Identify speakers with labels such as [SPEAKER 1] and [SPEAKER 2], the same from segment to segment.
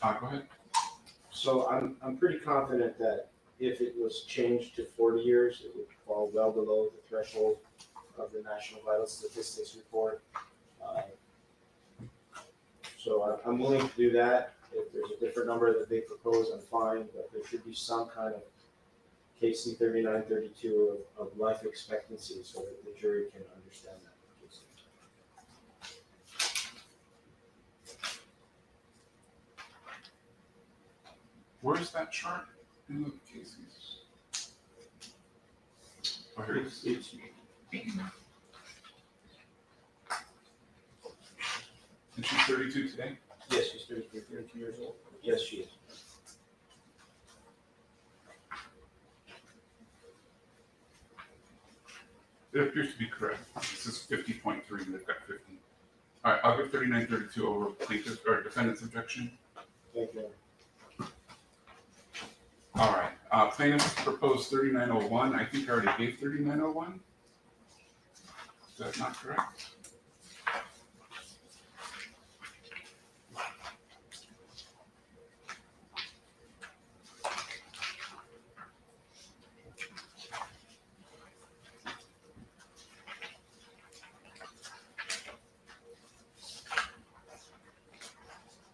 [SPEAKER 1] Go ahead.
[SPEAKER 2] So I'm pretty confident that if it was changed to 40 years, it would fall well below the threshold of the National Vital Statistics Report. So I'm willing to do that. If there's a different number that they propose, I'm fine, but there should be some kind of KC 3932 of life expectancy so that the jury can understand that.
[SPEAKER 1] Where's that chart in the cases? Oh, here it is. And she's 32 today?
[SPEAKER 2] Yes, she's 32 years old. Yes, she is.
[SPEAKER 1] It appears to be correct. This is 50.3 and they've got 50. All right, I'll give 3932 over plaintiff or defendant's objection.
[SPEAKER 2] Thank you.
[SPEAKER 1] All right, plaintiff proposed 3901. I think I already gave 3901. Is that not correct?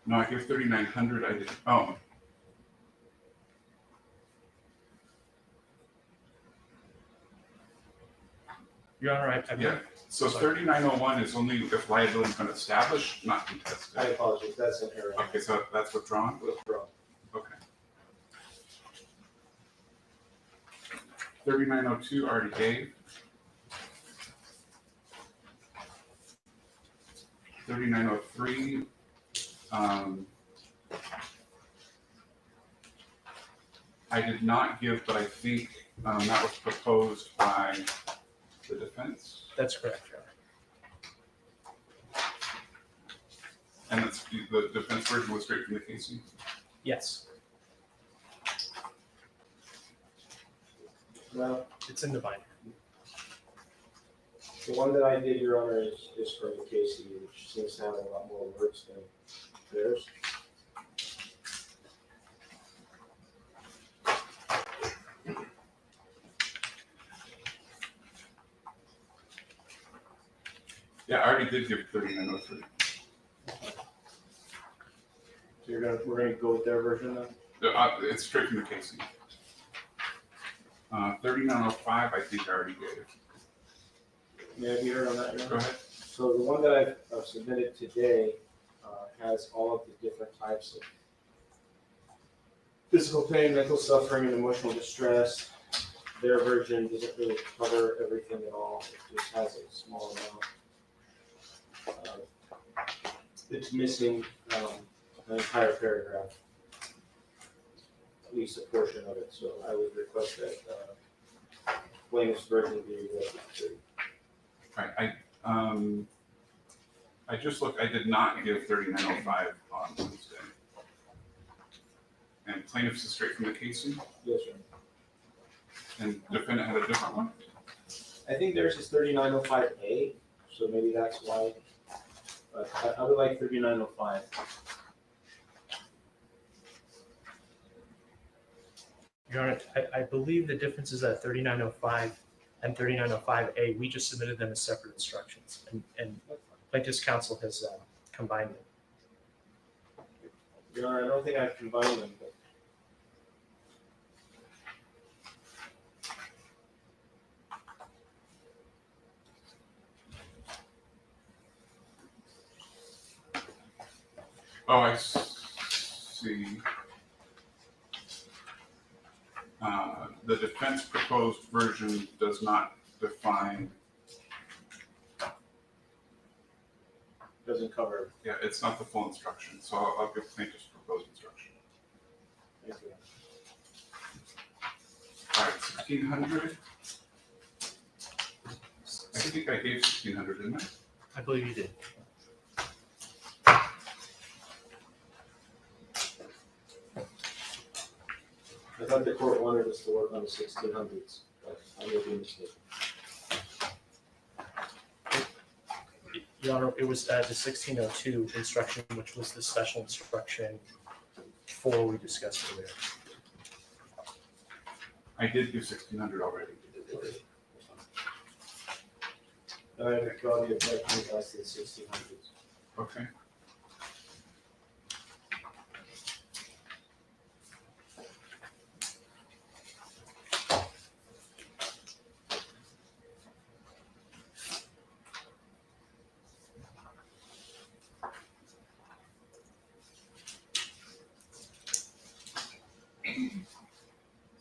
[SPEAKER 1] No, I gave 3900. I did. Oh.
[SPEAKER 3] Your Honor,
[SPEAKER 1] Yeah. So 3901 is only if liability has been established, not contested.
[SPEAKER 2] I apologize. That's an error.
[SPEAKER 1] Okay, so that's withdrawn?
[SPEAKER 2] Withdrawn.
[SPEAKER 1] Okay. 3902 already gave. 3903. I did not give, but I think that was proposed by the defense.
[SPEAKER 3] That's correct, Your Honor.
[SPEAKER 1] And that's the defense version was straight from the casing?
[SPEAKER 3] Yes,
[SPEAKER 2] Well,
[SPEAKER 3] it's in the binder.
[SPEAKER 2] the one that I did, Your Honor, is from the KC, which seems to have a lot more words than theirs.
[SPEAKER 1] Yeah, I already did give 3903.
[SPEAKER 2] So we're gonna go with their version then?
[SPEAKER 1] It's straight from the casing. 3905, I think I already gave.
[SPEAKER 2] May I be heard on that, Your Honor?
[SPEAKER 1] Go ahead.
[SPEAKER 2] So the one that I've submitted today has all of the different types of physical pain, mental suffering, and emotional distress. Their version doesn't really cover everything at all. It just has a small amount. It's missing an entire paragraph, at least a portion of it. So I would request that plaintiff's version be rewritten to.
[SPEAKER 1] Right, I just looked, I did not give 3905 on Wednesday. And plaintiff's is straight from the casing,
[SPEAKER 2] Yes, sir.
[SPEAKER 1] and defendant had a different one?
[SPEAKER 2] I think theirs is 3905A, so maybe that's why. But I would like 3905.
[SPEAKER 3] Your Honor, I believe the difference is that 3905 and 3905A, we just submitted them as separate instructions, and plaintiff's counsel has combined them.
[SPEAKER 2] Your Honor, I don't think I've combined them, but
[SPEAKER 1] Oh, I see. The defense proposed version does not define,
[SPEAKER 2] doesn't cover.
[SPEAKER 1] yeah, it's not the full instruction, so I'll give plaintiff's proposed instruction.
[SPEAKER 2] Thank you.
[SPEAKER 1] All right, 1600. I think I gave 1600, didn't I?
[SPEAKER 3] I believe you did.
[SPEAKER 2] I thought the court wanted us to work on the 1600s, but I may be mistaken.
[SPEAKER 3] Your Honor, it was the 1602 instruction, which was the special instruction 4 we discussed earlier.
[SPEAKER 1] I did give 1,600 already.
[SPEAKER 2] I withdraw the objections less than 1,600.
[SPEAKER 1] Okay.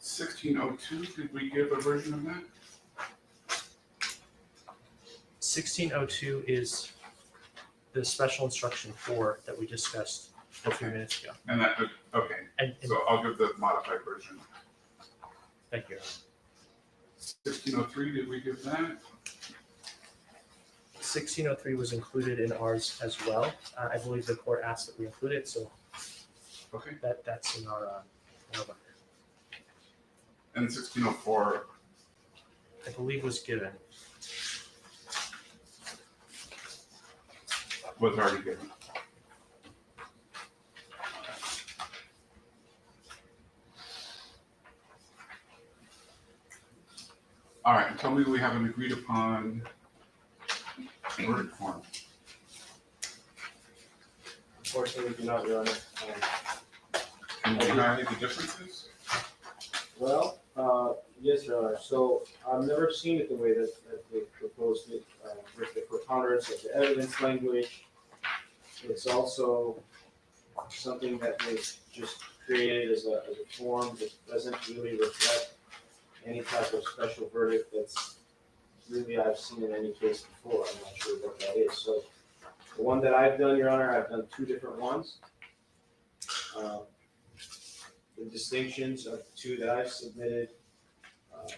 [SPEAKER 1] (1602), did we give a version of that?
[SPEAKER 3] 1602 is the special instruction 4 that we discussed a few
[SPEAKER 1] Okay.
[SPEAKER 3] minutes ago.
[SPEAKER 1] And that, okay,
[SPEAKER 3] And
[SPEAKER 1] so I'll give the modified version.
[SPEAKER 3] thank you.
[SPEAKER 1] 1603, did we give that?
[SPEAKER 3] 1603 was included in ours as well. I believe the court asked that we include it, so
[SPEAKER 1] Okay.
[SPEAKER 3] that's in our book.
[SPEAKER 1] And 1604,
[SPEAKER 3] I believe was given.
[SPEAKER 1] was already given. All right, and tell me we have an agreed upon verdict form.
[SPEAKER 2] Unfortunately, we do not, Your Honor.
[SPEAKER 1] Can you highlight the differences?
[SPEAKER 2] Well, yes, Your Honor. So I've never seen it the way that they proposed it, with the preponderance of the evidence language. It's also something that they just created as a form that doesn't really reflect any type of special verdict that's really I've seen in any case before. I'm not sure what that is. So the one that I've done, Your Honor, I've done 2 different ones. The distinctions of the 2 that I've submitted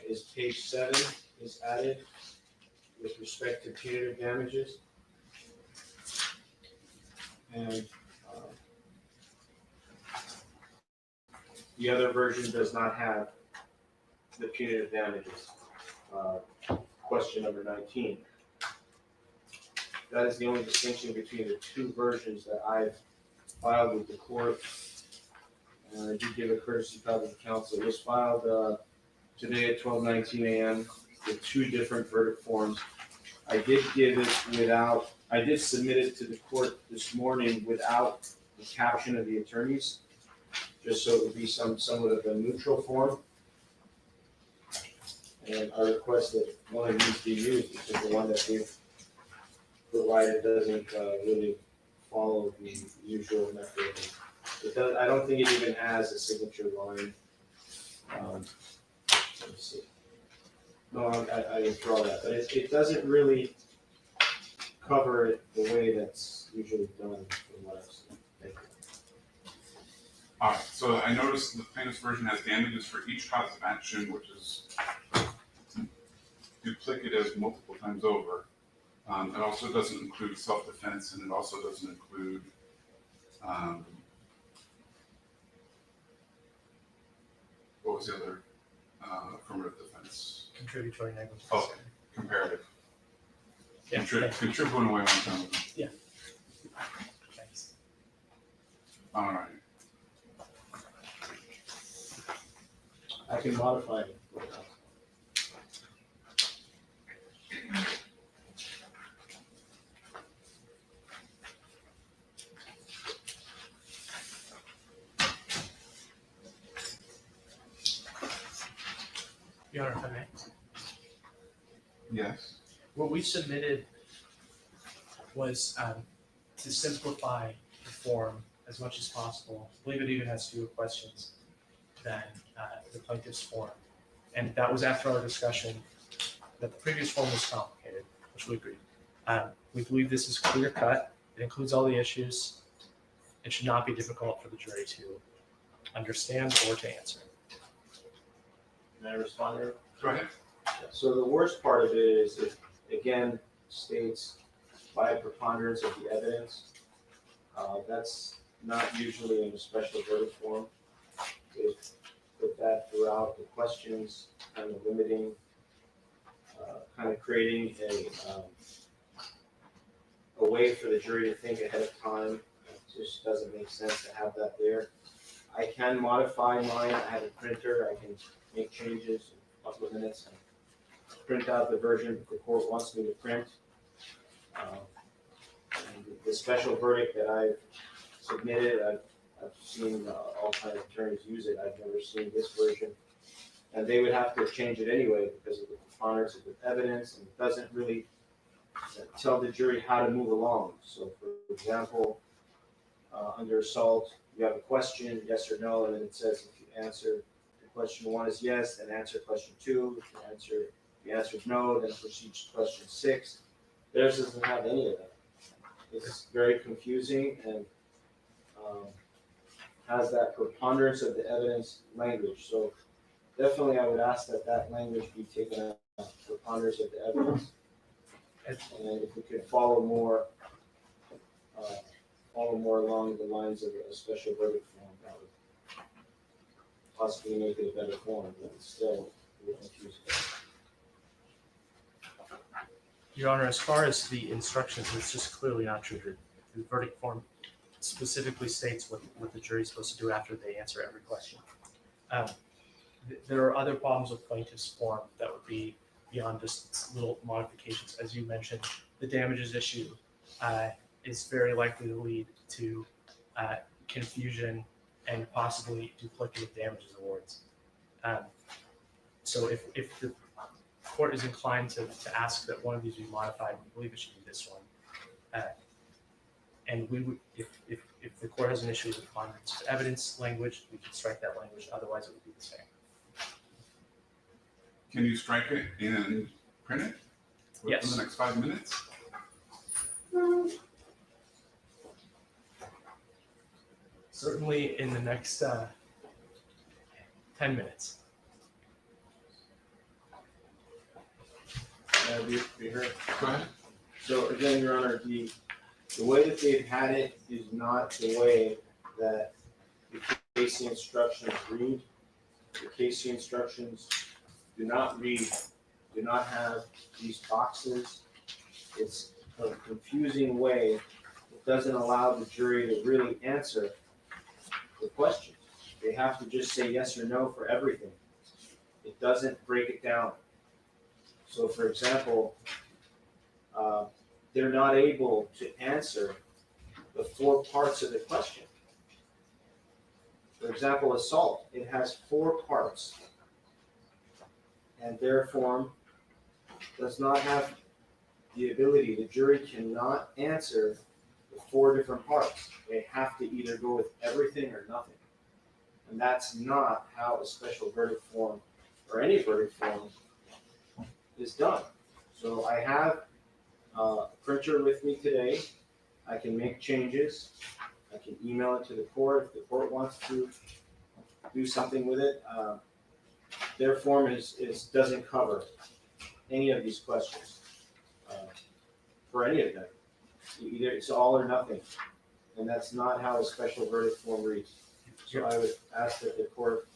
[SPEAKER 2] is page 7 is added with respect to punitive damages. And the other version does not have the punitive damages. Question number 19. That is the only distinction between the 2 versions that I've filed with the court. And I did give a courtesy copy to the council. It was filed today at 12:19 a.m. with 2 different verdict forms. I did submit it to the court this morning without the caption of the attorneys, just so it would be somewhat of a neutral form. And I request that one of these be used, because the one that they've provided doesn't really follow the usual method. I don't think it even has a signature line. Let me see. No, I withdraw that, but it doesn't really cover it the way that's usually done from what I've seen. Thank you.
[SPEAKER 1] All right, so I noticed the plaintiff's version has damages for each cause of action, which is duplicative multiple times over. It also doesn't include self-defense, and it also doesn't include what was the other affirmative defense?
[SPEAKER 3] Contributory negligence.
[SPEAKER 1] Oh, comparative.
[SPEAKER 3] Yeah, thanks.
[SPEAKER 1] Contributing away on time.
[SPEAKER 3] Thanks.
[SPEAKER 1] All right.
[SPEAKER 2] I can modify it.
[SPEAKER 3] Your Honor, if I may.
[SPEAKER 1] Yes.
[SPEAKER 3] What we submitted was to simplify the form as much as possible. I believe it even has fewer questions than the plaintiff's form. And that was after our discussion that the previous form was complicated, which we agreed. We believe this is clear cut. It includes all the issues. It should not be difficult for the jury to understand or to answer.
[SPEAKER 2] May I respond here?
[SPEAKER 1] Go ahead.
[SPEAKER 2] So the worst part of it is it again states by a preponderance of the evidence. That's not usually in a special verdict form. They put that throughout the questions, kind of limiting, kind of creating a way for the jury to think ahead of time. It just doesn't make sense to have that there. I can modify mine, I have a printer, I can make changes in a couple of minutes and print out the version the court wants me to print. And the special verdict that I've submitted, I've seen all kinds of attorneys use it, I've never seen this version. And they would have to change it anyway because of the preponderance of the evidence, and it doesn't really tell the jury how to move along. So for example, under assault, you have a question, yes or no, and then it says if you answer the question 1 is yes, then answer question 2. If the answer is no, then proceed to question 6. Theirs doesn't have any of that. It's very confusing and has that preponderance of the evidence language. So definitely I would ask that that language be taken out, preponderance of the evidence. And if we could follow more along the lines of a special verdict form, that would possibly make it a better form, but it's still a little confusing.
[SPEAKER 3] Your Honor, as far as the instructions, it's just clearly not true. The verdict form specifically states what the jury is supposed to do after they answer every question. There are other problems with plaintiff's form that would be beyond just little modifications. As you mentioned, the damages issue is very likely to lead to confusion and possibly duplicative damages awards. So if the court is inclined to ask that one of these be modified, we believe it should be this one. And we would, if the court has an issue with the preponderance of evidence language, we could strike that language. Otherwise, it would be the same.
[SPEAKER 1] Can you strike it and print it within
[SPEAKER 3] Yes.
[SPEAKER 1] the next 5 minutes?
[SPEAKER 3] Certainly in the next 10 minutes.
[SPEAKER 2] Be heard.
[SPEAKER 1] Go ahead.
[SPEAKER 2] So again, Your Honor, the way that they've had it is not the way that the Casey instructions read. The Casey instructions do not have these boxes. It's a confusing way. It doesn't allow the jury to really answer the questions. They have to just say yes or no for everything. It doesn't break it down. So for example, they're not able to answer the 4 parts of the question. For example, assault, it has 4 parts. And their form does not have the ability, the jury cannot answer the 4 different parts. They have to either go with everything or nothing. And that's not how a special verdict form or any verdict form is done. So I have a printer with me today. I can make changes. I can email it to the court if the court wants to do something with it. Their form doesn't cover any of these questions for any of them. Either it's all or nothing, and that's not how a special verdict form reads. So I would ask that the court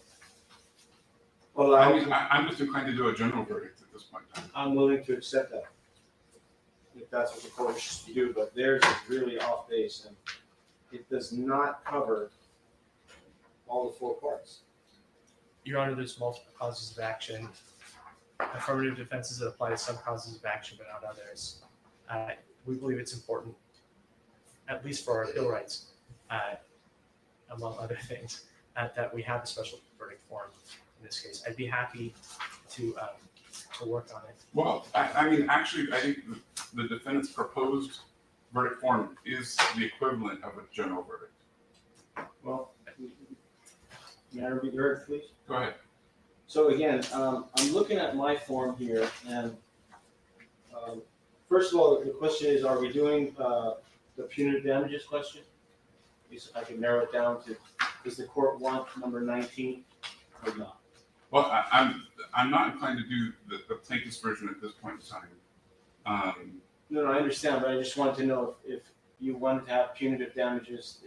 [SPEAKER 2] allow.
[SPEAKER 1] I'm just inclined to do a general verdict at this point in time.
[SPEAKER 2] I'm willing to accept that, if that's what the court wishes to do, but theirs is really off base, and it does not cover all the 4 parts.
[SPEAKER 3] Your Honor, there's multiple causes of action. Affirmative defenses that apply to some causes of action, but not others. We believe it's important, at least for our appeal rights, among other things, that we have a special verdict form in this case. I'd be happy to work on it.
[SPEAKER 1] Well, I mean, actually, I think the defendant's proposed verdict form is the equivalent of a general verdict.
[SPEAKER 2] Well, may I be heard, please?
[SPEAKER 1] Go ahead.
[SPEAKER 2] So again, I'm looking at my form here, and first of all, the question is, are we doing the punitive damages question? At least if I can narrow it down to, does the court want number 19 or not?
[SPEAKER 1] Well, I'm not inclined to do the plaintiff's version at this point in time.
[SPEAKER 2] No, I understand, but I just wanted to know if you wanted to have punitive damages,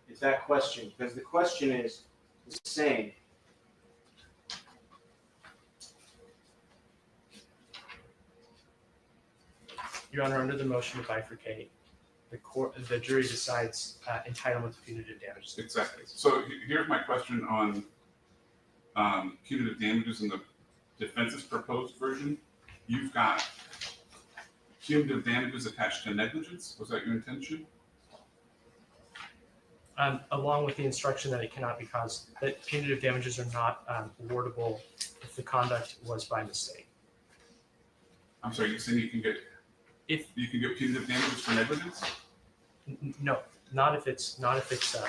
[SPEAKER 2] if that question, because the question is the same.
[SPEAKER 3] Your Honor, under the motion to bifurcate, the jury decides entitlement to punitive damages.
[SPEAKER 1] Exactly. So here's my question on punitive damages in the defense's proposed version. You've got punitive damages attached to negligence. Was that your intention?
[SPEAKER 3] Along with the instruction that it cannot be caused, that punitive damages are not awardable if the conduct was by mistake.
[SPEAKER 1] I'm sorry, you're saying you can get punitive damages for negligence?
[SPEAKER 3] No, not if it's by mistake.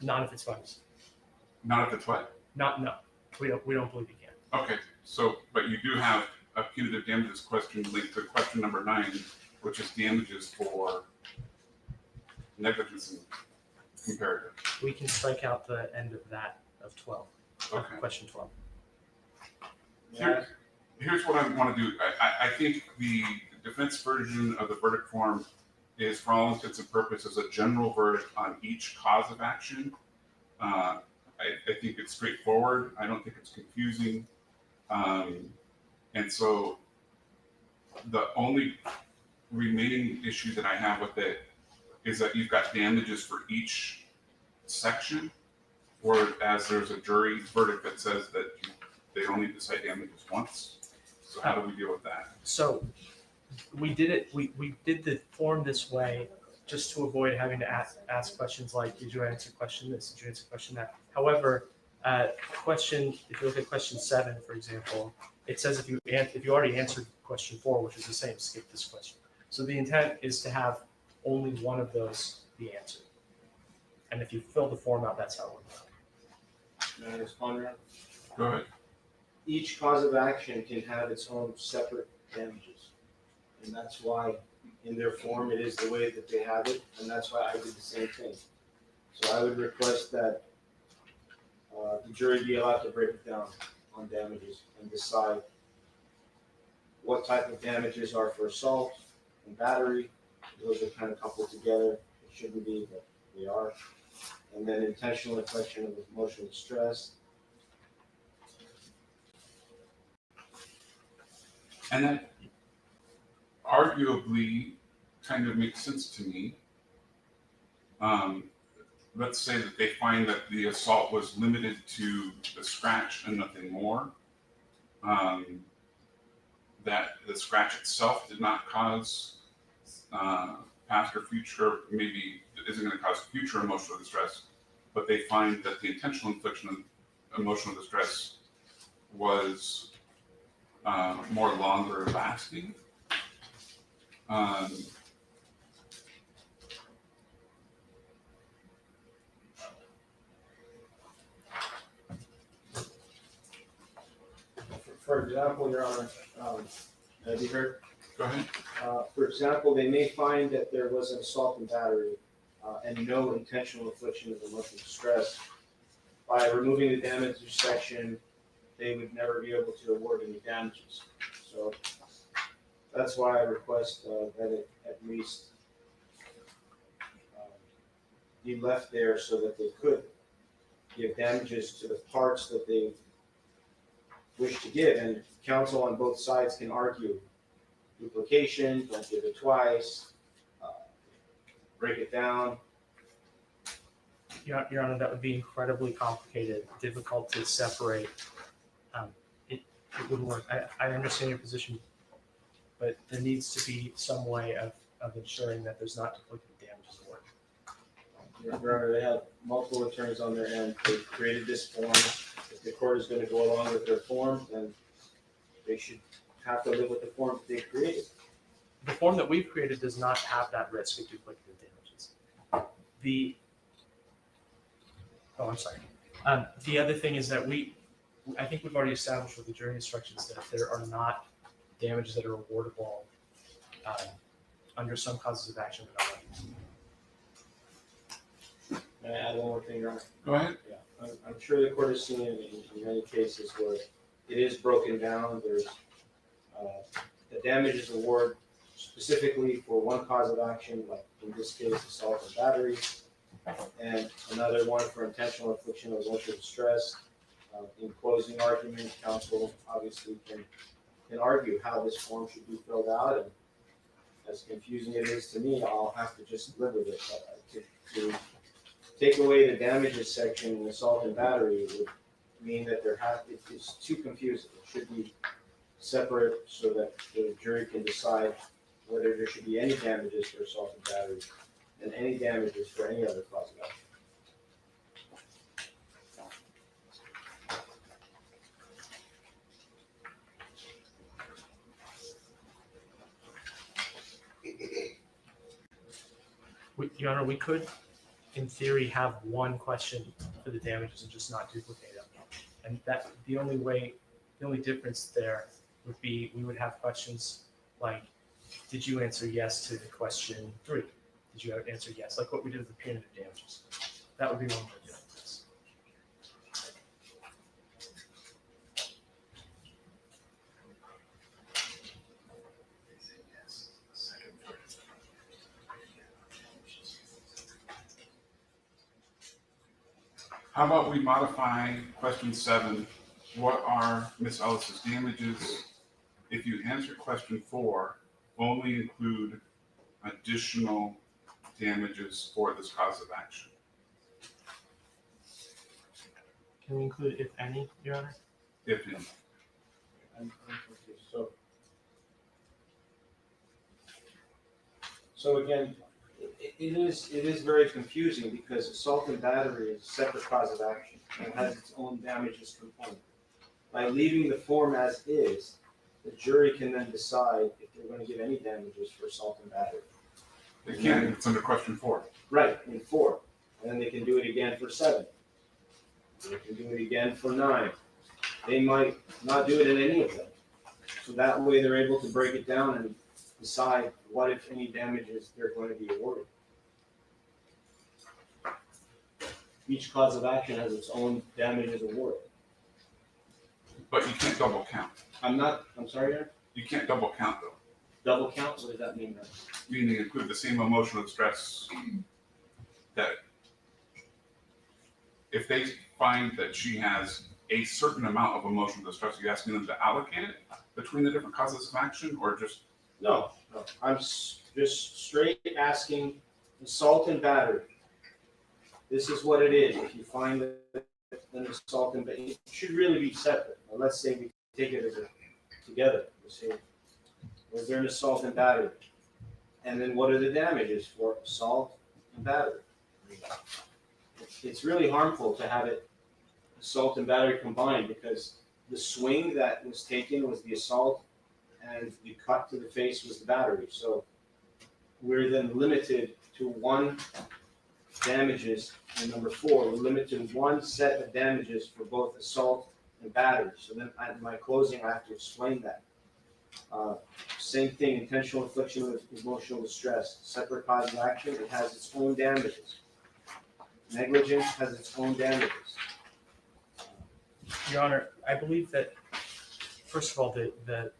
[SPEAKER 1] Not if it's what?
[SPEAKER 3] No, we don't believe you can.
[SPEAKER 1] Okay, so, but you do have a punitive damages question linked to question number 9, which is damages for negligence and comparative.
[SPEAKER 3] We can strike out the end of that of 12,
[SPEAKER 1] Okay.
[SPEAKER 3] question 12.
[SPEAKER 1] Here's what I want to do. I think the defense version of the verdict form is, for all intents and purposes, a general verdict on each cause of action. I think it's straightforward. I don't think it's confusing. And so the only remaining issue that I have with it is that you've got damages for each section, or as there's a jury verdict that says that they only decide damages once. So how do we deal with that?
[SPEAKER 3] So we did it. We did the form this way just to avoid having to ask questions like, did you answer question this? Did you answer question that? However, if you look at question 7, for example, it says if you already answered question 4, which is the same, skip this question. So the intent is to have only one of those be answered. And if you fill the form out, that's how it works.
[SPEAKER 2] May I respond, Your Honor?
[SPEAKER 1] Go ahead.
[SPEAKER 2] Each cause of action can have its own separate damages. And that's why in their form it is the way that they have it, and that's why I did the same thing. So I would request that the jury be allowed to break it down on damages and decide what type of damages are for assault and battery. Those are kind of coupled together. It shouldn't be, but they are. And then intentional infliction of emotional distress.
[SPEAKER 1] And that arguably kind of makes sense to me. Let's say that they find that the assault was limited to the scratch and nothing more. That the scratch itself did not cause past or future, maybe isn't going to cause future emotional distress, but they find that the intentional infliction of emotional distress was more longer lasting.
[SPEAKER 2] For example, Your Honor, have you heard?
[SPEAKER 1] Go ahead.
[SPEAKER 2] For example, they may find that there was an assault and battery and no intentional infliction of emotional distress. By removing the damages section, they would never be able to award any damages. So that's why I request that it at least be left there so that they could give damages to the parts that they wish to give. And counsel on both sides can argue duplication, don't give it twice, break it down.
[SPEAKER 3] Your Honor, that would be incredibly complicated, difficult to separate. It wouldn't work. I understand your position, but there needs to be some way of ensuring that there's not duplicative damages at work.
[SPEAKER 2] Your Honor, they have multiple attorneys on their end. They created this form. If the court is going to go along with their form, then they should have to live with the form that they created.
[SPEAKER 3] The form that we've created does not have that risk of duplicative damages. I'm sorry. The other thing is that I think we've already established with the jury instructions that there are not damages that are awardable under some causes of action but not others.
[SPEAKER 2] May I add one more thing, Your Honor?
[SPEAKER 1] Go ahead.
[SPEAKER 2] Yeah, I'm sure the court has seen in many cases where it is broken down. There's the damages award specifically for one cause of action, like in this case, assault and battery, and another one for intentional infliction of emotional distress. In closing argument, counsel obviously can argue how this form should be filled out, as confusing it is to me, I'll have to just live with it. But to take away the damages section in assault and battery would mean that it's too confusing. It should be separate so that the jury can decide whether there should be any damages for assault and battery and any damages for any other cause of action.
[SPEAKER 3] Your Honor, we could, in theory, have one question for the damages and just not duplicate them. And that, the only difference there would be, we would have questions like, did you answer yes to question 3? Did you answer yes? Like what we did with the punitive damages. That would be one way of doing this.
[SPEAKER 1] How about we modify question 7? What are Ms. Ellis's damages? If you answer question 4, only include additional damages for this cause of action.
[SPEAKER 3] Can we include if any, Your Honor?
[SPEAKER 1] If any.
[SPEAKER 2] I'm confused. So again, it is very confusing because assault and battery is a separate cause of action and has its own damages component. By leaving the form as is, the jury can then decide if they're going to give any damages for assault and battery.
[SPEAKER 1] They can, it's under question 4.
[SPEAKER 2] Right, in 4. And then they can do it again for 7. They can do it again for 9. They might not do it in any of them. So that way they're able to break it down and decide what, if any, damages they're going to be awarded. Each cause of action has its own damages award.
[SPEAKER 1] But you can't double count.
[SPEAKER 2] I'm sorry, Aaron?
[SPEAKER 1] You can't double count though.
[SPEAKER 2] Double count, what does that mean then?
[SPEAKER 1] Meaning include the same emotional distress that if they find that she has a certain amount of emotional distress, are you asking them to allocate it between the different causes of action or just?
[SPEAKER 2] No. I'm just straight asking assault and battery. This is what it is. If you find that an assault and battery, it should really be separate. Now, let's say we take it as together. We say, was there an assault and battery? And then what are the damages for assault and battery? It's really harmful to have it assault and battery combined because the swing that was taken was the assault and the cut to the face was the battery. So we're then limited to one damages in number 4. We're limited to one set of damages for both assault and battery. So then in my closing, I have to explain that. Same thing, intentional infliction of emotional distress. Separate cause of action, it has its own damages. Negligence has its own damages.
[SPEAKER 3] Your Honor, I believe that, first of all, the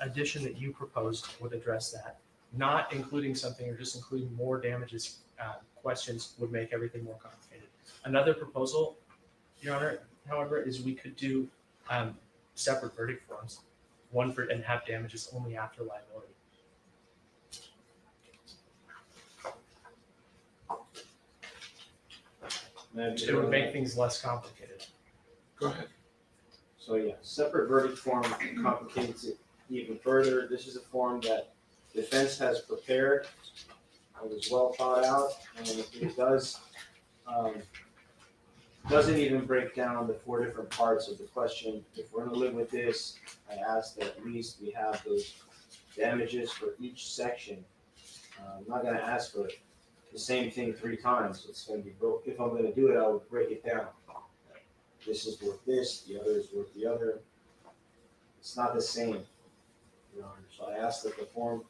[SPEAKER 3] addition that you proposed would address that. Not including something or just including more damages questions would make everything more complicated. Another proposal, Your Honor, however, is we could do separate verdict forms, one for and have damages only after liability. It would make things less complicated.
[SPEAKER 1] Go ahead.
[SPEAKER 2] So yeah, separate verdict form complicates it even further. This is a form that defense has prepared. It was well thought out, and it doesn't even break down the 4 different parts of the question. If we're going to live with this, I ask that at least we have those damages for each section. I'm not going to ask for the same thing 3 times. It's going to be broke. If I'm going to do it, I'll break it down. This is worth this, the other is worth the other. It's not the same, Your Honor. So I ask that the form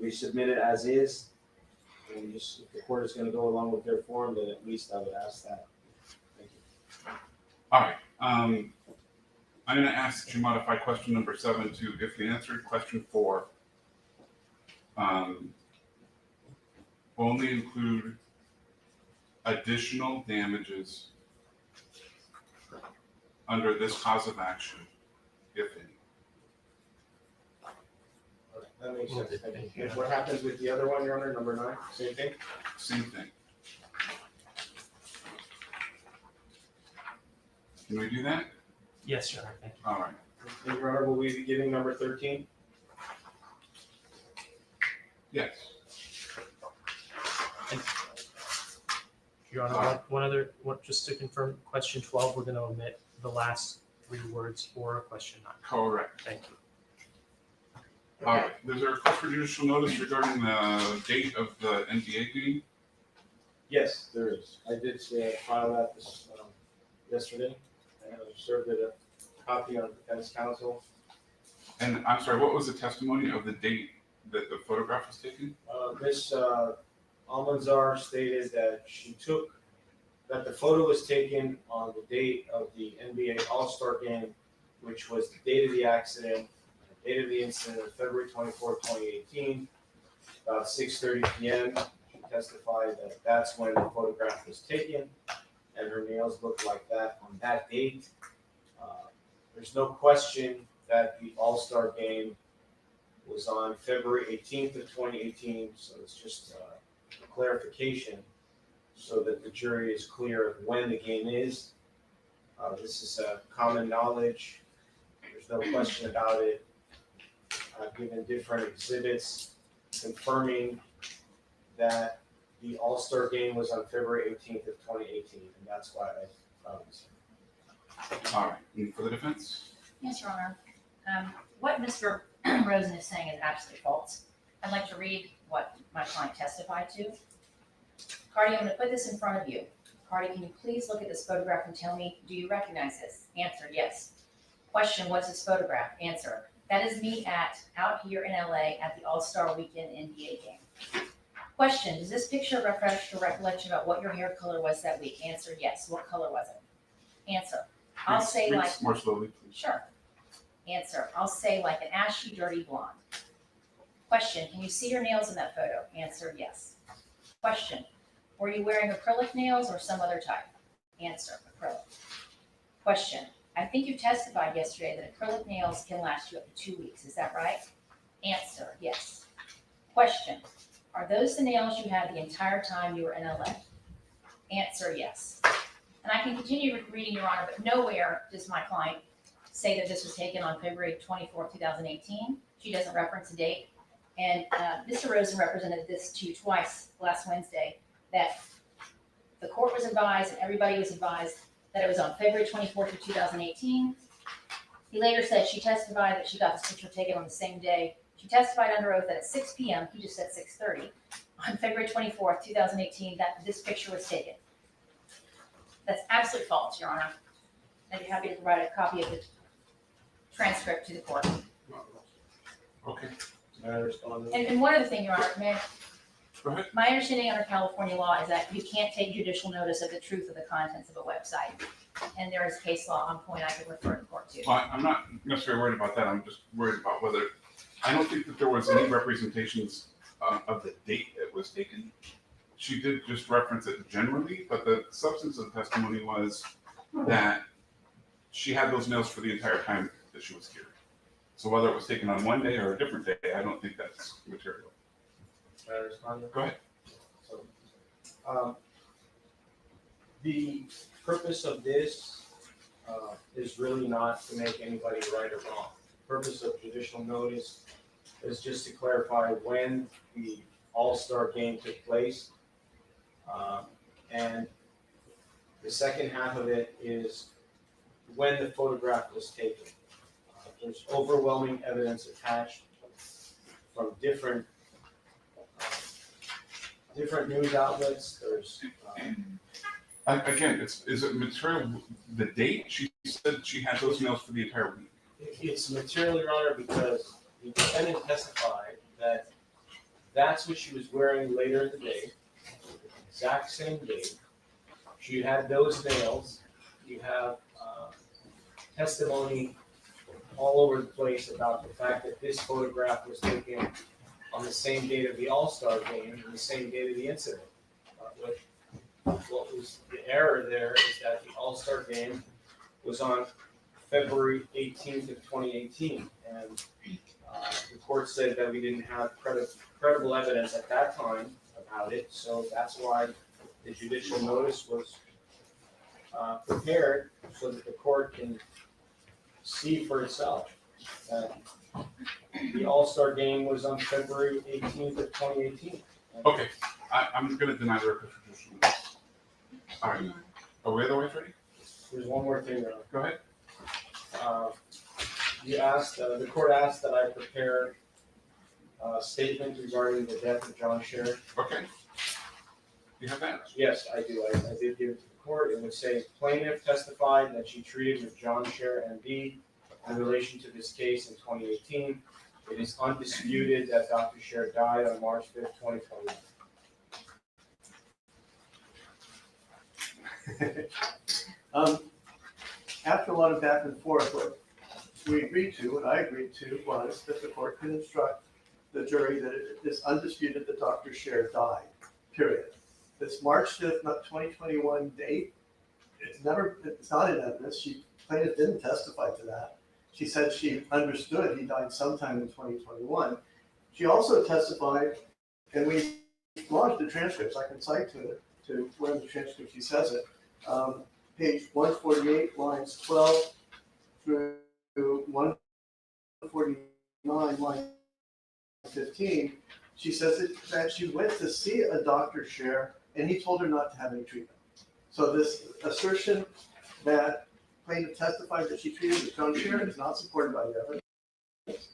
[SPEAKER 2] we submit it as is, and just if the court is going to go along with their form, then at least I would ask that. Thank you.
[SPEAKER 1] All right. I'm going to ask that you modify question number 7 to if you answered question 4, only include additional damages under this cause of action, if any.
[SPEAKER 2] That makes sense. Thank you. And what happens with the other one, Your Honor, number 9, same thing?
[SPEAKER 1] Same thing. Can we do that?
[SPEAKER 3] Yes, Your Honor, thank you.
[SPEAKER 1] All right.
[SPEAKER 2] And Your Honor, will we be giving number 13?
[SPEAKER 1] Yes.
[SPEAKER 3] Your Honor, just to confirm, question 12, we're going to omit the last 3 words or question 9.
[SPEAKER 1] Correct.
[SPEAKER 3] Thank you.
[SPEAKER 1] All right. Is there a request for judicial notice regarding the date of the NBA game?
[SPEAKER 2] Yes, there is. I did file that yesterday, and I served it a copy on defense counsel.
[SPEAKER 1] And I'm sorry, what was the testimony of the date that the photograph was taken?
[SPEAKER 2] Ms. Almanzar stated that that the photo was taken on the date of the NBA All-Star Game, which was the date of the accident, the date of the incident of February 24, 2018, about 6:30 p.m. She testified that that's when the photograph was taken, and her nails looked like that on that date. There's no question that the All-Star Game was on February 18th of 2018, so it's just a clarification so that the jury is clear of when the game is. This is common knowledge. There's no question about it. I've given different exhibits confirming that the All-Star Game was on February 18th of 2018, and that's why I found this.
[SPEAKER 1] All right. And for the defense?
[SPEAKER 4] Yes, Your Honor. What Mr. Rosen is saying is absolutely false. I'd like to read what my client testified to. Cardi, I'm going to put this in front of you. Cardi, can you please look at this photograph and tell me, do you recognize this? Answer, yes. Question, what's this photograph? Answer, that is me out here in LA at the All-Star Weekend NBA game. Question, does this picture refresh your recollection about what your hair color was that week? Answer, yes. What color was it? Answer, I'll say
[SPEAKER 1] Read
[SPEAKER 4] like,
[SPEAKER 1] more slowly, please.
[SPEAKER 4] sure. Answer, I'll say like an ashy, dirty blonde. Question, can you see your nails in that photo? Answer, yes. Question, were you wearing acrylic nails or some other type? Answer, acrylic. Question, I think you testified yesterday that acrylic nails can last you up to 2 weeks. Is that right? Answer, yes. Question, are those the nails you had the entire time you were in LA? Answer, yes. And I can continue reading, Your Honor, but nowhere does my client say that this was taken on February 24, 2018. She doesn't reference a date. And Mr. Rosen represented this to you twice last Wednesday, that the court was advised and everybody was advised that it was on February 24th of 2018. He later said she testified that she got this picture taken on the same day. She testified under oath that at 6 p.m., he just said 6:30, on February 24th, 2018, that this picture was taken. That's absolutely false, Your Honor. I'd be happy to provide a copy of the transcript to the court.
[SPEAKER 1] Okay.
[SPEAKER 2] May I respond?
[SPEAKER 4] And one other thing, Your Honor,
[SPEAKER 1] Go ahead.
[SPEAKER 4] my understanding under California law is that you can't take judicial notice of the truth of the contents of a website. And there is case law on point I could refer the court to.
[SPEAKER 1] Well, I'm not necessarily worried about that. I'm just worried about whether, I don't think that there was any representations of the date it was taken. She did just reference it generally, but the substance of the testimony was that she had those nails for the entire time that she was here. So whether it was taken on one day or a different day, I don't think that's material.
[SPEAKER 2] May I respond?
[SPEAKER 1] Go ahead.
[SPEAKER 2] So, the purpose of this is really not to make anybody right or wrong. The purpose of judicial notice is just to clarify when the All-Star Game took place. And the second half of it is when the photograph was taken. There's overwhelming evidence attached from different news outlets. There's
[SPEAKER 1] Again, is it material, the date? She said she had those nails for the entire week.
[SPEAKER 2] it's material, Your Honor, because the defendant testified that that's what she was wearing later in the day, exact same day. She had those nails. You have testimony all over the place about the fact that this photograph was taken on the same date of the All-Star Game and the same date of the incident. What was the error there is that the All-Star Game was on February 18th of 2018, and The court said that we didn't have credible evidence at that time about it, so that's why the judicial notice was prepared so that the court can see for itself that the All-Star game was on February 18th of 2018.
[SPEAKER 1] Okay, I'm gonna deny the request for judicial notice. All right, are we otherwise ready?
[SPEAKER 2] There's one more thing,
[SPEAKER 1] Go ahead.
[SPEAKER 2] the court asked that I prepare a statement regarding the death of John Sherritt.
[SPEAKER 1] Okay. You have that?
[SPEAKER 2] Yes, I do. I did give it to the court. It would say plaintiff testified that she treated with John Sherritt MD in relation to this case in 2018. It is undisputed that Dr. Sherritt died on March 5th, 2021.
[SPEAKER 5] After a lot of back and forth, what we agreed to, what I agreed to, was that the court can instruct the jury that it is undisputed that Dr. Sherritt died, period. This March 5th, 2021 date, it's not in evidence. Plaintiff didn't testify to that. She said she understood he died sometime in 2021. She also testified, and we launched the transcripts. I can cite to where in the transcript she says it. Page 148, lines 12 through 149, line 15. She says that she went to see a Dr. Sherritt, and he told her not to have any treatment. So this assertion that plaintiff testified that she treated with John Sherritt is not supported by the evidence.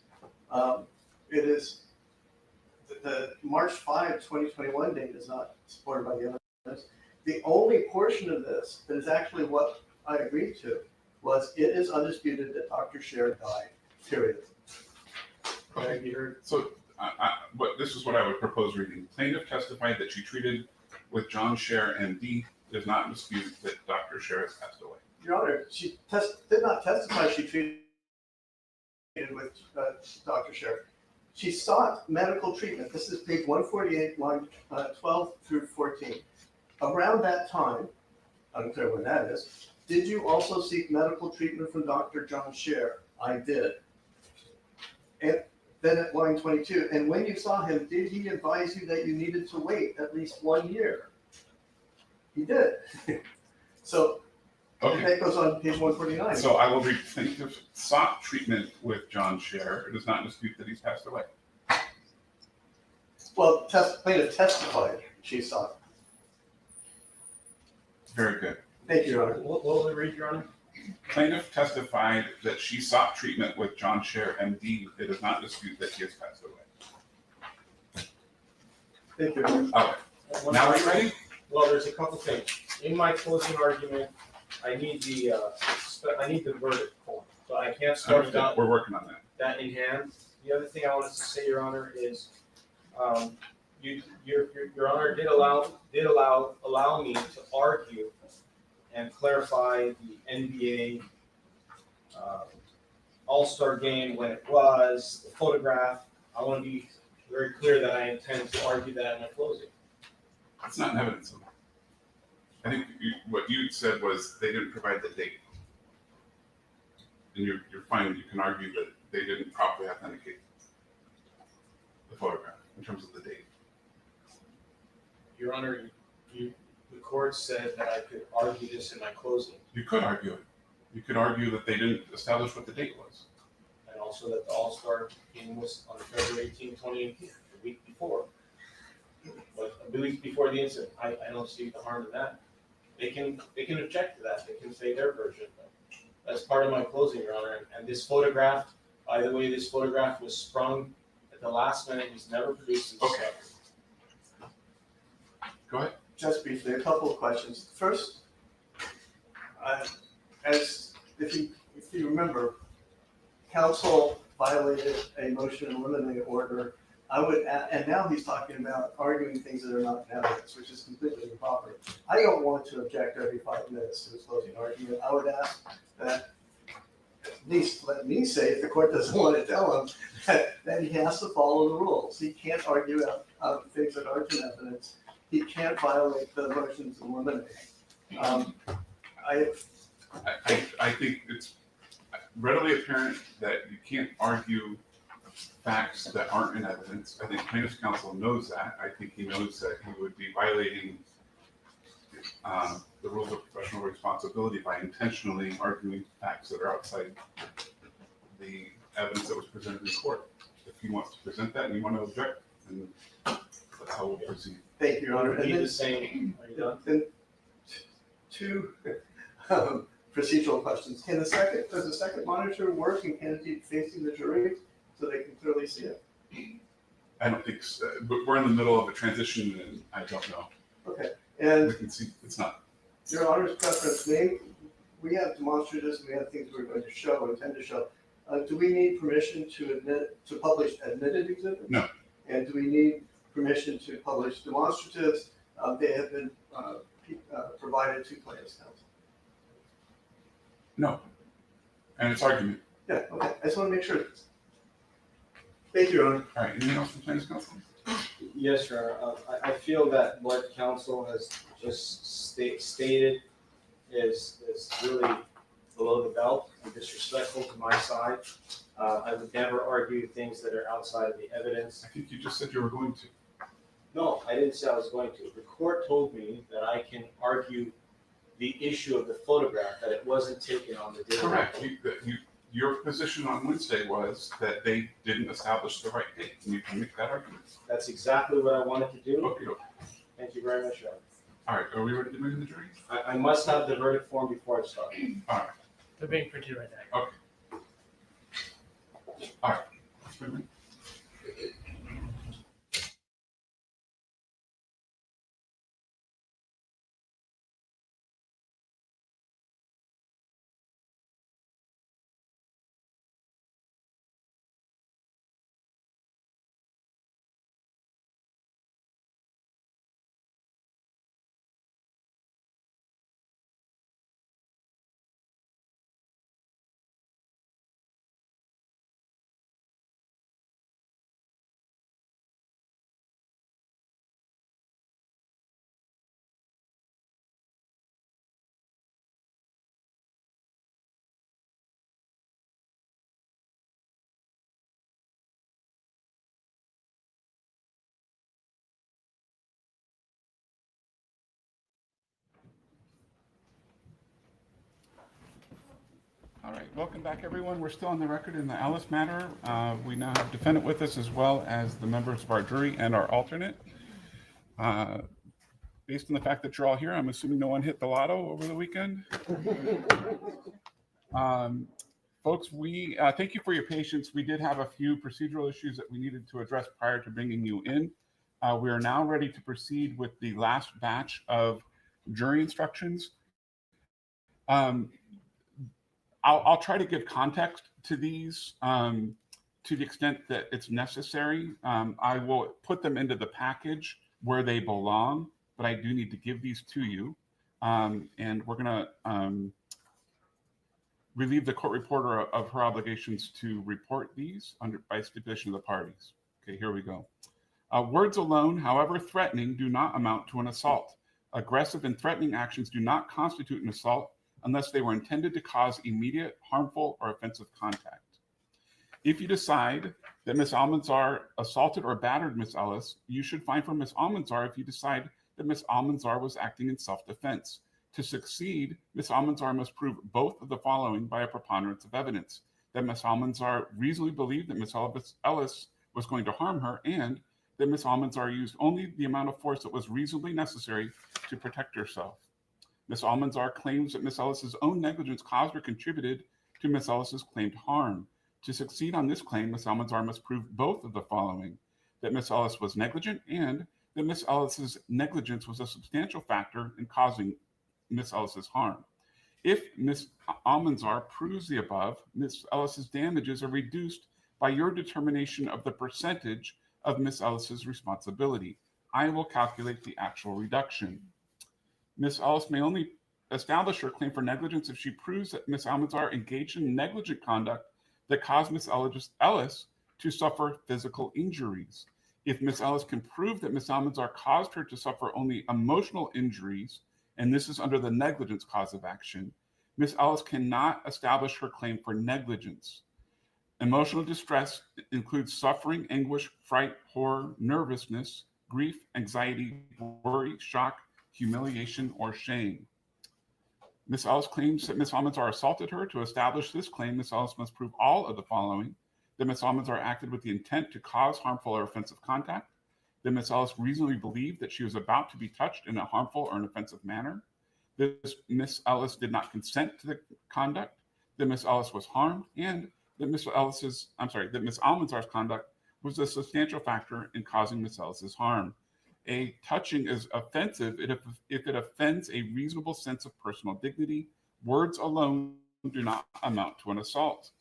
[SPEAKER 5] It is the March 5, 2021 date is not supported by the evidence. The only portion of this that is actually what I agreed to was it is undisputed that Dr. Sherritt died, period.
[SPEAKER 1] Okay.
[SPEAKER 5] Have you heard?
[SPEAKER 1] So, this is what I would propose reading. Plaintiff testified that she treated with John Sherritt MD. Does not dispute that Dr. Sherritt passed away.
[SPEAKER 5] Your Honor, she did not testify she treated with Dr. Sherritt. She sought medical treatment. This is page 148, line 12 through 14. Around that time, unclear when that is, did you also seek medical treatment from Dr. John Sherritt? I did. And then at line 22, and when you saw him, did he advise you that you needed to wait at least 1 year? He did. So
[SPEAKER 1] Okay.
[SPEAKER 5] that goes on page 149.
[SPEAKER 1] So I will read. Plaintiff sought treatment with John Sherritt. It does not dispute that he's passed away.
[SPEAKER 5] Well, plaintiff testified she sought.
[SPEAKER 1] Very good.
[SPEAKER 5] Thank you, Your Honor.
[SPEAKER 2] What will we read, Your Honor?
[SPEAKER 1] Plaintiff testified that she sought treatment with John Sherritt MD. It does not dispute that he has passed away.
[SPEAKER 5] Thank you, Your Honor.
[SPEAKER 1] Okay. Now are you ready?
[SPEAKER 2] Well, there's a couple things. In my closing argument, I need the verdict form. So I can't start without
[SPEAKER 1] We're working on that.
[SPEAKER 2] that in hand. The other thing I wanted to say, Your Honor, is Your Honor did allow me to argue and clarify the NBA All-Star game when it was, the photograph. I want to be very clear that I intend to argue that in my closing.
[SPEAKER 1] It's not in evidence. I think what you said was they didn't provide the date. And you're fine, you can argue that they didn't properly authenticate the photograph in terms of the date.
[SPEAKER 2] Your Honor, the court said that I could argue this in my closing,
[SPEAKER 1] You could argue it. You could argue that they didn't establish what the date was.
[SPEAKER 2] and also that the All-Star game was on February 18, 2018, the week before. But a week before the incident, I don't see the harm in that. They can object to that. They can say their version. But that's part of my closing, Your Honor. And this photograph, by the way, this photograph was sprung at the last minute. It was never produced in discovery.
[SPEAKER 1] Go ahead.
[SPEAKER 5] Just briefly, a couple of questions. First, as if you remember, counsel violated a motion to eliminate order. And now he's talking about arguing things that are not in evidence, which is completely improper. I don't want to object every 5 minutes to his closing argument. I would ask that at least let me say, if the court doesn't want to tell him, that he has to follow the rules. He can't argue out things that aren't in evidence. He can't violate the motions to eliminate.
[SPEAKER 1] I think it's readily apparent that you can't argue facts that aren't in evidence. I think plaintiff's counsel knows that. I think he knows that he would be violating the rules of professional responsibility by intentionally arguing facts that are outside the evidence that was presented in court. If he wants to present that and you want to object, then that's how we'll proceed.
[SPEAKER 5] Thank you, Your Honor. And
[SPEAKER 2] Need
[SPEAKER 5] then,
[SPEAKER 2] the same, are you done?
[SPEAKER 5] then two procedural questions. Does the second monitor work in candidate facing the jury so they can clearly see it?
[SPEAKER 1] I don't think so, but we're in the middle of a transition and I don't know.
[SPEAKER 5] Okay, and
[SPEAKER 1] We can see, it's not.
[SPEAKER 5] Your Honor's preference, we have demonstratives, and we have things we're going to show or intend to show. Do we need permission to publish admitted exhibits?
[SPEAKER 1] No.
[SPEAKER 5] And do we need permission to publish demonstratives? They have been provided to plaintiff's counsel.
[SPEAKER 1] No. And it's argument.
[SPEAKER 5] Yeah, okay, I just want to make sure. Thank you, Your Honor.
[SPEAKER 1] All right, anything else from plaintiff's counsel?
[SPEAKER 2] Yes, Your Honor. I feel that what counsel has just stated is really below the belt and disrespectful to my side. I would never argue things that are outside of the evidence.
[SPEAKER 1] I think you just said you were going to.
[SPEAKER 2] No, I didn't say I was going to. The court told me that I can argue the issue of the photograph, that it wasn't taken on the day.
[SPEAKER 1] Correct. Your position on Wednesday was that they didn't establish the right date, and you can make that argument.
[SPEAKER 2] That's exactly what I wanted to do.
[SPEAKER 1] Okay, okay.
[SPEAKER 2] Thank you very much, Your Honor.
[SPEAKER 1] All right, are we ready to move to the jury?
[SPEAKER 2] I must have the verdict form before I start.
[SPEAKER 1] All right,
[SPEAKER 3] They're being printed right now.
[SPEAKER 1] let's move in. All right, welcome back, everyone. We're still on the record in the Alice matter. We now have defendant with us as well as the members of our jury and our alternate. Based on the fact that you're all here, I'm assuming no one hit the lotto over the weekend. Folks, we thank you for your patience. We did have a few procedural issues that we needed to address prior to bringing you in. We are now ready to proceed with the last batch of jury instructions. I'll try to give context to these to the extent that it's necessary. I will put them into the package where they belong, but I do need to give these to you. And we're going to relieve the court reporter of her obligations to report these by stipulation of the parties. Okay, here we go. Words alone, however threatening, do not amount to an assault. Aggressive and threatening actions do not constitute an assault unless they were intended to cause immediate, harmful, or offensive contact. If you decide that Ms. Almanzar assaulted or battered Ms. Ellis, you should fine for Ms. Almanzar if you decide that Ms. Almanzar was acting in self-defense. To succeed, Ms. Almanzar must prove both of the following by a preponderance of evidence: that Ms. Almanzar reasonably believed that Ms. Ellis was going to harm her, and that Ms. Almanzar used only the amount of force that was reasonably necessary to protect herself. Ms. Almanzar claims that Ms. Ellis's own negligence caused or contributed to Ms. Ellis's claimed harm. To succeed on this claim, Ms. Almanzar must prove both of the following: that Ms. Ellis was negligent and that Ms. Ellis's negligence was a substantial factor in causing Ms. Ellis's harm. If Ms. Almanzar proves the above, Ms. Ellis's damages are reduced by your determination of the percentage of Ms. Ellis's responsibility. I will calculate the actual reduction. Ms. Ellis may only establish her claim for negligence if she proves that Ms. Almanzar engaged in negligent conduct that caused Ms. Ellis to suffer physical injuries. If Ms. Ellis can prove that Ms. Almanzar caused her to suffer only emotional injuries, and this is under the negligence cause of action, Ms. Ellis cannot establish her claim for negligence. Emotional distress includes suffering, anguish, fright, horror, nervousness, grief, anxiety, worry, shock, humiliation, or shame. Ms. Ellis claims that Ms. Almanzar assaulted her. To establish this claim, Ms. Ellis must prove all of the following: that Ms. Almanzar acted with the intent to cause harmful or offensive contact, that Ms. Ellis reasonably believed that she was about to be touched in a harmful or an offensive manner, that Ms. Ellis did not consent to the conduct, that Ms. Ellis was harmed, and that Ms. Almanzar's conduct was a substantial factor in causing Ms. Ellis's harm. A touching is offensive if it offends a reasonable sense of personal dignity. Words alone do not amount to an assault.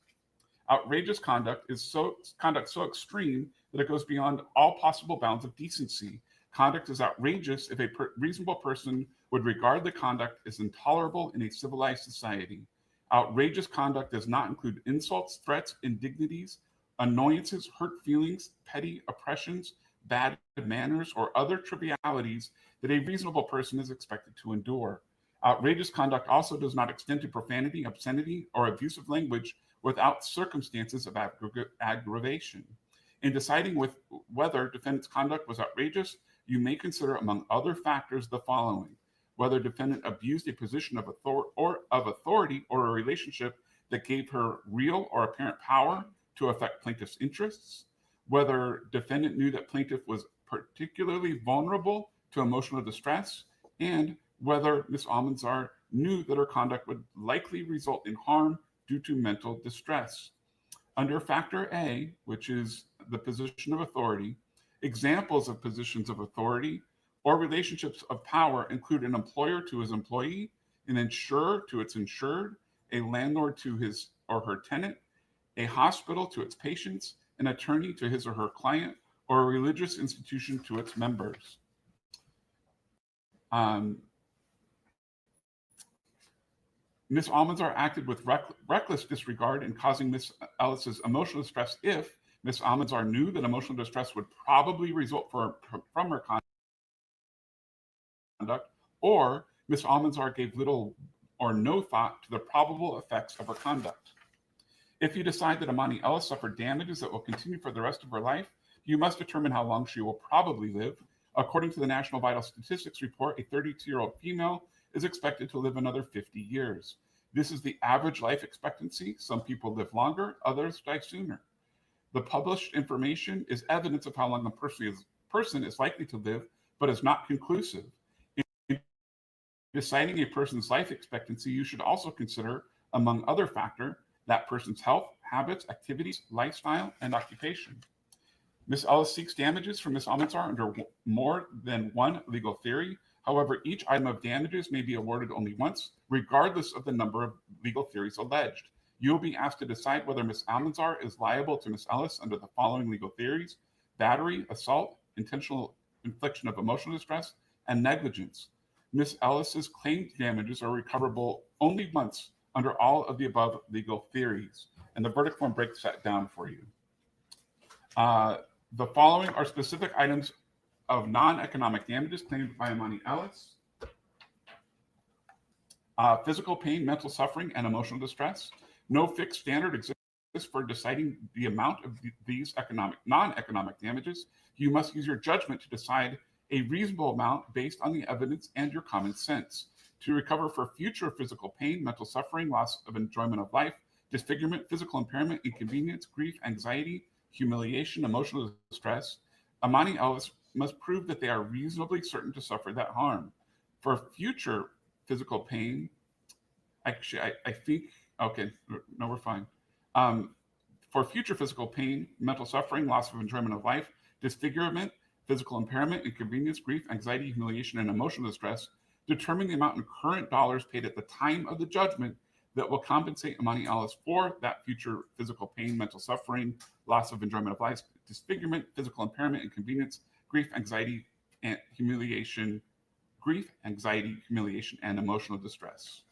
[SPEAKER 1] Outrageous conduct is so extreme that it goes beyond all possible bounds of decency. Conduct is outrageous if a reasonable person would regard the conduct as intolerable in a civilized society. Outrageous conduct does not include insults, threats, indignities, annoyances, hurt feelings, petty oppressions, bad manners, or other trivialities that a reasonable person is expected to endure. Outrageous conduct also does not extend to profanity, obscenity, or abusive language without circumstances of aggravation. In deciding whether defendant's conduct was outrageous, you may consider, among other factors, the following: whether defendant abused a position of authority or a relationship that gave her real or apparent power to affect plaintiff's interests, whether defendant knew that plaintiff was particularly vulnerable to emotional distress, and whether Ms. Almanzar knew that her conduct would likely result in harm due to mental distress. Under factor A, which is the position of authority, examples of positions of authority or relationships of power include an employer to his employee, an insurer to its insured, a landlord to his or her tenant, a hospital to its patients, an attorney to his or her client, or a religious institution to its members. Ms. Almanzar acted with reckless disregard in causing Ms. Ellis's emotional distress if Ms. Almanzar knew that emotional distress would probably result from her conduct, or Ms. Almanzar gave little or no thought to the probable effects of her conduct. If you decide that Amani Ellis suffered damages that will continue for the rest of her life, you must determine how long she will probably live. According to the National Vital Statistics Report, a 32-year-old female is expected to live another 50 years. This is the average life expectancy. Some people live longer, others die sooner. The published information is evidence of how long a person is likely to live, but is not conclusive. In deciding a person's life expectancy, you should also consider, among other factors, that person's health, habits, activities, lifestyle, and occupation. Ms. Ellis seeks damages from Ms. Almanzar under more than one legal theory. However, each item of damages may be awarded only once, regardless of the number of legal theories alleged. You will be asked to decide whether Ms. Almanzar is liable to Ms. Ellis under the following legal theories: battery, assault, intentional infliction of emotional distress, and negligence. Ms. Ellis's claimed damages are recoverable only once under all of the above legal theories. And the verdict form breaks that down for you. The following are specific items of non-economic damages claimed by Amani Ellis: physical pain, mental suffering, and emotional distress. No fixed standard exists for deciding the amount of these non-economic damages. You must use your judgment to decide a reasonable amount based on the evidence and your common sense. To recover for future physical pain, mental suffering, loss of enjoyment of life, disfigurement, physical impairment, inconvenience, grief, anxiety, humiliation, emotional distress, Amani Ellis must prove that they are reasonably certain to suffer that harm. For future physical pain, actually, I think, okay, no, we're fine. For future physical pain, mental suffering, loss of enjoyment of life, disfigurement, physical impairment, inconvenience, grief, anxiety, humiliation, and emotional distress, determine the amount in current dollars paid at the time of the judgment that will compensate Amani Ellis for that future physical pain, mental suffering, loss of enjoyment of life, disfigurement, physical impairment, inconvenience, grief, anxiety, and humiliation, and emotional distress.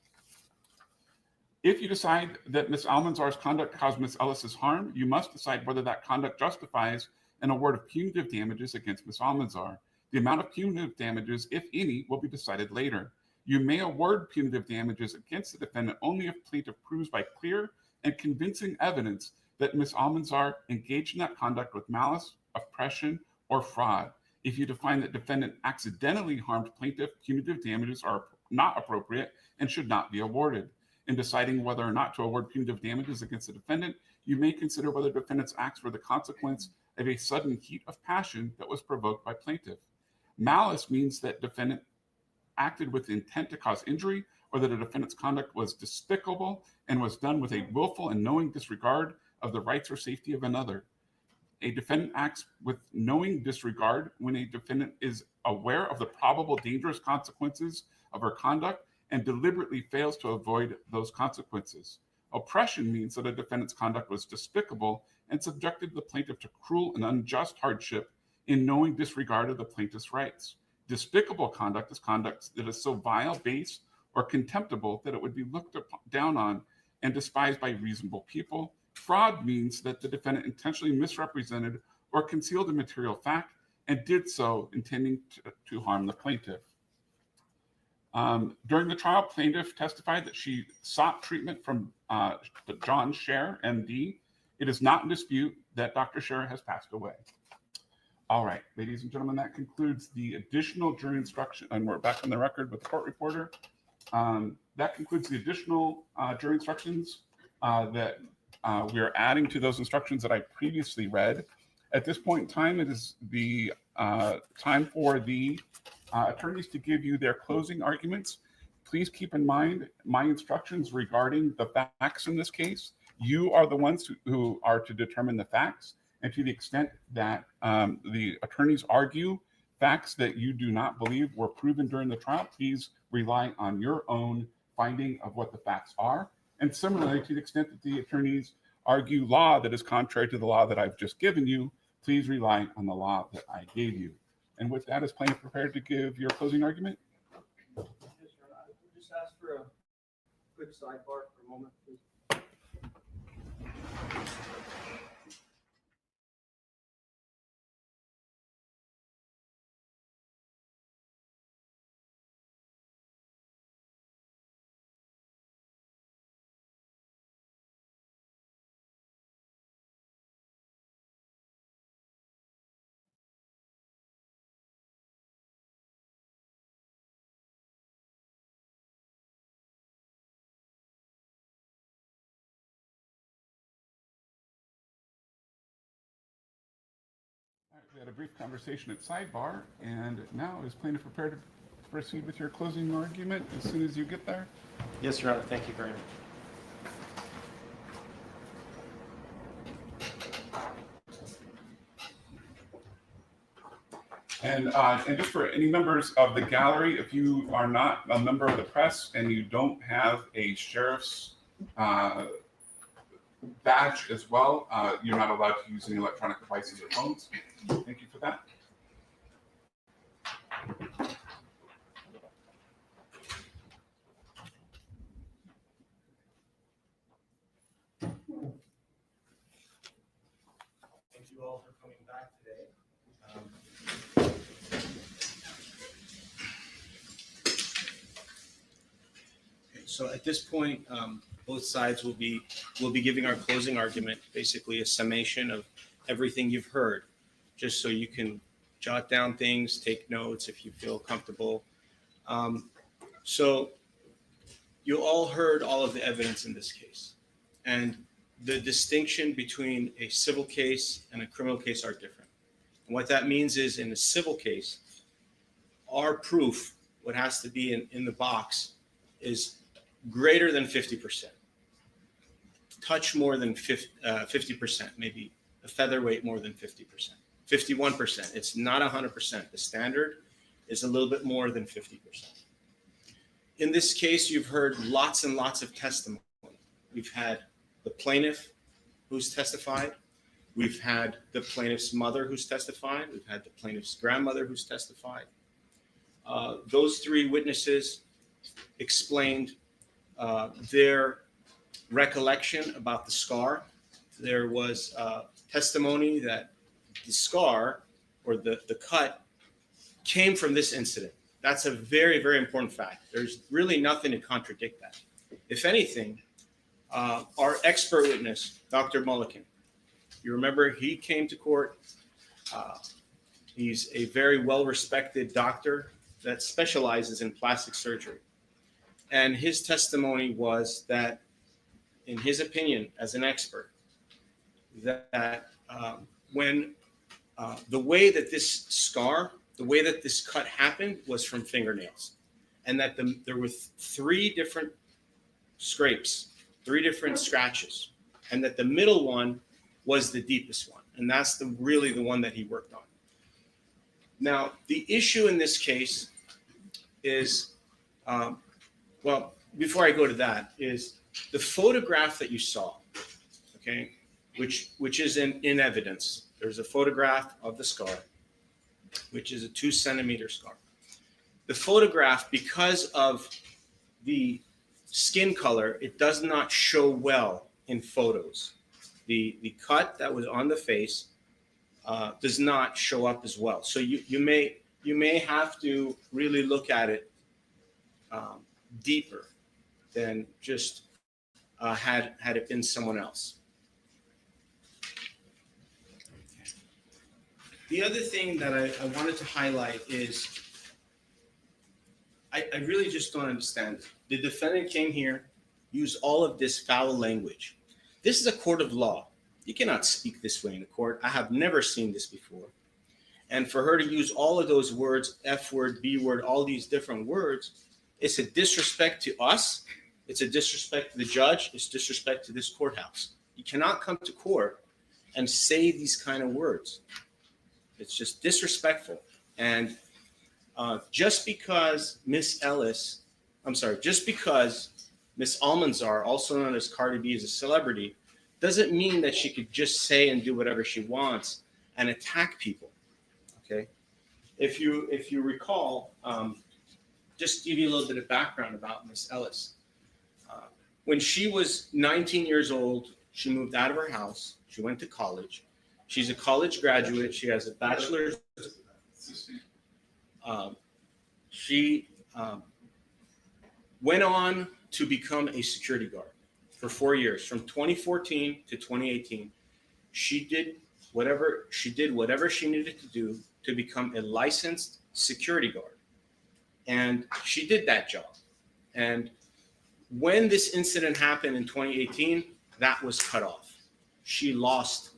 [SPEAKER 1] If you decide that Ms. Almanzar's conduct caused Ms. Ellis's harm, you must decide whether that conduct justifies an award of punitive damages against Ms. Almanzar. The amount of punitive damages, if any, will be decided later. You may award punitive damages against the defendant only if plaintiff proves by clear and convincing evidence that Ms. Almanzar engaged in that conduct with malice, oppression, or fraud. If you define that defendant accidentally harmed plaintiff, punitive damages are not appropriate and should not be awarded. In deciding whether or not to award punitive damages against the defendant, you may consider whether defendant's acts were the consequence of a sudden heat of passion that was provoked by plaintiff. Malice means that defendant acted with intent to cause injury, or that a defendant's conduct was despicable and was done with a willful and knowing disregard of the rights or safety of another. A defendant acts with knowing disregard when a defendant is aware of the probable dangerous consequences of her conduct and deliberately fails to avoid those consequences. Oppression means that a defendant's conduct was despicable and subjected the plaintiff to cruel and unjust hardship in knowing disregard of the plaintiff's rights. Despicable conduct is conduct that is so vile, base, or contemptible that it would be looked down on and despised by reasonable people. Fraud means that the defendant intentionally misrepresented or concealed a material fact and did so intending to harm the plaintiff. During the trial, plaintiff testified that she sought treatment from John Scher, MD. It is not in dispute that Dr. Scher has passed away. All right, ladies and gentlemen, that concludes the additional jury instruction, and we're back on the record with the court reporter. That concludes the additional jury instructions that we are adding to those instructions that I previously read. At this point in time, it is the time for the attorneys to give you their closing arguments. Please keep in mind my instructions regarding the facts in this case. You are the ones who are to determine the facts, and to the extent that the attorneys argue facts that you do not believe were proven during the trial, please rely on your own finding of what the facts are. And similarly, to the extent that the attorneys argue law that is contrary to the law that I've just given you, please rely on the law that I gave you. And with that, is plaintiff prepared to give your closing argument?
[SPEAKER 2] Yes, Your Honor. I would just ask for a quick sidebar for a moment, please.
[SPEAKER 1] All right, we had a brief conversation at Sidebar, and now is plaintiff prepared to proceed with your closing argument as soon as you get there?
[SPEAKER 2] Yes, Your Honor. Thank you very much.
[SPEAKER 1] And just for any members of the gallery, if you are not a member of the press and you don't have a sheriff's badge as well, you're not allowed to use any electronic devices or phones. Thank you for that.
[SPEAKER 2] Thank you all for coming back today.
[SPEAKER 6] So at this point, both sides will be giving our closing argument, basically a summation of everything you've heard, just so you can jot down things, take notes if you feel comfortable. So you all heard all of the evidence in this case, and the distinction between a civil case and a criminal case are different. And what that means is, in a civil case, our proof, what has to be in the box, is greater than 50%. Touch more than 50%, maybe a featherweight more than 50%. 51%. It's not 100%. The standard is a little bit more than 50%. In this case, you've heard lots and lots of testimony. We've had the plaintiff who's testified. We've had the plaintiff's mother who's testified. We've had the plaintiff's grandmother who's testified. Those three witnesses explained their recollection about the scar. There was testimony that the scar or the cut came from this incident. That's a very, very important fact. There's really nothing to contradict that. If anything, our expert witness, Dr. Mulliken, You remember he came to court. He's a very well-respected doctor that specializes in plastic surgery. And his testimony was that, in his opinion, as an expert, that when the way that this scar, the way that this cut happened was from fingernails, and that there were 3 different scrapes, 3 different scratches, and that the middle one was the deepest one, and that's really the one that he worked on. Now, the issue in this case is, well, before I go to that, is the photograph that you saw, okay, which is in evidence. There's a photograph of the scar, which is a 2-centimeter scar. The photograph, because of the skin color, it does not show well in photos. The cut that was on the face does not show up as well. So you may have to really look at it deeper than just had it been someone else. The other thing that I wanted to highlight is I really just don't understand. The defendant came here, used all of this foul language. This is a court of law. You cannot speak this way in a court. I have never seen this before. And for her to use all of those words, F word, B word, all these different words, it's a disrespect to us. It's a disrespect to the judge. It's disrespect to this courthouse. You cannot come to court and say these kind of words. It's just disrespectful. And just because Miss Almanzar, also known as Cardi B, is a celebrity, doesn't mean that she could just say and do whatever she wants and attack people. Okay, if you recall, just to give you a little bit of background about Miss Ellis. When she was 19 years old, she moved out of her house. She went to college. She's a college graduate. She has a bachelor's. She went on to become a security guard for 4 years, from 2014 to 2018. She did whatever she needed to do to become a licensed security guard. And she did that job. And when this incident happened in 2018, that was cut off. She lost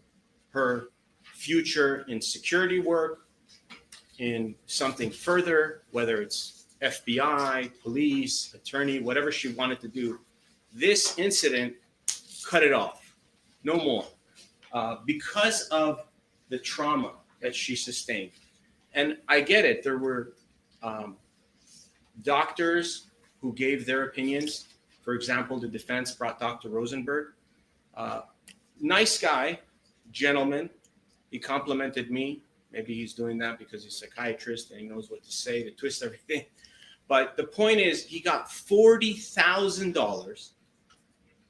[SPEAKER 6] her future in security work, in something further, whether it's FBI, police, attorney, whatever she wanted to do. This incident cut it off. No more. Because of the trauma that she sustained. And I get it. There were doctors who gave their opinions. For example, the defense brought Dr. Rosenberg. Nice guy, gentleman. He complimented me. Maybe he's doing that because he's a psychiatrist and he knows what to say to twist everything. But the point is, he got $40,000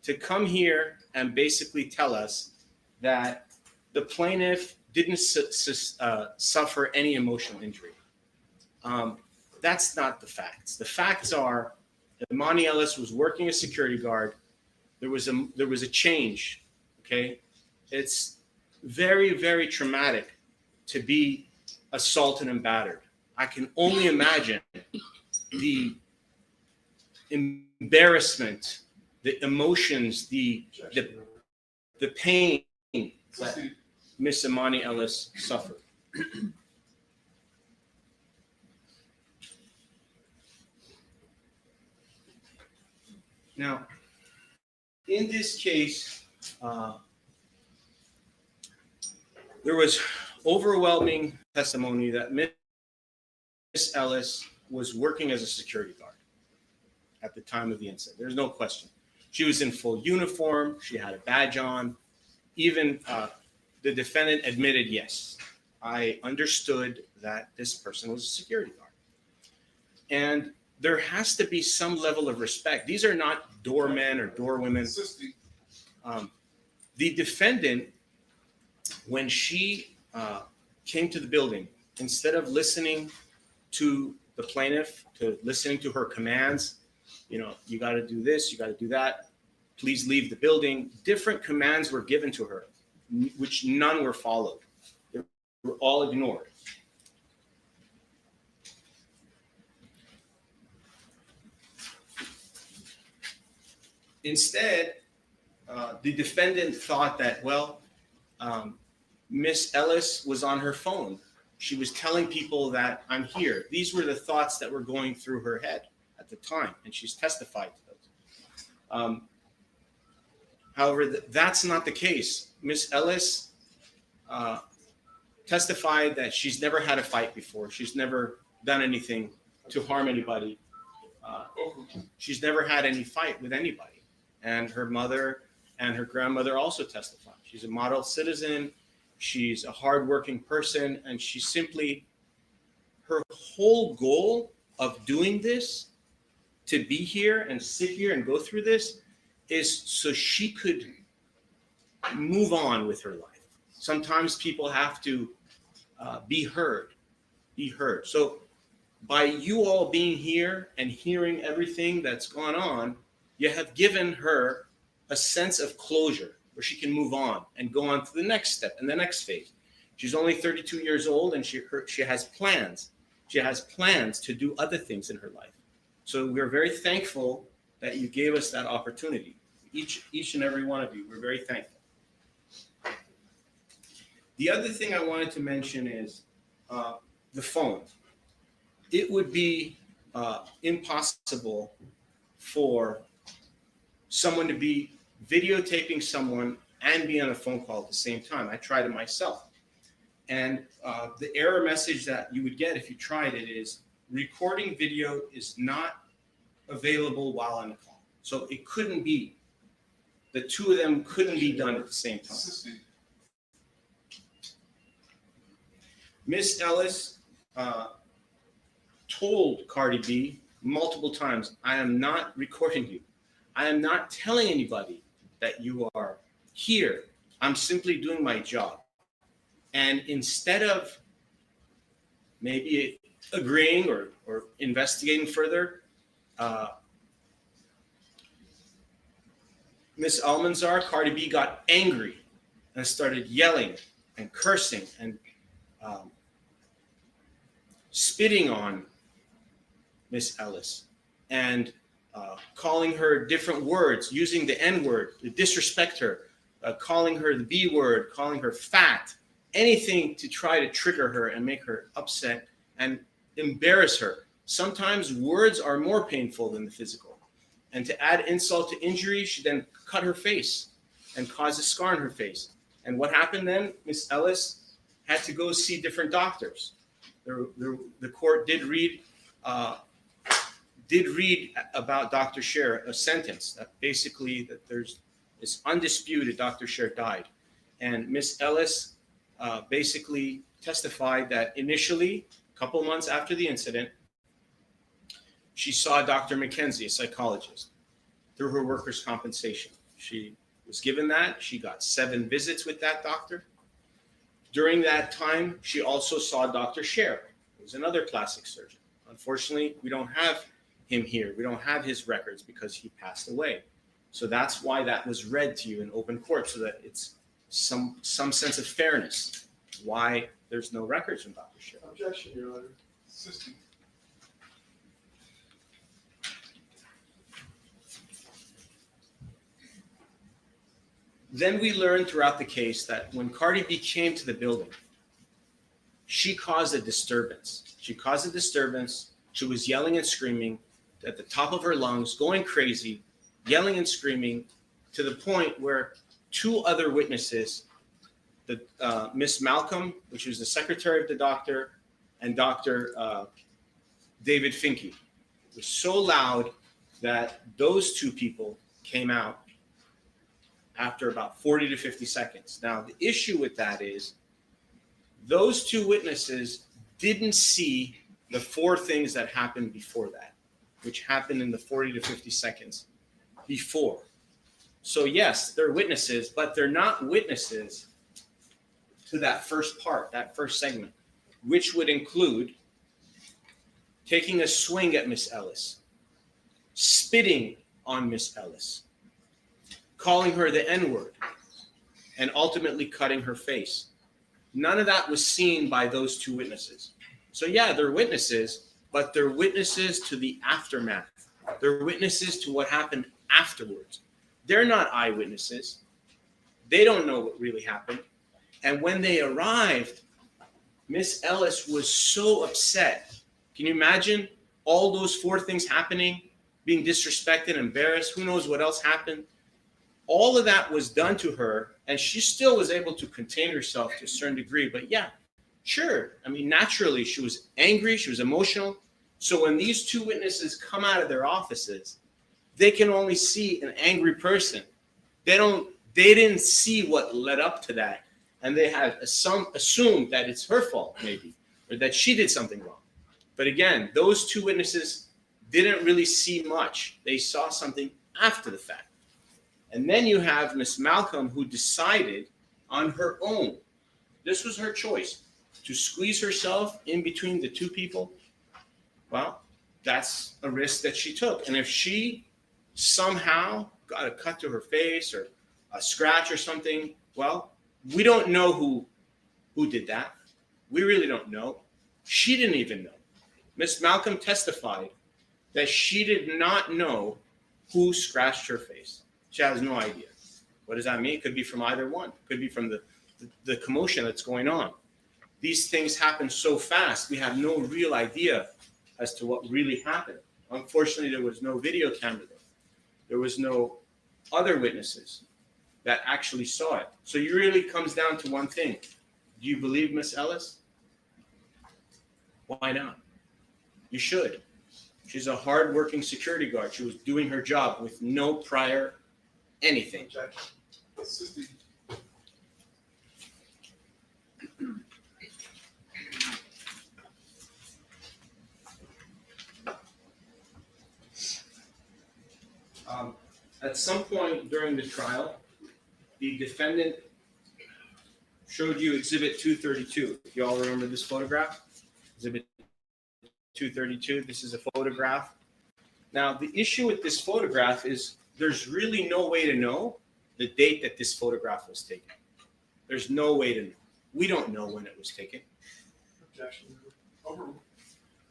[SPEAKER 6] to come here and basically tell us that the plaintiff didn't suffer any emotional injury. That's not the facts. The facts are that Monty Ellis was working as security guard. There was a change. Okay, it's very, very traumatic to be assaulted and battered. I can only imagine the embarrassment, the emotions, the pain that Miss Imani Ellis suffered. Now, in this case, there was overwhelming testimony that Miss Ellis was working as a security guard at the time of the incident. There's no question. She was in full uniform. She had a badge on. Even the defendant admitted, yes, I understood that this person was a security guard. And there has to be some level of respect. These are not doormen or doorwomen. The defendant, when she came to the building, instead of listening to the plaintiff, to listening to her commands, you got to do this, you got to do that, please leave the building. Different commands were given to her. which none were followed. They were all ignored. Instead, the defendant thought that, well, Miss Ellis was on her phone. She was telling people that I'm here. These were the thoughts that were going through her head at the time, and she's testified to those. However, that's not the case. Miss Ellis testified that she's never had a fight before. She's never done anything to harm anybody. She's never had any fight with anybody. And her mother and her grandmother also testified. She's a model citizen. She's a hardworking person. And she simply, her whole goal of doing this, to be here and sit here and go through this, is so she could move on with her life. Sometimes people have to be heard. So by you all being here and hearing everything that's gone on, you have given her a sense of closure where she can move on and go on to the next step and the next phase. She's only 32 years old, and she has plans. She has plans to do other things in her life. So we're very thankful that you gave us that opportunity. Each and every one of you, we're very thankful. The other thing I wanted to mention is the phone. It would be impossible for someone to be videotaping someone and be on a phone call at the same time. I tried it myself. And the error message that you would get if you tried it is recording video is not available while on the call. So it couldn't be. The two of them couldn't be done at the same time. Miss Ellis told Cardi B multiple times, I am not recording you. I am not telling anybody that you are here. I'm simply doing my job. And instead of maybe agreeing or investigating further, Miss Almanzar, Cardi B got angry and started yelling and cursing and spitting on Miss Ellis and calling her different words, using the N word to disrespect her, calling her the B word, calling her fat, anything to try to trigger her and make her upset and embarrass her. Sometimes words are more painful than the physical. And to add insult to injury, she then cut her face and caused a scar on her face. And what happened then? Miss Ellis had to go see different doctors. The court did read about Dr. Scher, a sentence that basically that it's undisputed Dr. Scher died. And Miss Ellis basically testified that initially, a couple of months after the incident, she saw Dr. McKenzie, a psychologist, through her workers' compensation. She was given that. She got 7 visits with that doctor. During that time, she also saw Dr. Scher, who was another plastic surgeon. Unfortunately, we don't have him here. We don't have his records because he passed away. So that's why that was read to you in open court, so that it's some sense of fairness. Why there's no records from Dr. Scher.
[SPEAKER 5] Objection, Your Honor.
[SPEAKER 1] System.
[SPEAKER 6] Then we learned throughout the case that when Cardi B came to the building, she caused a disturbance. She was yelling and screaming at the top of her lungs, going crazy, yelling and screaming to the point where 2 other witnesses, Miss Malcolm, which was the secretary of the doctor, and Dr. David Finke, was so loud that those 2 people came out after about 40 to 50 seconds. Now, the issue with that is those 2 witnesses didn't see the 4 things that happened before that, which happened in the 40 to 50 seconds before. So yes, they're witnesses, but they're not witnesses to that first part, that first segment, which would include taking a swing at Miss Ellis, spitting on Miss Ellis, calling her the N-word, and ultimately cutting her face. None of that was seen by those two witnesses. So yeah, they're witnesses, but they're witnesses to the aftermath. They're witnesses to what happened afterwards. They're not eyewitnesses. They don't know what really happened. And when they arrived, Miss Ellis was so upset. Can you imagine all those four things happening, being disrespected, embarrassed? Who knows what else happened? All of that was done to her, and she still was able to contain herself to a certain degree. But yeah, sure. I mean, naturally, she was angry. She was emotional. So when these two witnesses come out of their offices, they can only see an angry person. They didn't see what led up to that. And they have assumed that it's her fault, maybe, or that she did something wrong. But again, those two witnesses didn't really see much. They saw something after the fact. And then you have Miss Malcolm, who decided on her own, this was her choice, to squeeze herself in between the two people. Well, that's a risk that she took. And if she somehow got a cut to her face or a scratch or something, well, we don't know who did that. We really don't know. She didn't even know. Miss Malcolm testified that she did not know who scratched her face. She has no idea. What does that mean? It could be from either one. It could be from the commotion that's going on. These things happen so fast, we have no real idea as to what really happened. Unfortunately, there was no video camera there. There was no other witnesses that actually saw it. So it really comes down to one thing. Do you believe Miss Ellis? Why not? You should. She's a hardworking security guard. She was doing her job with no prior anything. At some point during the trial, the defendant showed you Exhibit 232. If you all remember this photograph, Exhibit 232, this is a photograph. Now, the issue with this photograph is there's really no way to know the date that this photograph was taken. There's no way to know. We don't know when it was taken.
[SPEAKER 5] Objection.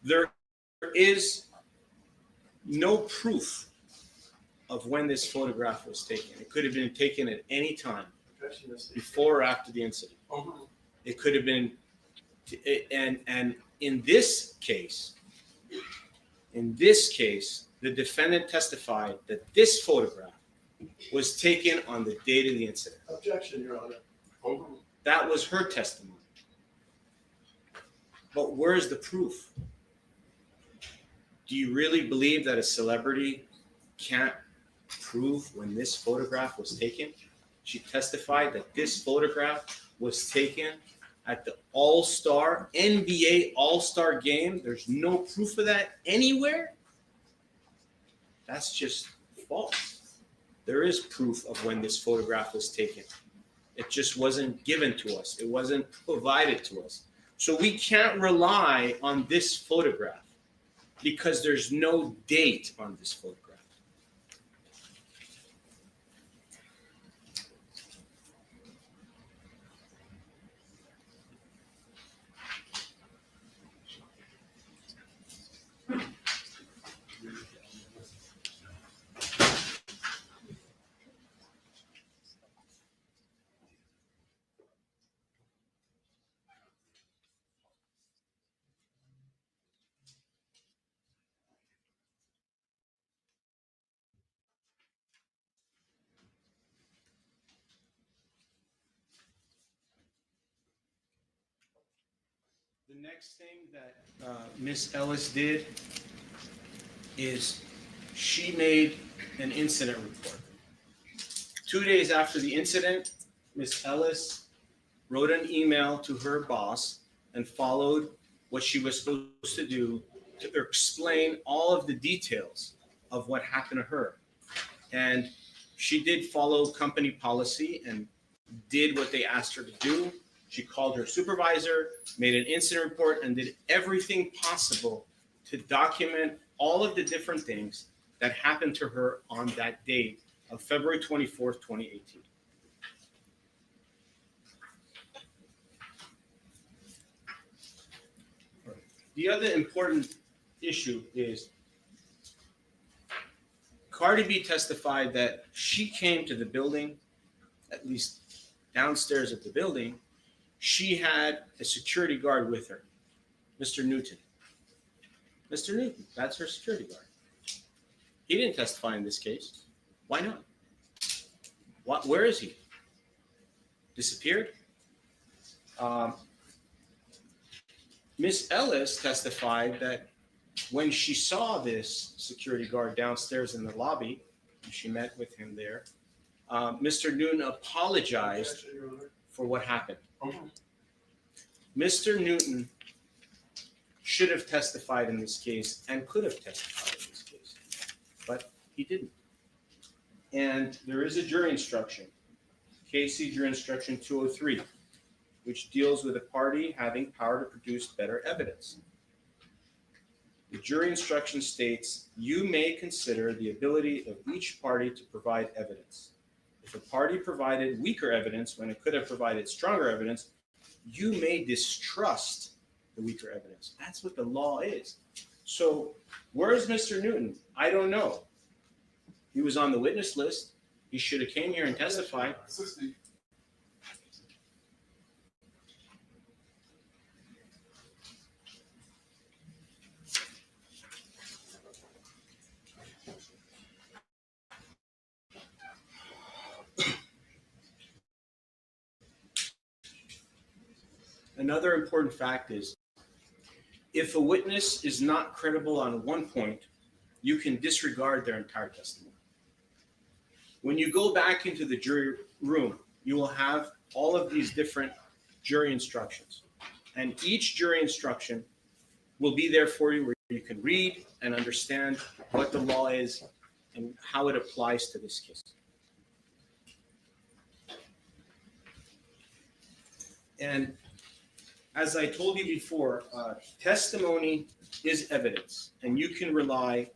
[SPEAKER 6] There is no proof of when this photograph was taken. It could have been taken at any time,
[SPEAKER 5] Objection, Mr.
[SPEAKER 6] before or after the incident. It could have been, and in this case, the defendant testified that this photograph was taken on the date of the incident.
[SPEAKER 5] Objection, Your Honor.
[SPEAKER 6] That was her testimony. But where's the proof? Do you really believe that a celebrity can't prove when this photograph was taken? She testified that this photograph was taken at the All-Star, NBA All-Star game. There's no proof of that anywhere. That's just false. There is proof of when this photograph was taken. It just wasn't given to us. It wasn't provided to us. So we can't rely on this photograph because there's no date on this photograph. The next thing that Miss Ellis did is she made an incident report. 2 days after the incident, Miss Ellis wrote an email to her boss and followed what she was supposed to do to explain all of the details of what happened to her. And she did follow company policy and did what they asked her to do. She called her supervisor, made an incident report, and did everything possible to document all of the different things that happened to her on that date of February 24th, 2018. The other important issue is Cardi B testified that she came to the building, at least downstairs at the building. She had a security guard with her, Mr. Newton. Mr. Newton, that's her security guard. He didn't testify in this case. Why not? Where is he? Disappeared? Miss Ellis testified that when she saw this security guard downstairs in the lobby, she met with him there, Mr. Newton apologized for what happened. Mr. Newton should have testified in this case and could have testified in this case, but he didn't. And there is a jury instruction, KC Jury Instruction 203, which deals with a party having power to produce better evidence. The jury instruction states, you may consider the ability of each party to provide evidence. If a party provided weaker evidence when it could have provided stronger evidence, you may distrust the weaker evidence. That's what the law is. So where is Mr. Newton? I don't know. He was on the witness list. He should have came here and testified.
[SPEAKER 1] Assisting.
[SPEAKER 6] Another important fact is, if a witness is not credible on one point, you can disregard their entire testimony. When you go back into the jury room, you will have all of these different jury instructions. And each jury instruction will be there for you where you can read and understand what the law is and how it applies to this case. And as I told you before, testimony is evidence, and you can rely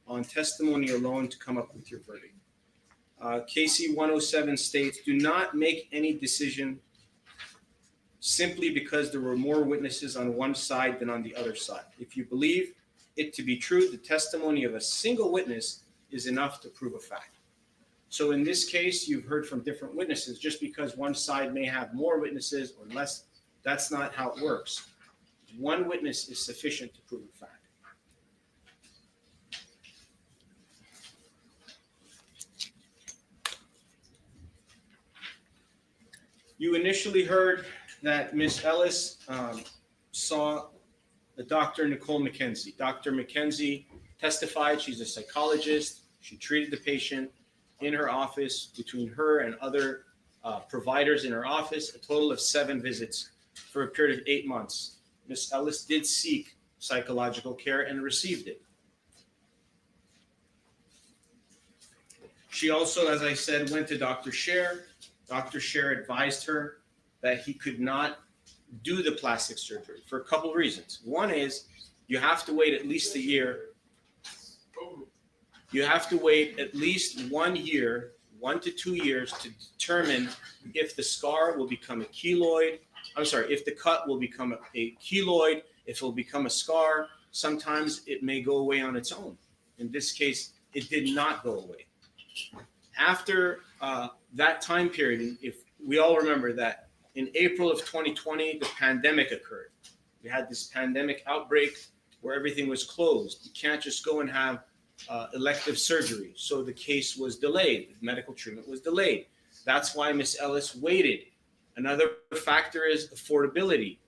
[SPEAKER 6] on testimony alone to come up with your verdict. KC 107 states, do not make any decision simply because there were more witnesses on one side than on the other side. If you believe it to be true, the testimony of a single witness is enough to prove a fact. So in this case, you've heard from different witnesses. Just because one side may have more witnesses or less, that's not how it works. One witness is sufficient to prove a fact. You initially heard that Ms. Ellis saw the Dr. Nicole McKenzie. Dr. McKenzie testified she's a psychologist. She treated the patient in her office, between her and other providers in her office, a total of 7 visits for a period of 8 months. Ms. Ellis did seek psychological care and received it. She also, as I said, went to Dr. Scher. Dr. Scher advised her that he could not do the plastic surgery for a couple of reasons. One is you have to wait at least a year. You have to wait at least 1 year, 1 to 2 years, to determine if the scar will become a keloid. I'm sorry, if the cut will become a keloid, if it will become a scar. Sometimes it may go away on its own. In this case, it did not go away. After that time period, if we all remember that in April of 2020, the pandemic occurred. We had this pandemic outbreak where everything was closed. You can't just go and have elective surgery. So the case was delayed. Medical treatment was delayed. That's why Ms. Ellis waited. Another factor is affordability.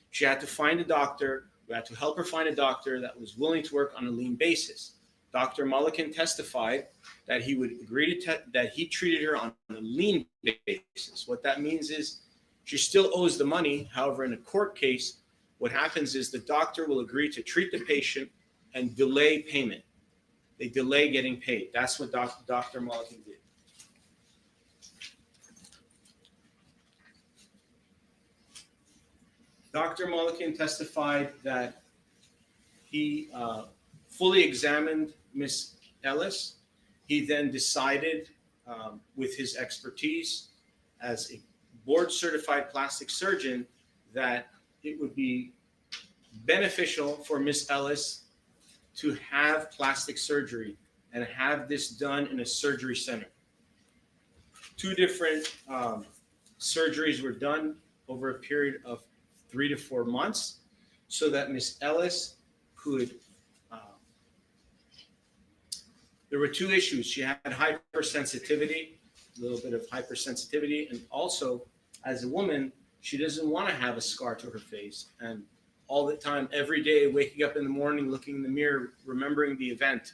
[SPEAKER 6] She had to find a doctor. We had to help her find a doctor that was willing to work on a lean basis. Dr. Mulliken testified that he would agree to that he treated her on a lean basis. What that means is she still owes the money. However, in a court case, what happens is the doctor will agree to treat the patient and delay payment. They delay getting paid. That's what Dr. Mulliken did. Dr. Mulliken testified that he fully examined Ms. Ellis. He then decided, with his expertise as a board-certified plastic surgeon, that it would be beneficial for Miss Ellis to have plastic surgery and have this done in a surgery center. 2 different surgeries were done over a period of 3 to 4 months so that Miss Ellis could, there were 2 issues. She had hypersensitivity, a little bit of hypersensitivity, and also as a woman, she doesn't want to have a scar to her face. And all the time, every day, waking up in the morning, looking in the mirror, remembering the event,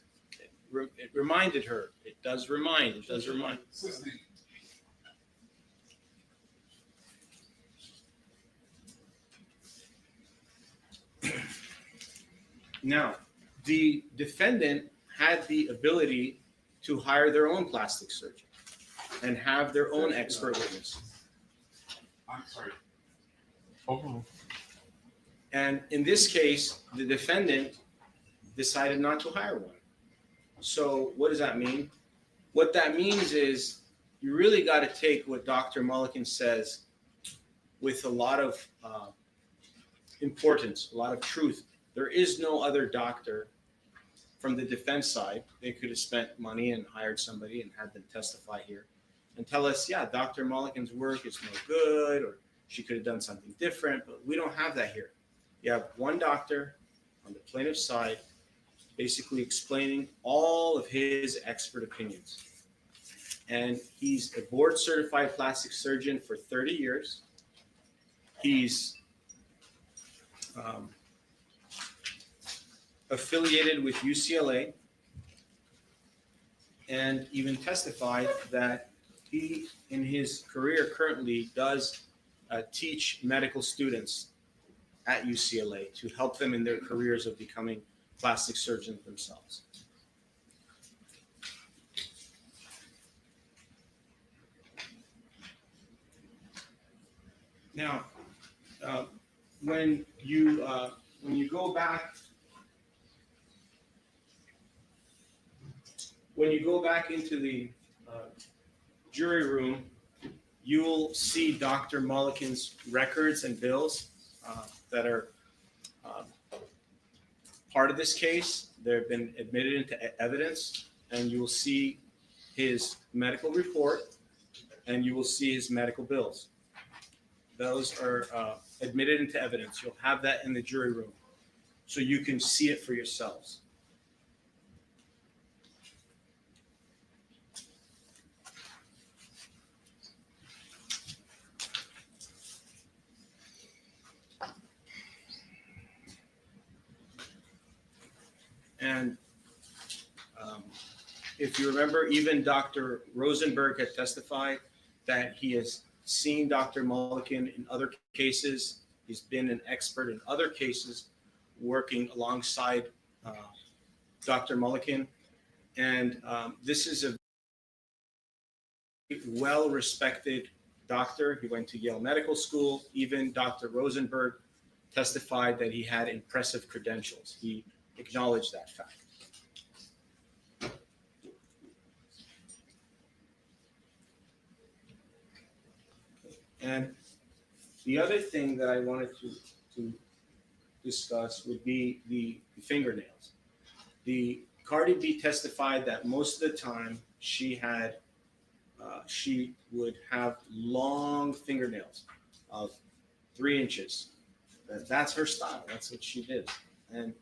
[SPEAKER 6] it reminded her. It does remind.
[SPEAKER 1] This is the
[SPEAKER 6] Now, the defendant had the ability to hire their own plastic surgeon and have their own expert witness.
[SPEAKER 1] I'm sorry.
[SPEAKER 6] And in this case, the defendant decided not to hire one. So what does that mean? What that means is you really got to take what Dr. Mulliken says with a lot of importance, a lot of truth. There is no other doctor from the defense side. They could have spent money and hired somebody and had them testify here and tell us, yeah, Dr. Mulliken's work is no good, or she could have done something different, but we don't have that here. You have one doctor on the plaintiff's side basically explaining all of his expert opinions. And he's a board certified plastic surgeon for 30 years. He's affiliated with UCLA and even testified that he, in his career currently, does teach medical students at UCLA to help them in their careers of becoming plastic surgeons themselves. Now, when you go back into the jury room, you will see Dr. Mulliken's records and bills that are part of this case. They've been admitted into evidence, and you will see his medical report, and you will see his medical bills. Those are admitted into evidence. You'll have that in the jury room, so you can see it for yourselves. And if you remember, even Dr. Rosenberg had testified that he has seen Dr. Mulliken in other cases. He's been an expert in other cases working alongside Dr. Mulliken. And this is a well-respected doctor. He went to Yale Medical School. Even Dr. Rosenberg testified that he had impressive credentials. He acknowledge that fact. And the other thing that I wanted to discuss would be the fingernails. The Cardi B testified that most of the time she would have long fingernails of 3 inches. That's her style. That's what she did. And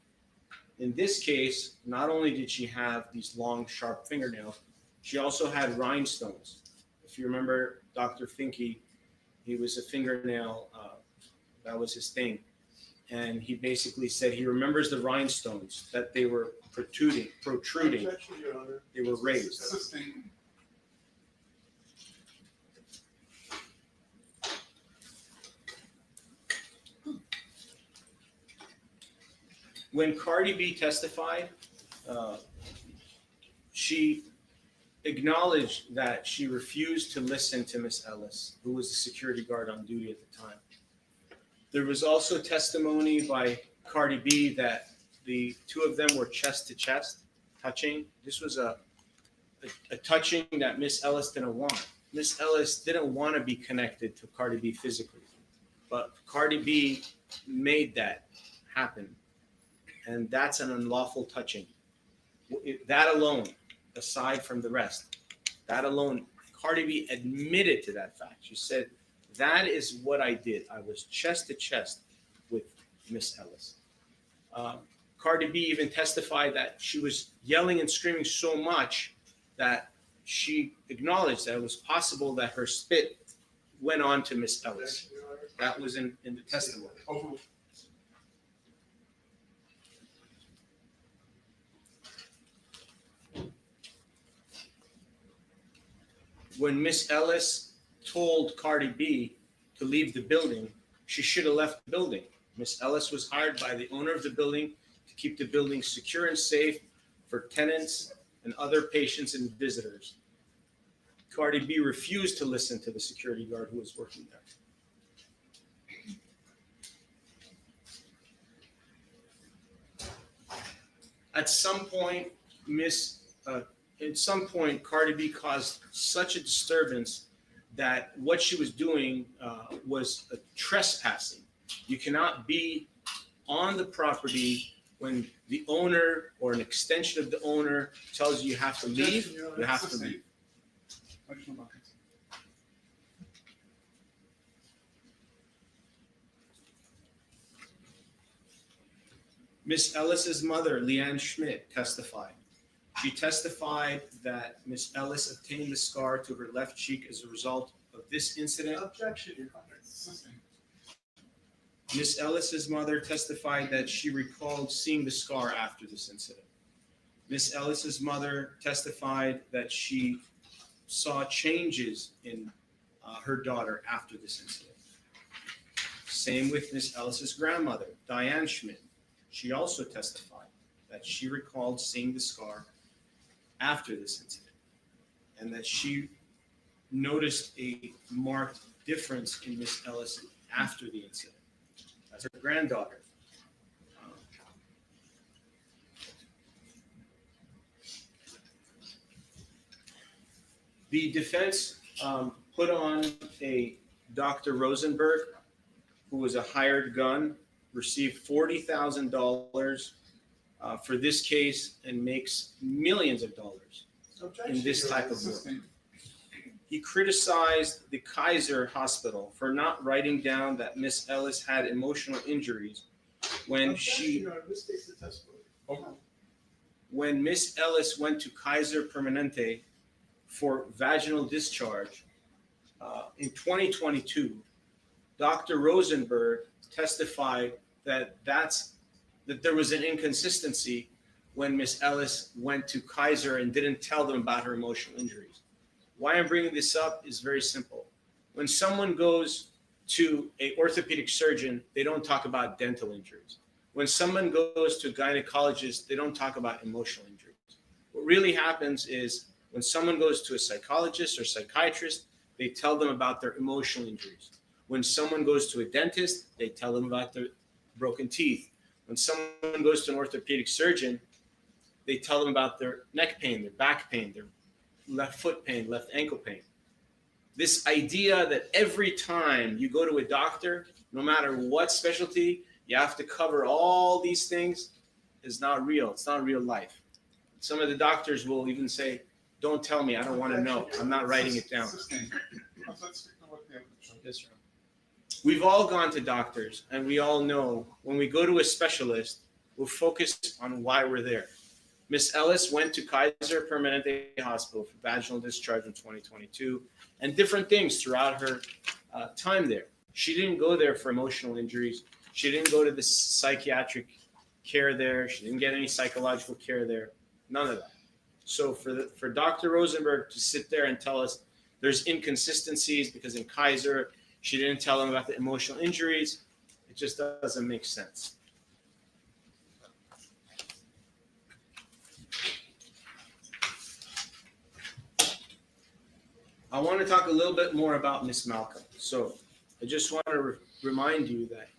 [SPEAKER 6] in this case, not only did she have these long, sharp fingernails, she also had rhinestones. If you remember Dr. Finke, he was a fingernail, that was his thing. And he basically said he remembers the rhinestones, that they were protruding,
[SPEAKER 5] Objection, Your Honor.
[SPEAKER 6] they were raised.
[SPEAKER 1] Assisting.
[SPEAKER 6] When Cardi B testified, she acknowledged that she refused to listen to Miss Ellis, who was the security guard on duty at the time. There was also testimony by Cardi B that the 2 of them were chest to chest, touching. This was a touching that Miss Ellis didn't want. Miss Ellis didn't want to be connected to Cardi B physically, but Cardi B made that happened, and that's an unlawful touching. That alone, aside from the rest, that alone, Cardi B admitted to that fact. She said, that is what I did. I was chest to chest with Miss Ellis. Cardi B even testified that she was yelling and screaming so much that she acknowledged that it was possible that her spit went on to Miss Ellis. That was in the testimony. When Miss Ellis told Cardi B to leave the building, she should have left the building. Miss Ellis was hired by the owner of the building to keep the building secure and safe for tenants and other patients and visitors. Cardi B refused to listen to the security guard who was working there. At some point, Cardi B caused such a disturbance that what she was doing was a trespassing. You cannot be on the property when the owner or an extension of the owner tells you you have to leave. You have to leave. Miss Ellis's mother, Leanne Schmidt, testified. She testified that Miss Ellis obtained the scar to her left cheek as a result of this incident.
[SPEAKER 5] Objection, Your Honor.
[SPEAKER 6] Miss Ellis's mother testified that she recalled seeing the scar after this incident. Miss Ellis's mother testified that she saw changes in her daughter after this incident. Same with Miss Ellis's grandmother, Diane Schmidt. She also testified that she recalled seeing the scar after this incident and that she noticed a marked difference in Miss Ellis after the incident as her granddaughter. The defense put on a Dr. Rosenberg, who was a hired gun, received $40,000 for this case and makes millions of dollars in this type of work. He criticized the Kaiser Hospital for not writing down that Miss Ellis had emotional injuries when when Miss Ellis went to Kaiser Permanente for vaginal discharge in 2022. Dr. Rosenberg testified that there was an inconsistency when Miss Ellis went to Kaiser and didn't tell them about her emotional injuries. Why I'm bringing this up is very simple. When someone goes to an orthopedic surgeon, they don't talk about dental injuries. When someone goes to a gynecologist, they don't talk about emotional injuries. What really happens is when someone goes to a psychologist or psychiatrist, they tell them about their emotional injuries. When someone goes to a dentist, they tell them about their broken teeth. When someone goes to an orthopedic surgeon, they tell them about their neck pain, their back pain, their left foot pain, left ankle pain. This idea that every time you go to a doctor, no matter what specialty, you have to cover all these things is not real. It's not real life. Some of the doctors will even say, don't tell me, I don't want to know. I'm not writing it down. We've all gone to doctors, and we all know when we go to a specialist, we'll focus on why we're there. Miss Ellis went to Kaiser Permanente Hospital for vaginal discharge in 2022 and different things throughout her time there. She didn't go there for emotional injuries. She didn't go to the psychiatric care there. She didn't get any psychological care there. None of that. So for Dr. Rosenberg to sit there and tell us there's inconsistencies because in Kaiser, she didn't tell them about the emotional injuries, it just doesn't make sense. I want to talk a little bit more about Miss Malcolm. So I just want to remind you that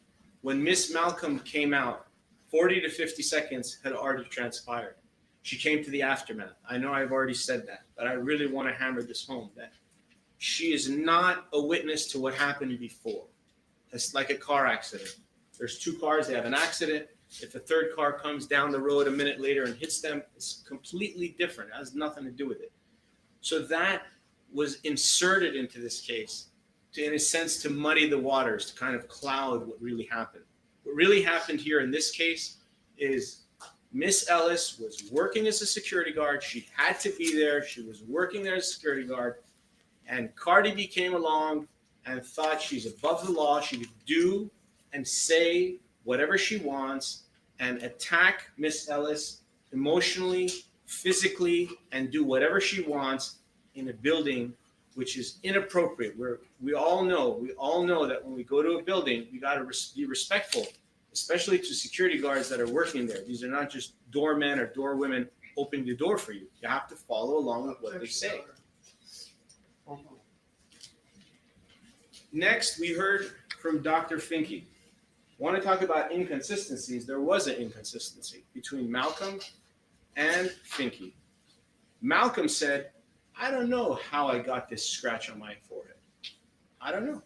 [SPEAKER 6] when Miss Malcolm came out, 40 to 50 seconds had already transpired. She came to the aftermath. I know I've already said that, but I really want to hammer this home that she is not a witness to what happened before. It's like a car accident. There's two cars, they have an accident. If a third car comes down the road a minute later and hits them, it's completely different. It has nothing to do with it. So that was inserted into this case to, in a sense, to muddy the waters, to kind of cloud what really happened. What really happened here in this case is Miss Ellis was working as a security guard. She had to be there. She was working there as a security guard. And Cardi B came along and thought she's above the law. She could do and say whatever she wants and attack Miss Ellis emotionally, physically, and do whatever she wants in a building which is inappropriate. We all know that when we go to a building, we got to be respectful, especially to security guards that are working there. These are not just doormen or doorwomen opening the door for you. You have to follow along with what they say. Next, we heard from Dr. Finke. Want to talk about inconsistencies? There was an inconsistency between Malcolm and Finke. Malcolm said, I don't know how I got this scratch on my forehead. I don't know.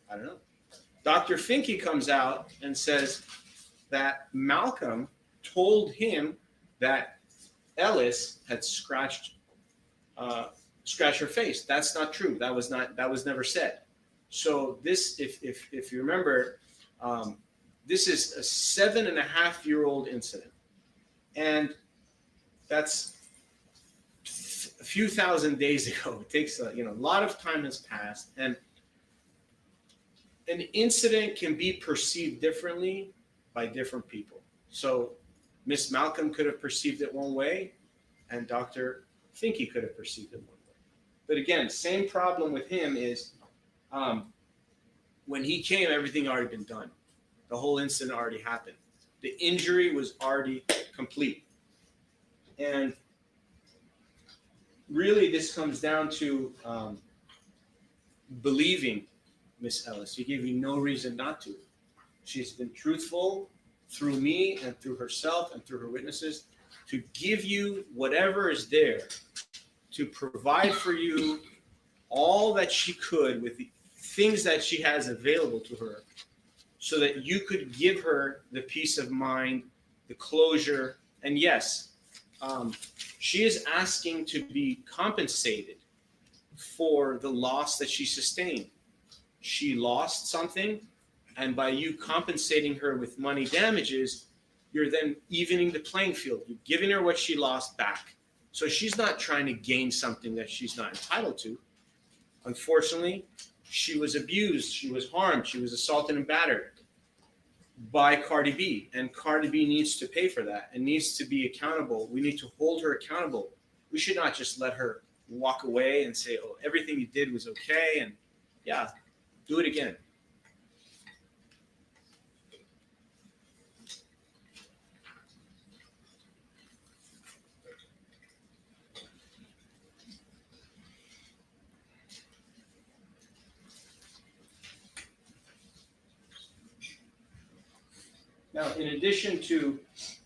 [SPEAKER 6] Dr. Finke comes out and says that Malcolm told him that Ellis had scratched her face. That's not true. That was never said. So this, if you remember, this is a 7.5-year-old incident, and that's a few thousand days ago. It takes a lot of time has passed, and an incident can be perceived differently by different people. So Miss Malcolm could have perceived it one way, and Dr. Finke could have perceived it one way. But again, same problem with him is when he came, everything already been done. The whole incident already happened. The injury was already complete. And really, this comes down to believing Miss Ellis. He gave you no reason not to. She's been truthful through me and through herself and through her witnesses to give you whatever is there, to provide for you all that she could with the things that she has available to her, so that you could give her the peace of mind, the closure. And yes, she is asking to be compensated for the loss that she sustained. She lost something, and by you compensating her with money damages, you're then evening the playing field. You're giving her what she lost back. So she's not trying to gain something that she's not entitled to. Unfortunately, she was abused, she was harmed, she was assaulted and battered by Cardi B, and Cardi B needs to pay for that and needs to be accountable. We need to hold her accountable. We should not just let her walk away and say, oh, everything you did was okay, and yeah, do it again. Now, in addition to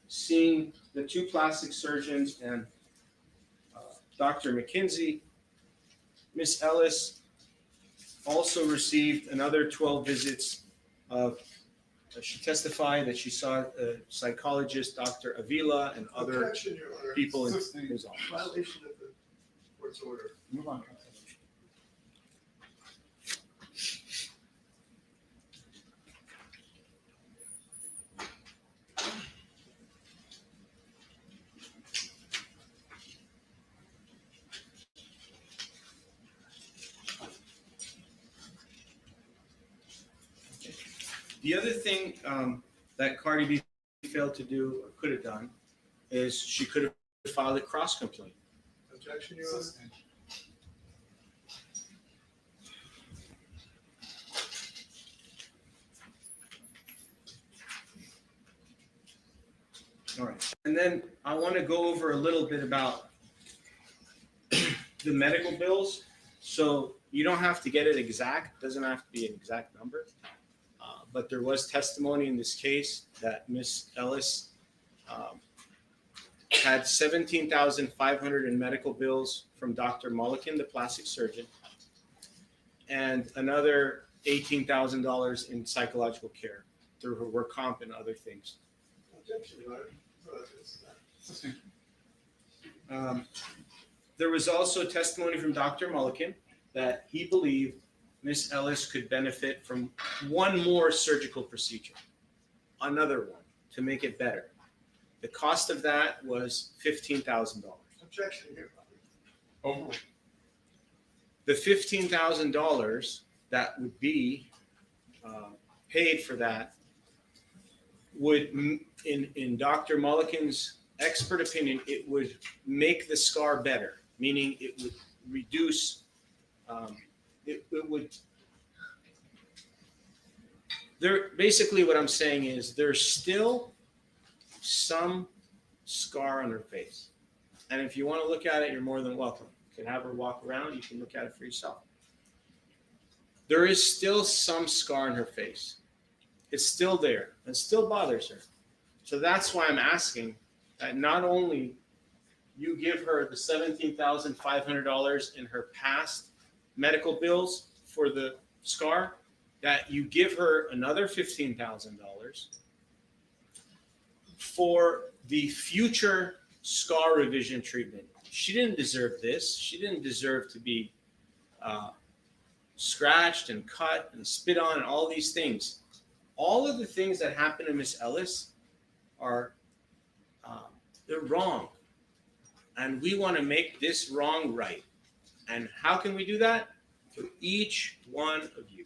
[SPEAKER 6] seeing the two plastic surgeons and Dr. McKinsey, Miss Ellis also received another 12 visits of, she testified that she saw a psychologist, Dr. Avila, and other
[SPEAKER 5] Objection, Your Honor.
[SPEAKER 6] people in his office.
[SPEAKER 5] Violation of the court's order.
[SPEAKER 6] Move on. The other thing that Cardi B failed to do or could have done is she could have filed a cross complaint.
[SPEAKER 5] Objection, Your Honor.
[SPEAKER 6] All right. And then I want to go over a little bit about the medical bills. So you don't have to get it exact. It doesn't have to be an exact number. But there was testimony in this case that Miss Ellis had $17,500 in medical bills from Dr. Mulliken, the plastic surgeon, and another $18,000 in psychological care. through her work comp and other things.
[SPEAKER 5] Objection, Your Honor.
[SPEAKER 6] There was also testimony from Dr. Mulliken that he believed Miss Ellis could benefit from one more surgical procedure, another one, to make it better. The cost of that was $15,000.
[SPEAKER 5] Objection, Your Honor.
[SPEAKER 1] Overruled.
[SPEAKER 6] The $15,000 that would be paid for that would, in Dr. Mulliken's expert opinion, it would make the scar better, meaning it would reduce, basically what I'm saying is there's still some scar on her face. And if you want to look at it, you're more than welcome. You can have her walk around, you can look at it for yourself. There is still some scar on her face. It's still there and still bothers her. So that's why I'm asking that not only you give her the $17,500 in her past medical bills for the scar, that you give her another $15,000 for the future scar revision treatment. She didn't deserve this. She didn't deserve to be scratched and cut and spit on and all these things. All of the things that happen to Miss Ellis are they're wrong. And we want to make this wrong right. And how can we do that? Through each one of you.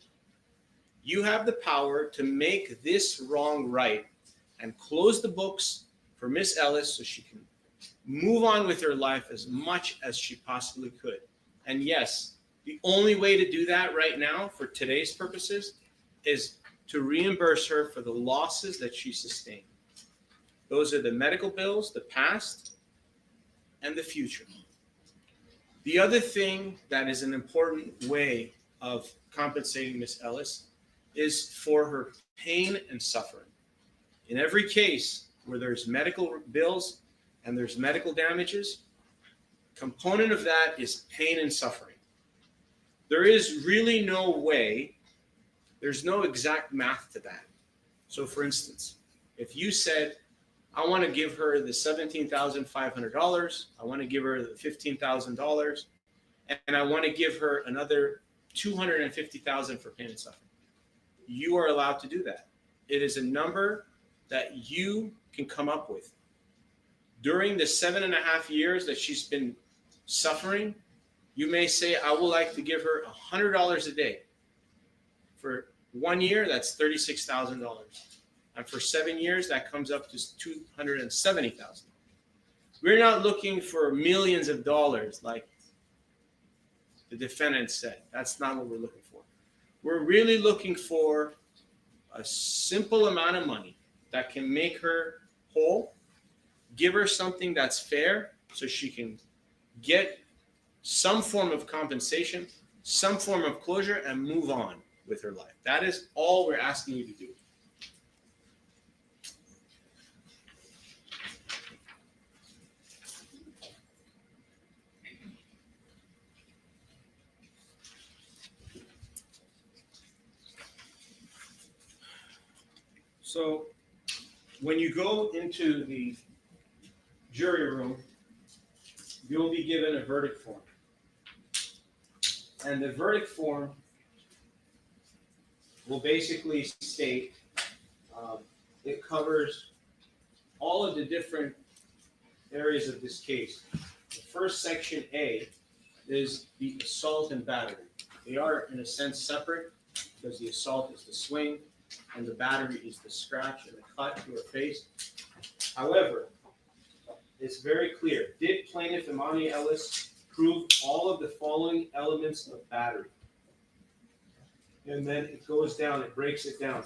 [SPEAKER 6] You have the power to make this wrong right and close the books for Miss Ellis so she can move on with her life as much as she possibly could. And yes, the only way to do that right now for today's purposes is to reimburse her for the losses that she sustained. Those are the medical bills, the past, and the future. The other thing that is an important way of compensating Miss Ellis is for her pain and suffering. In every case where there's medical bills and there's medical damages, component of that is pain and suffering. There is really no way, there's no exact math to that. So for instance, if you said, I want to give her the $17,500, I want to give her the $15,000, and I want to give her another $250,000 for pain and suffering, you are allowed to do that. It is a number that you can come up with. During the 7.5 years that she's been suffering, you may say, I would like to give her $100 a day. For 1 year, that's $36,000. And for 7 years, that comes up to $270,000. We're not looking for millions of dollars like the defendant said. That's not what we're looking for. We're really looking for a simple amount of money that can make her whole, give her something that's fair so she can get some form of compensation, some form of closure, and move on with her life. That is all we're asking you to do. So when you go into the jury room, you'll be given a verdict form. And the verdict form will basically state, it covers all of the different areas of this case. The first section A is the assault and battery. They are in a sense separate because the assault is the swing and the battery is the scratch and the cut to her face. However, it's very clear. Did plaintiff Imani Ellis prove all of the following elements of battery? And then it goes down, it breaks it down.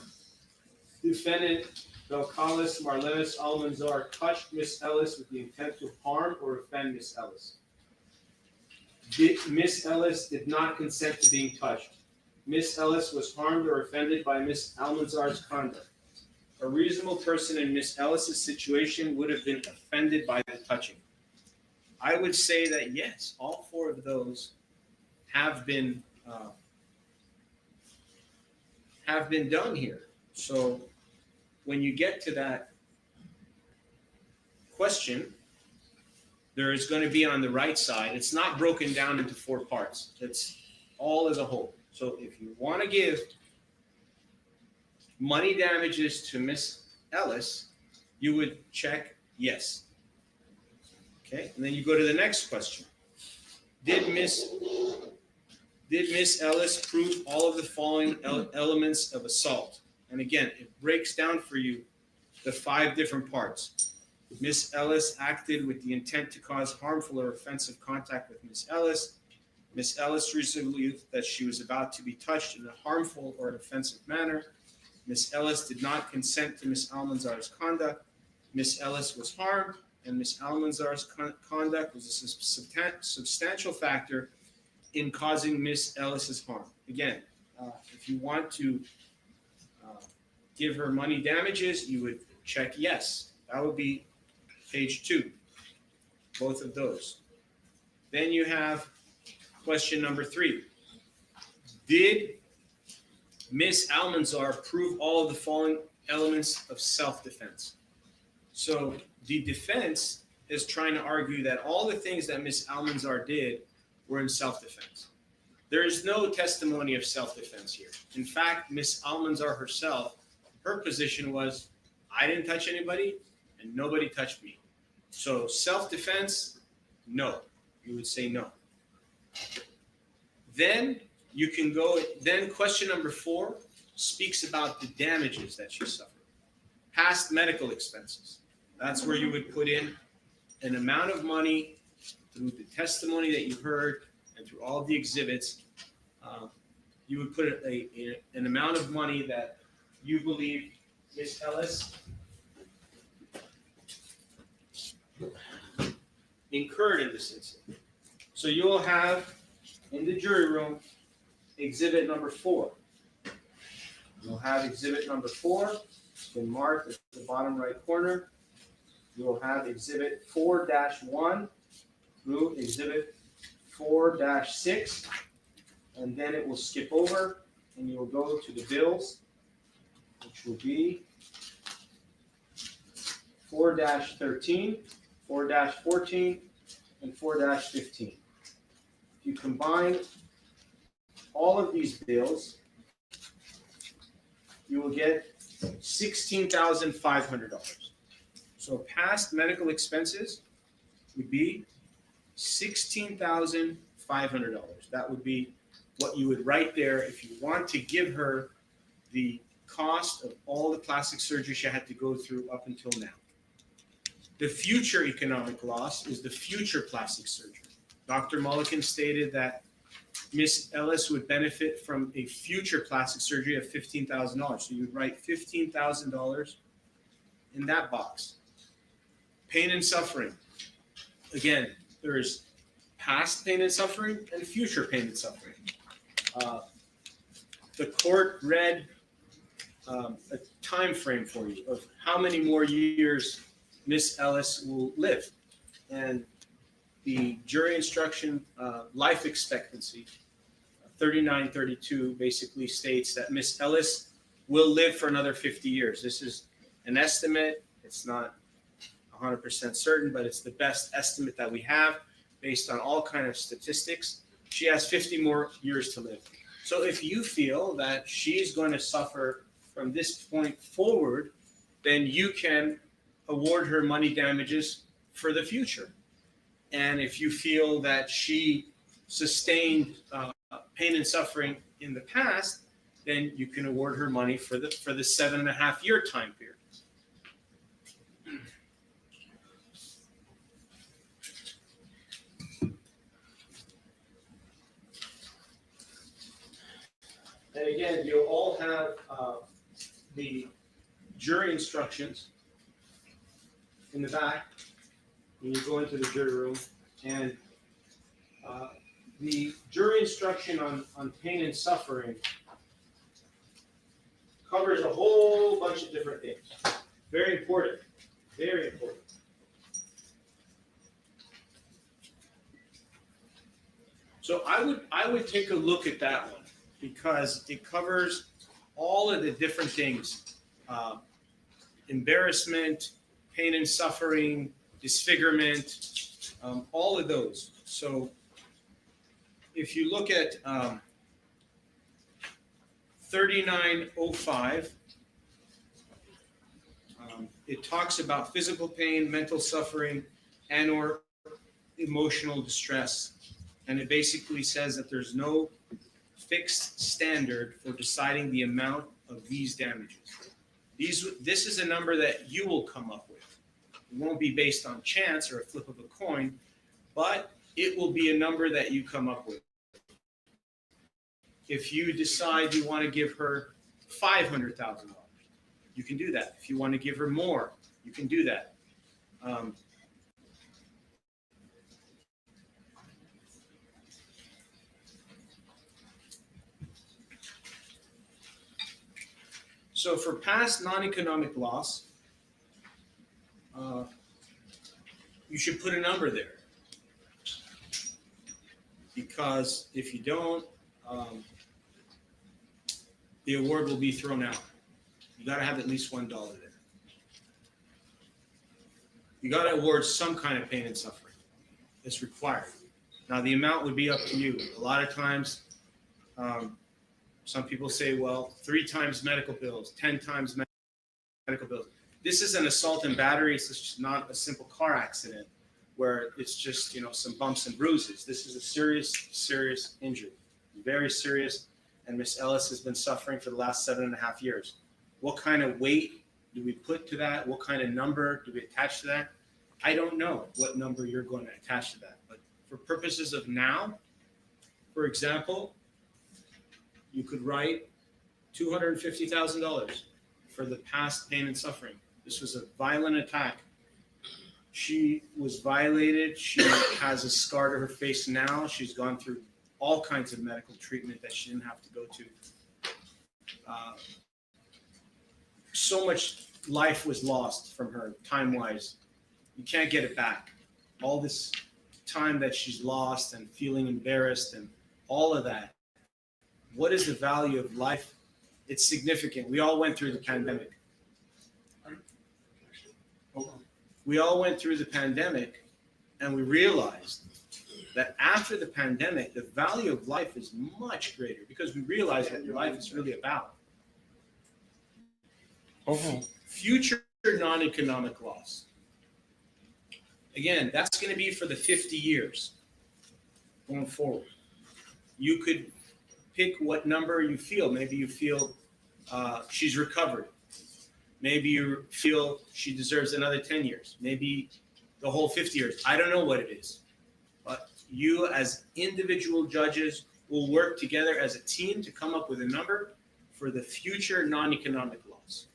[SPEAKER 6] Defendant Belcalis Marlenis Almanzar touched Miss Ellis with the intent to harm or offend Miss Ellis. Miss Ellis did not consent to being touched. Miss Ellis was harmed or offended by Miss Almanzar's conduct. A reasonable person in Miss Ellis's situation would have been offended by the touching. I would say that yes, all four of those have been done here. So when you get to that question, there is going to be on the right side, it's not broken down into 4 parts. It's all as a whole. So if you want to give money damages to Miss Ellis, you would check yes. Okay, and then you go to the next question. Did Miss Ellis prove all of the following elements of assault? And again, it breaks down for you the 5 different parts. Miss Ellis acted with the intent to cause harmful or offensive contact with Miss Ellis. Miss Ellis reasonably believed that she was about to be touched in a harmful or offensive manner. Miss Ellis did not consent to Miss Almanzar's conduct. Miss Ellis was harmed, and Miss Almanzar's conduct was a substantial factor in causing Miss Ellis's harm. Again, if you want to give her money damages, you would check yes. That would be page 2, both of those. Then you have question number 3. Did Miss Almanzar prove all of the following elements of self-defense? So the defense is trying to argue that all the things that Miss Almanzar did were in self-defense. There is no testimony of self-defense here. In fact, Miss Almanzar herself, her position was, I didn't touch anybody and nobody touched me. So self-defense, no. You would say no. Then you can go, then question number 4 speaks about the damages that she suffered. Past medical expenses. That's where you would put in an amount of money through the testimony that you heard and through all of the exhibits. You would put an amount of money that you believe Miss Ellis incurred in this incident. So you will have in the jury room exhibit number 4. You'll have exhibit number 4, it's been marked at the bottom right corner. You will have exhibit 4-1 through exhibit 4-6, and then it will skip over and you will go to the bills, which will be 4-13, 4-14, and 4-15. If you combine all of these bills, you will get $16,500. So past medical expenses would be $16,500. That would be what you would write there if you want to give her the cost of all the plastic surgery she had to go through up until now. The future economic loss is the future plastic surgery. Dr. Mulliken stated that Miss Ellis would benefit from a future plastic surgery of $15,000. So you would write $15,000 in that box. Pain and suffering. Again, there's past pain and suffering and future pain and suffering. The court read a time frame for you of how many more years Miss Ellis will live. And the jury instruction life expectancy, 3932, basically states that Miss Ellis will live for another 50 years. This is an estimate. It's not 100% certain, but it's the best estimate that we have based on all kind of statistics. She has 50 more years to live. So if you feel that she's going to suffer from this point forward, then you can award her money damages for the future. And if you feel that she sustained pain and suffering in the past, then you can award her money for the 7.5-year time period. And again, you'll all have the jury instructions in the back when you go into the jury room. And the jury instruction on pain and suffering covers a whole bunch of different things. Very important. Very important. So I would take a look at that one, because it covers all of the different things embarrassment, pain and suffering, disfigurement, all of those. So if you look at 3905, it talks about physical pain, mental suffering, and or emotional distress. And it basically says that there's no fixed standard for deciding the amount of these damages. This is a number that you will come up with. It won't be based on chance or a flip of a coin, but it will be a number that you come up with. If you decide you want to give her $500,000, you can do that. If you want to give her more, you can do that. So for past non-economic loss, you should put a number there. Because if you don't, the award will be thrown out. You got to have at least $1 there. You got to award some kind of pain and suffering. It's required. Now, the amount would be up to you. A lot of times, some people say, well, 3 times medical bills, 10 times medical bills. This is an assault and battery. It's just not a simple car accident where it's just, some bumps and bruises. This is a serious, serious injury, very serious. And Miss Ellis has been suffering for the last 7.5 years. What kind of weight do we put to that? What kind of number do we attach to that? I don't know what number you're going to attach to that. But for purposes of now, for example, you could write $250,000 for the past pain and suffering. This was a violent attack. She was violated. She has a scar to her face now. She's gone through all kinds of medical treatment that she didn't have to go to. So much life was lost from her, time-wise. You can't get it back. All this time that she's lost and feeling embarrassed and all of that. What is the value of life? It's significant. We all went through the pandemic. We all went through the pandemic, and we realized that after the pandemic, the value of life is much greater because we realized what life is really about. Future non-economic loss. Again, that's going to be for the 50 years going forward. You could pick what number you feel. Maybe you feel she's recovered. Maybe you feel she deserves another 10 years. Maybe the whole 50 years. I don't know what it is. But you as individual judges will work together as a team to come up with a number for the future non-economic loss.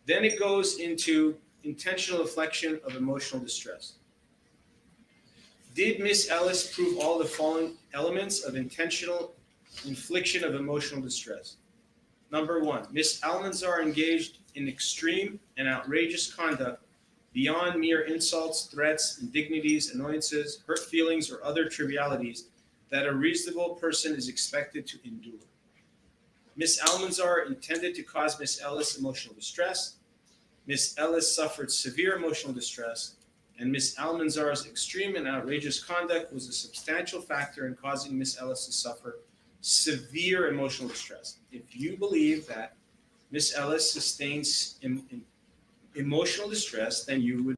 [SPEAKER 6] Then it goes into intentional infliction of emotional distress. Did Miss Ellis prove all the following elements of intentional infliction of emotional distress? Number 1, Miss Almanzar engaged in extreme and outrageous conduct beyond mere insults, threats, indignities, annoyances, hurt feelings, or other trivialities that a reasonable person is expected to endure. Miss Almanzar intended to cause Miss Ellis emotional distress. Miss Ellis suffered severe emotional distress, and Miss Almanzar's extreme and outrageous conduct was a substantial factor in causing Miss Ellis to suffer severe emotional distress. If you believe that Miss Ellis sustains emotional distress, then you would,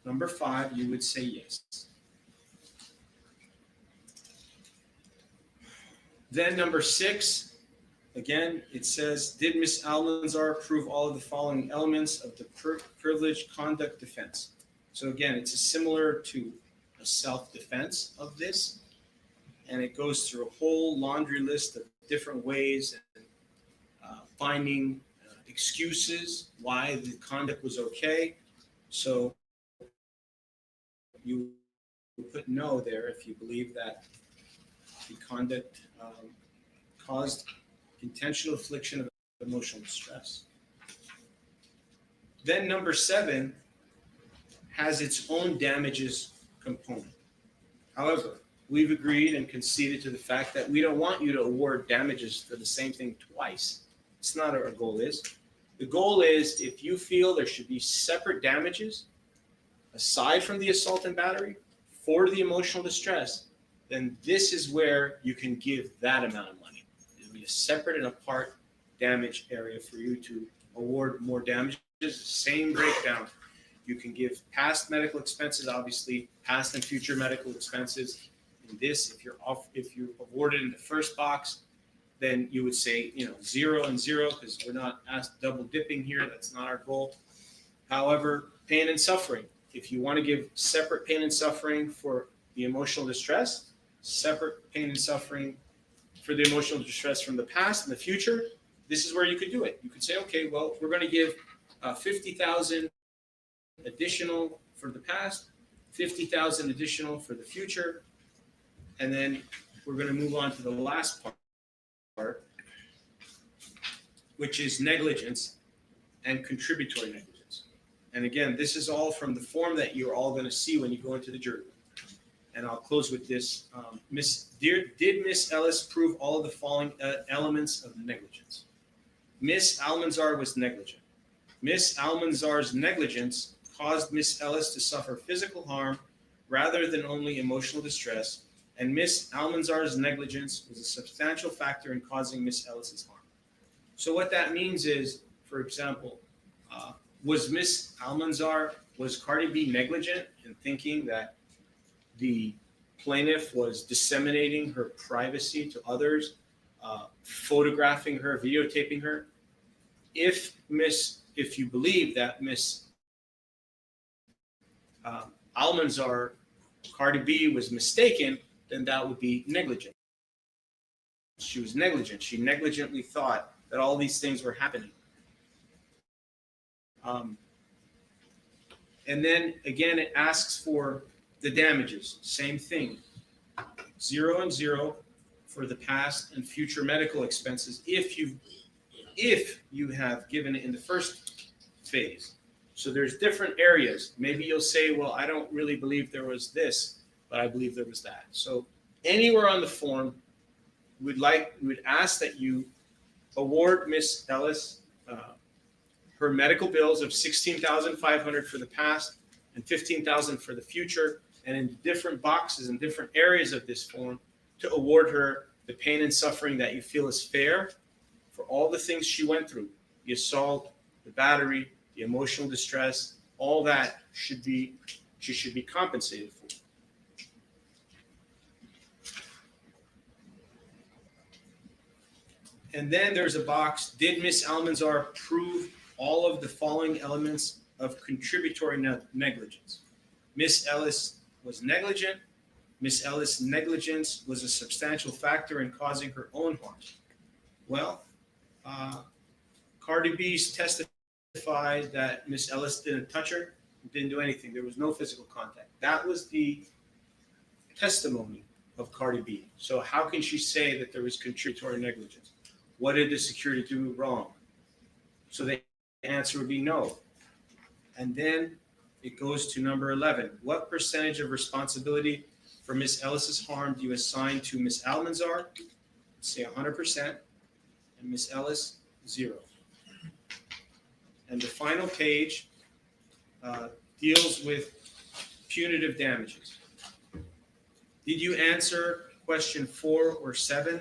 [SPEAKER 6] number 5, you would say yes. Then number 6, again, it says, did Miss Almanzar prove all of the following elements of the privileged conduct defense? So again, it's similar to a self-defense of this, and it goes through a whole laundry list of different ways and finding excuses why the conduct was okay. So you put no there if you believe that the conduct caused intentional infliction of emotional distress. Then number 7 has its own damages component. However, we've agreed and conceded to the fact that we don't want you to award damages for the same thing twice. It's not what our goal is. The goal is if you feel there should be separate damages aside from the assault and battery for the emotional distress, then this is where you can give that amount of money. It'll be a separate and apart damage area for you to award more damages. Same breakdown. You can give past medical expenses, obviously, past and future medical expenses. In this, if you're awarded in the first box, then you would say, 0 and 0, because we're not asked double dipping here. That's not our goal. However, pain and suffering. If you want to give separate pain and suffering for the emotional distress, separate pain and suffering for the emotional distress from the past and the future, this is where you could do it. You could say, okay, well, we're going to give $50,000 additional for the past, $50,000 additional for the future, and then we're going to move on to the last part, which is negligence and contributory negligence. And again, this is all from the form that you're all going to see when you go into the jury room. And I'll close with this. Did Miss Ellis prove all of the following elements of negligence? Miss Almanzar was negligent. Miss Almanzar's negligence caused Miss Ellis to suffer physical harm rather than only emotional distress, and Miss Almanzar's negligence was a substantial factor in causing Miss Ellis's harm. So what that means is, for example, was Miss Almanzar, was Cardi B negligent in thinking that the plaintiff was disseminating her privacy to others, photographing her, videotaping her? If you believe that Miss Almanzar, Cardi B, was mistaken, then that would be negligent. She was negligent. She negligently thought that all these things were happening. And then again, it asks for the damages. Same thing. 0 and 0 for the past and future medical expenses if you have given it in the first phase. So there's different areas. Maybe you'll say, well, I don't really believe there was this, but I believe there was that. So anywhere on the form, we would ask that you award Miss Ellis her medical bills of $16,500 for the past and $15,000 for the future, and in different boxes and different areas of this form to award her the pain and suffering that you feel is fair for all the things she went through, the assault, the battery, the emotional distress, all that she should be compensated for. And then there's a box, did Miss Almanzar prove all of the following elements of contributory negligence? Miss Ellis was negligent. Miss Ellis' negligence was a substantial factor in causing her own harm. Well, Cardi B testified that Miss Ellis didn't touch her, didn't do anything. There was no physical contact. That was the testimony of Cardi B. So how can she say that there was contributory negligence? What did the security do wrong? So the answer would be no. And then it goes to number 11. What percentage of responsibility for Miss Ellis's harm do you assign to Miss Almanzar? Say 100%, and Miss Ellis, 0. And the final page deals with punitive damages. Did you answer question 4 or 7?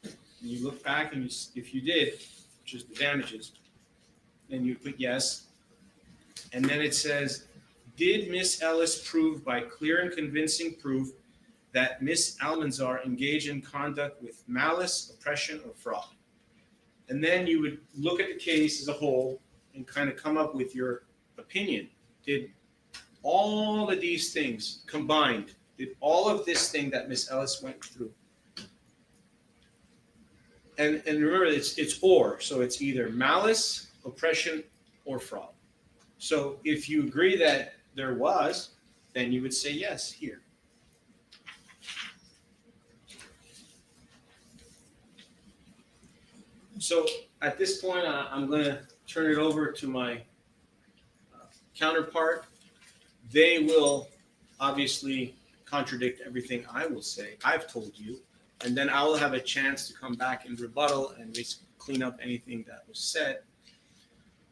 [SPEAKER 6] And you look back, and if you did, which is the damages, then you put yes. And then it says, did Miss Ellis prove by clear and convincing proof that Miss Almanzar engaged in conduct with malice, oppression, or fraud? And then you would look at the case as a whole and kind of come up with your opinion. Did all of these things combined, did all of this thing that Miss Ellis went through? And remember, it's or, so it's either malice, oppression, or fraud. So if you agree that there was, then you would say yes here. So at this point, I'm going to turn it over to my counterpart. They will obviously contradict everything I will say, I've told you, and then I will have a chance to come back and rebuttal and clean up anything that was said.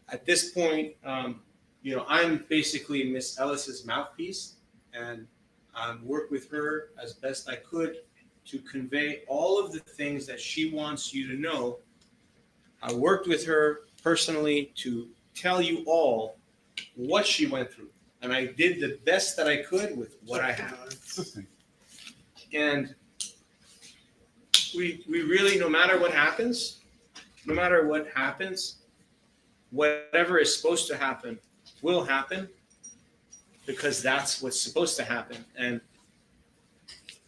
[SPEAKER 6] At this point, I'm basically Miss Ellis's mouthpiece, and I worked with her as best I could to convey all of the things that she wants you to know. I worked with her personally to tell you all what she went through, and I did the best that I could with what I had. And we really, no matter what happens, whatever is supposed to happen will happen, because that's what's supposed to happen. And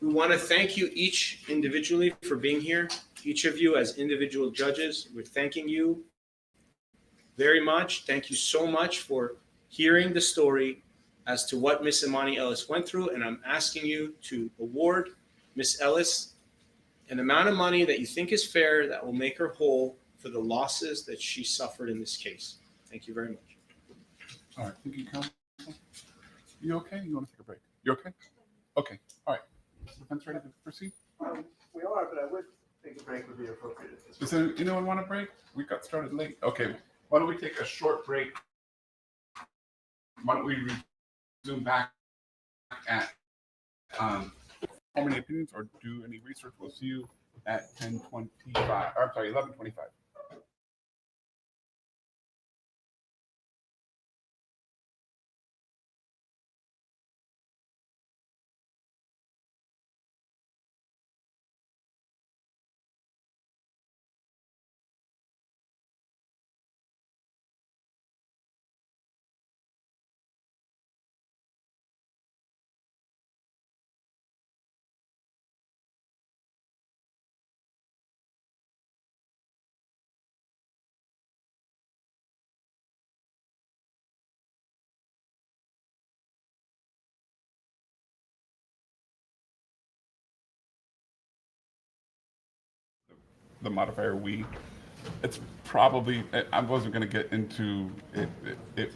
[SPEAKER 6] we want to thank you each individually for being here. Each of you as individual judges, we're thanking you very much. Thank you so much for hearing the story as to what Miss Imani Ellis went through. And I'm asking you to award Miss Ellis an amount of money that you think is fair, that will make her whole for the losses that she suffered in this case. Thank you very much.
[SPEAKER 1] All right, thank you, counsel. You okay? You want to take a break? You okay? Okay, all right. Defense ready to proceed?
[SPEAKER 5] We are, but I would think a break would be appropriate at this
[SPEAKER 1] Does
[SPEAKER 5] point.
[SPEAKER 1] anyone want a break? We got started late. Okay, why don't we take a short break? Why don't we resume back at forming opinions or do any research? We'll see you at 10:25. Or I'm sorry, 11:25. The modifier we, it's probably, I wasn't going to get into it,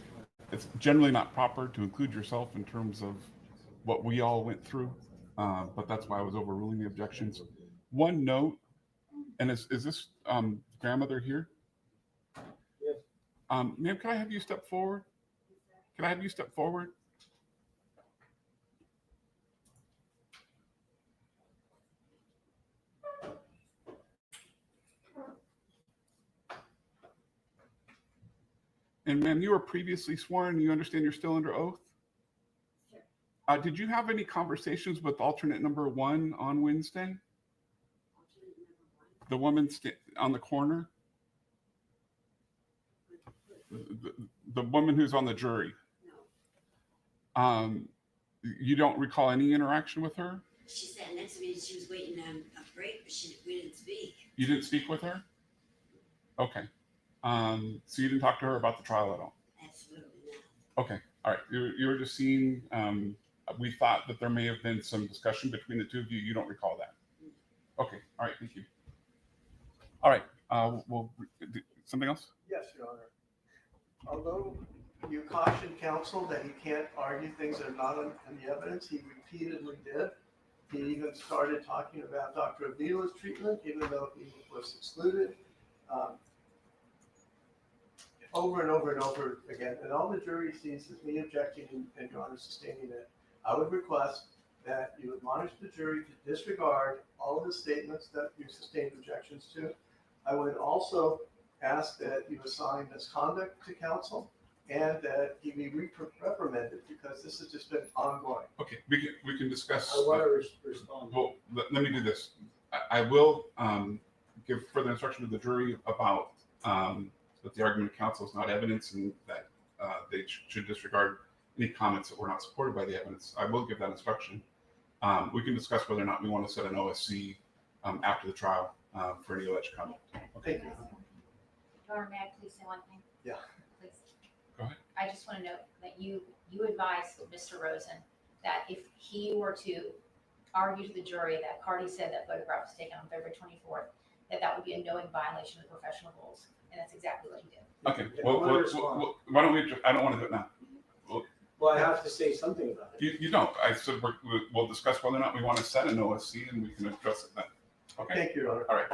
[SPEAKER 1] it's generally not proper to include yourself in terms of what we all went through, but that's why I was overruling the objections. One note, and is this grandmother here?
[SPEAKER 2] Yes.
[SPEAKER 1] Ma'am, can I have you step forward? Can I have you step forward? And ma'am, you were previously sworn. You understand you're still under oath? Sure. Did you have any conversations with alternate number 1 on Wednesday? The woman on the corner? The woman who's on the jury? No. You don't recall any interaction with her?
[SPEAKER 7] She sat next to me and she was waiting on a break, but we didn't speak.
[SPEAKER 1] You didn't speak with her? Okay. So you didn't talk to her about the trial at all?
[SPEAKER 7] Absolutely not.
[SPEAKER 1] Okay. All right. You were just seeing, we thought that there may have been some discussion between the two of you. You don't recall that? Okay. All right. Thank you. All right. Something else?
[SPEAKER 5] Yes, Your Honor. Although you cautioned counsel that he can't argue things that are not in the evidence, he repeatedly did. He even started talking about Dr. Avila's treatment, even though he was excluded. Over and over and over again, and all the jury sees is me objecting and Your Honor sustaining it. I would request that you admonish the jury to disregard all of the statements that you sustained objections to. I would also ask that you assign misconduct to counsel and that he be reprimanded, because this has just been ongoing.
[SPEAKER 1] Okay. We can discuss.
[SPEAKER 2] I want to respond.
[SPEAKER 1] Well, let me do this. I will give further instruction to the jury about that the argument of counsel is not evidence and that they should disregard any comments that were not supported by the evidence. I will give that instruction. We can discuss whether or not we want to set an OSC after the trial for any alleged conduct. Okay.
[SPEAKER 5] Thank you.
[SPEAKER 4] Your Honor, may I please say one thing?
[SPEAKER 5] Yeah.
[SPEAKER 4] Please.
[SPEAKER 1] Go ahead.
[SPEAKER 4] I just want to note that you advised Mr. Rosen that if he were to argue to the jury that Cardi said that photograph was taken on February 24th, that would be a knowing violation of the professional rules. And that's exactly what he did.
[SPEAKER 1] Okay.
[SPEAKER 2] Yeah,
[SPEAKER 1] Well,
[SPEAKER 2] I wanna respond.
[SPEAKER 1] why don't we? I don't want to do it now.
[SPEAKER 2] Well, I have to say something about it.
[SPEAKER 1] You don't. I said we'll discuss whether or not we want to set an OSC and we can address it then. Okay.
[SPEAKER 5] Thank you, Your Honor.
[SPEAKER 1] All right.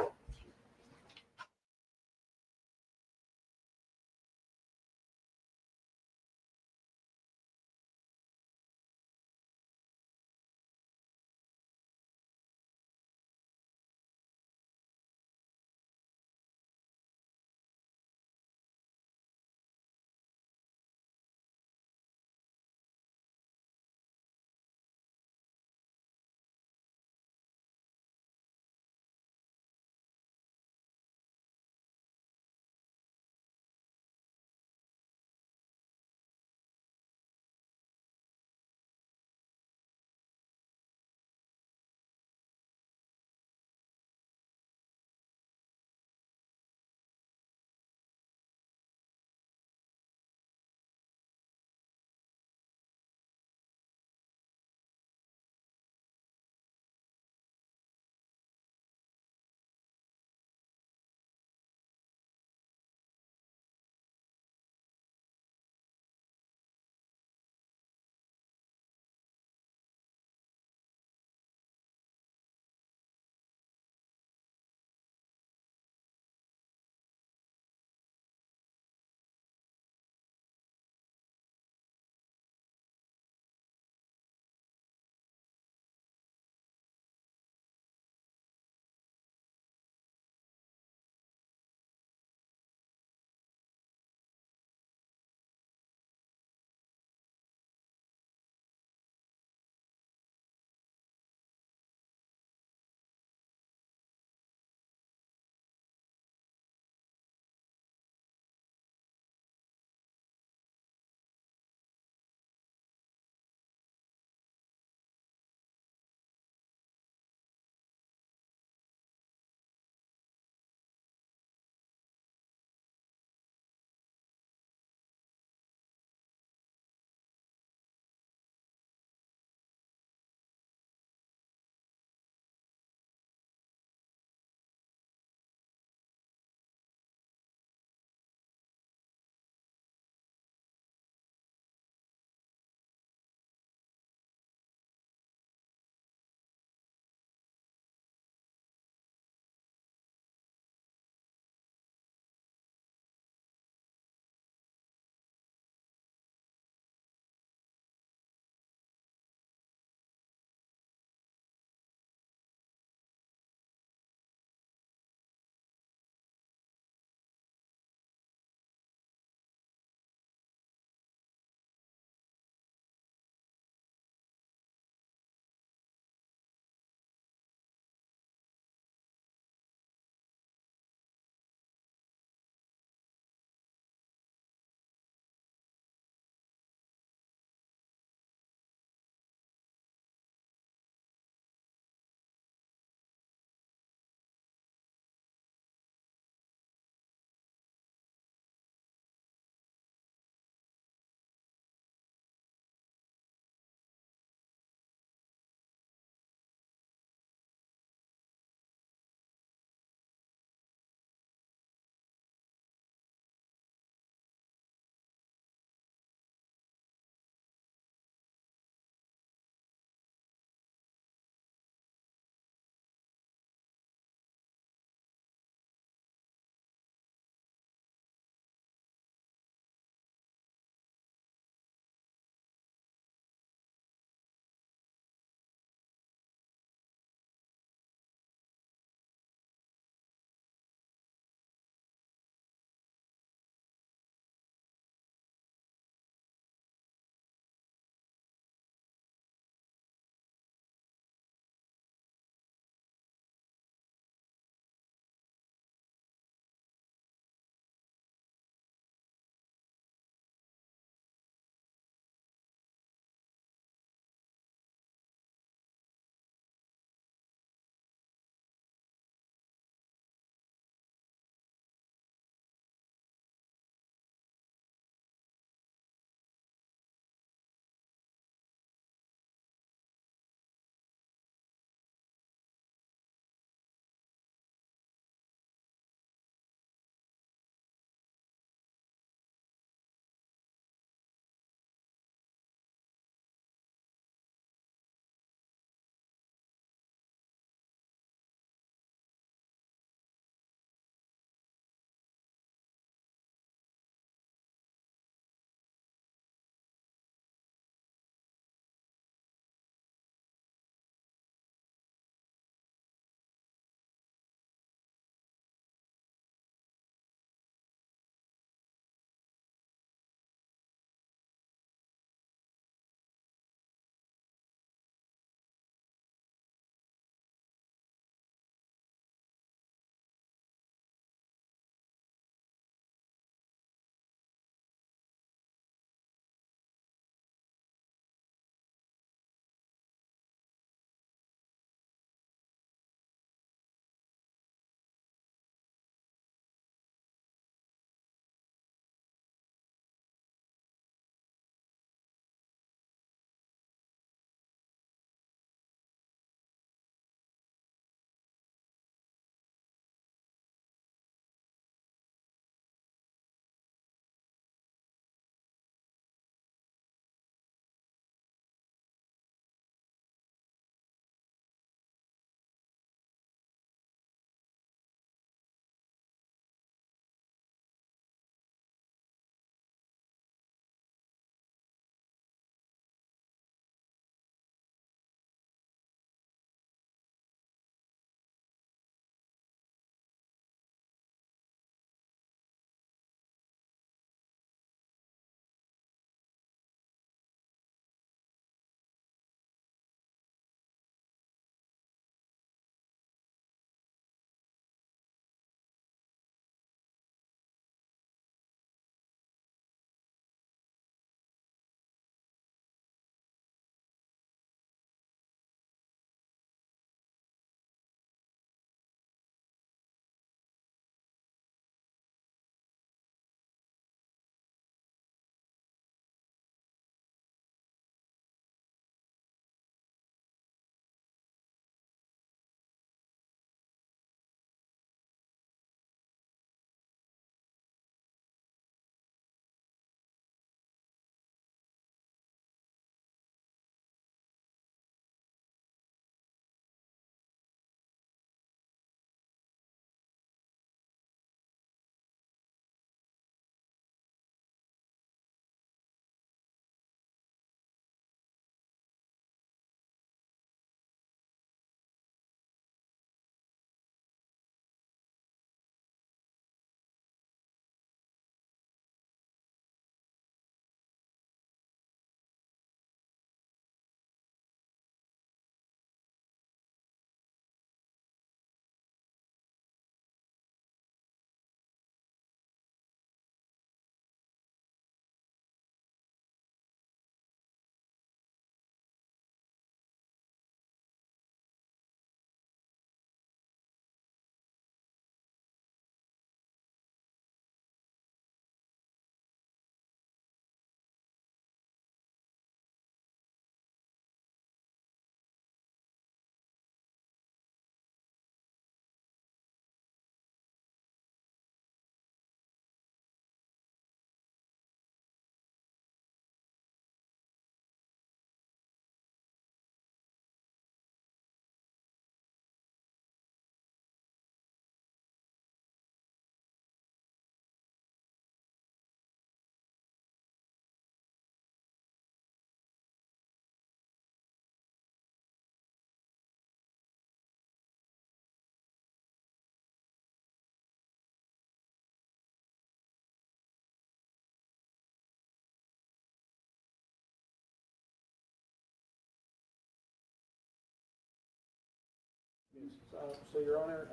[SPEAKER 8] So, Your Honor,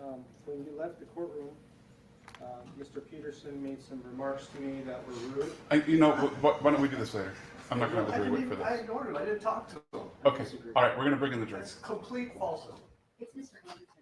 [SPEAKER 8] when you left the courtroom, Mr. Peterson made some remarks to me that were rude.
[SPEAKER 1] Why don't we do this later? I'm not going to hold you wait for
[SPEAKER 5] I
[SPEAKER 1] this.
[SPEAKER 5] ignored him, I didn't talk to him.
[SPEAKER 1] Okay, all right, we're going to bring in the jury.
[SPEAKER 5] That's complete falsehood.
[SPEAKER 4] It's Mr. Anderson too.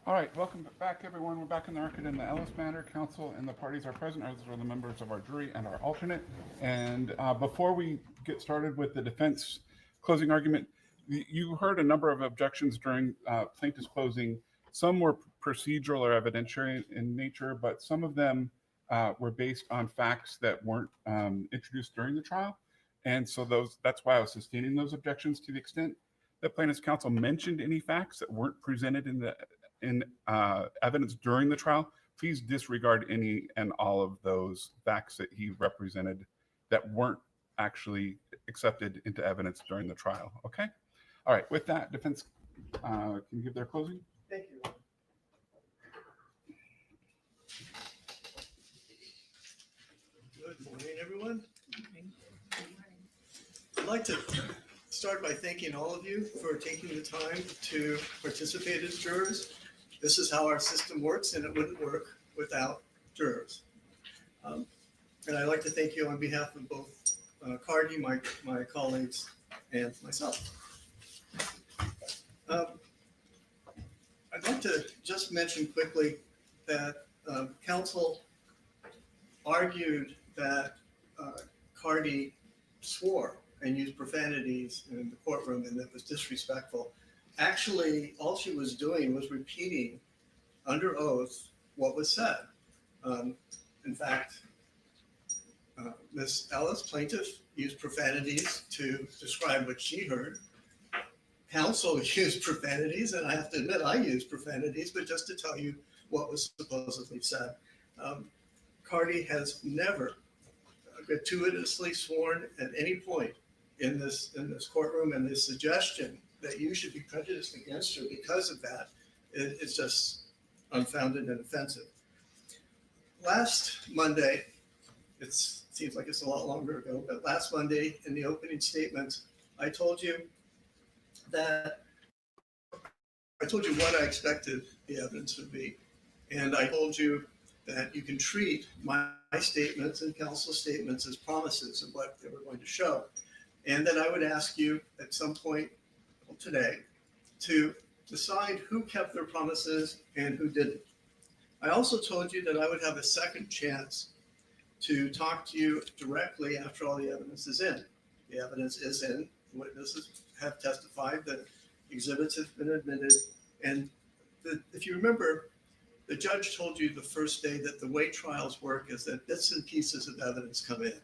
[SPEAKER 1] All right, welcome back, everyone. We're back in the record in the Ellis matter. Counsel and the parties are present, as are the members of our jury and our alternate. And before we get started with the defense closing argument, you heard a number of objections during plaintiff's closing. Some were procedural or evidentiary in nature, but some of them were based on facts that weren't introduced during the trial. And so that's why I was sustaining those objections. To the extent that plaintiff's counsel mentioned any facts that weren't presented in evidence during the trial, please disregard any and all of those facts that he represented that weren't actually accepted into evidence during the trial. Okay? All right, with that, defense can you give their closing?
[SPEAKER 5] Thank you. Good morning, everyone. I'd like to start by thanking all of you for taking the time to participate as jurors. This is how our system works, and it wouldn't work without jurors. And I'd like to thank you on behalf of both Cardi, my colleagues, and myself. I'd like to just mention quickly that counsel argued that Cardi swore and used profanities in the courtroom and that was disrespectful. Actually, all she was doing was repeating under oath what was said. In fact, Ms. Ellis, plaintiff, used profanities to describe what she heard. Counsel used profanities, and I have to admit I used profanities, but just to tell you what was supposedly said. Cardi has never gratuitously sworn at any point in this courtroom, and the suggestion that you should be prejudiced against her because of that, it's just unfounded and offensive. Last Monday, it seems like it's a lot longer ago, but last Monday in the opening statement, I told you what I expected the evidence would be. And I told you that you can treat my statements and counsel's statements as promises of what they were going to show. And then I would ask you at some point today to decide who kept their promises and who didn't. I also told you that I would have a second chance to talk to you directly after all the evidence is in. The evidence is in, witnesses have testified, that exhibits have been admitted. And if you remember, the judge told you the first day that the way trials work is that bits and pieces of evidence come in.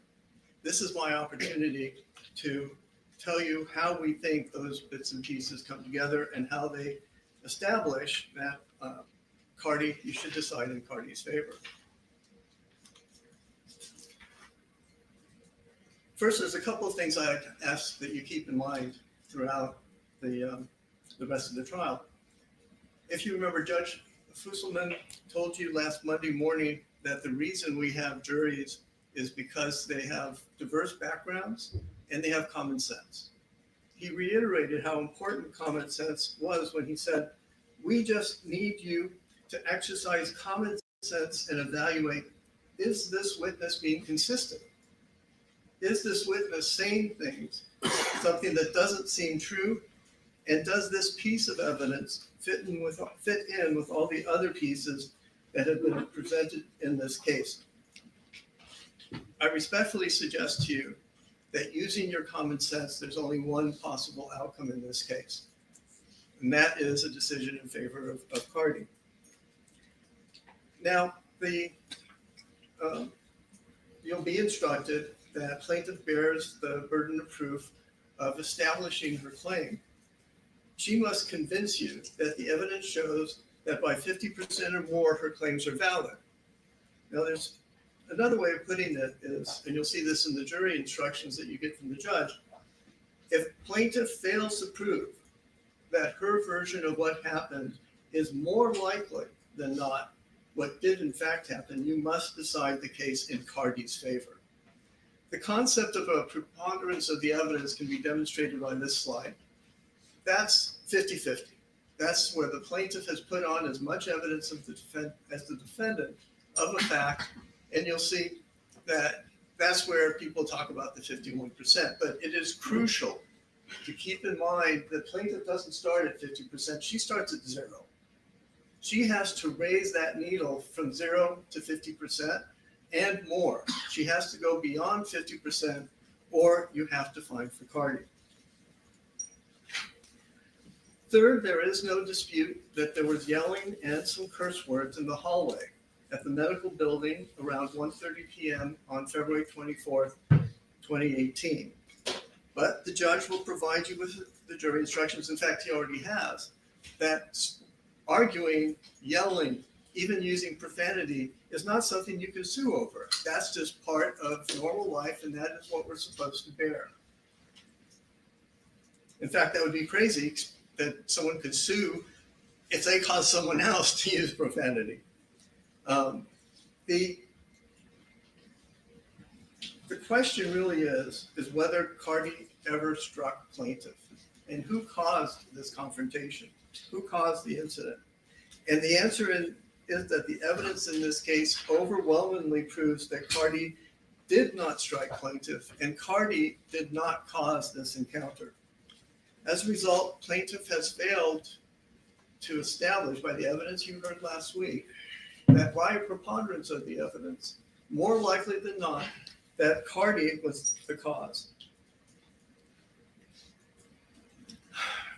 [SPEAKER 5] This is my opportunity to tell you how we think those bits and pieces come together and how they establish that Cardi, you should decide in Cardi's favor. First, there's a couple of things I ask that you keep in mind throughout the rest of the trial. If you remember, Judge Fusselman told you last Monday morning that the reason we have juries is because they have diverse backgrounds and they have common sense. He reiterated how important common sense was when he said, we just need you to exercise common sense and evaluate, is this witness being consistent? Is this witness saying things, something that doesn't seem true? And does this piece of evidence fit in with all the other pieces that have been presented in this case? I respectfully suggest to you that using your common sense, there's only one possible outcome in this case. And that is a decision in favor of Cardi. Now, you'll be instructed that plaintiff bears the burden of proof of establishing her claim. She must convince you that the evidence shows that by 50% or more, her claims are valid. Now, there's another way of putting it is, and you'll see this in the jury instructions that you get from the judge, if plaintiff fails to prove that her version of what happened is more likely than not what did in fact happen, you must decide the case in Cardi's favor. The concept of a preponderance of the evidence can be demonstrated on this slide. That's 50-50. That's where the plaintiff has put on as much evidence of as the defendant of a fact, and you'll see that that's where people talk about the 51%. But it is crucial to keep in mind that plaintiff doesn't start at 50%, she starts at 0. She has to raise that needle from 0 to 50% and more. She has to go beyond 50%, or you have to find for Cardi. Third, there is no dispute that there was yelling and some curse words in the hallway at the medical building around 1:30 p.m. on February 24th, 2018. But the judge will provide you with the jury instructions. In fact, he already has, that arguing, yelling, even using profanity is not something you can sue over. That's just part of normal life, and that is what we're supposed to bear. In fact, that would be crazy that someone could sue if they cause someone else to use profanity. The question really is whether Cardi ever struck plaintiff, and who caused this confrontation? Who caused the incident? And the answer is that the evidence in this case overwhelmingly proves that Cardi did not strike plaintiff, and Cardi did not cause this encounter. As a result, plaintiff has failed to establish, by the evidence you heard last week, that by a preponderance of the evidence, more likely than not, that Cardi was the cause.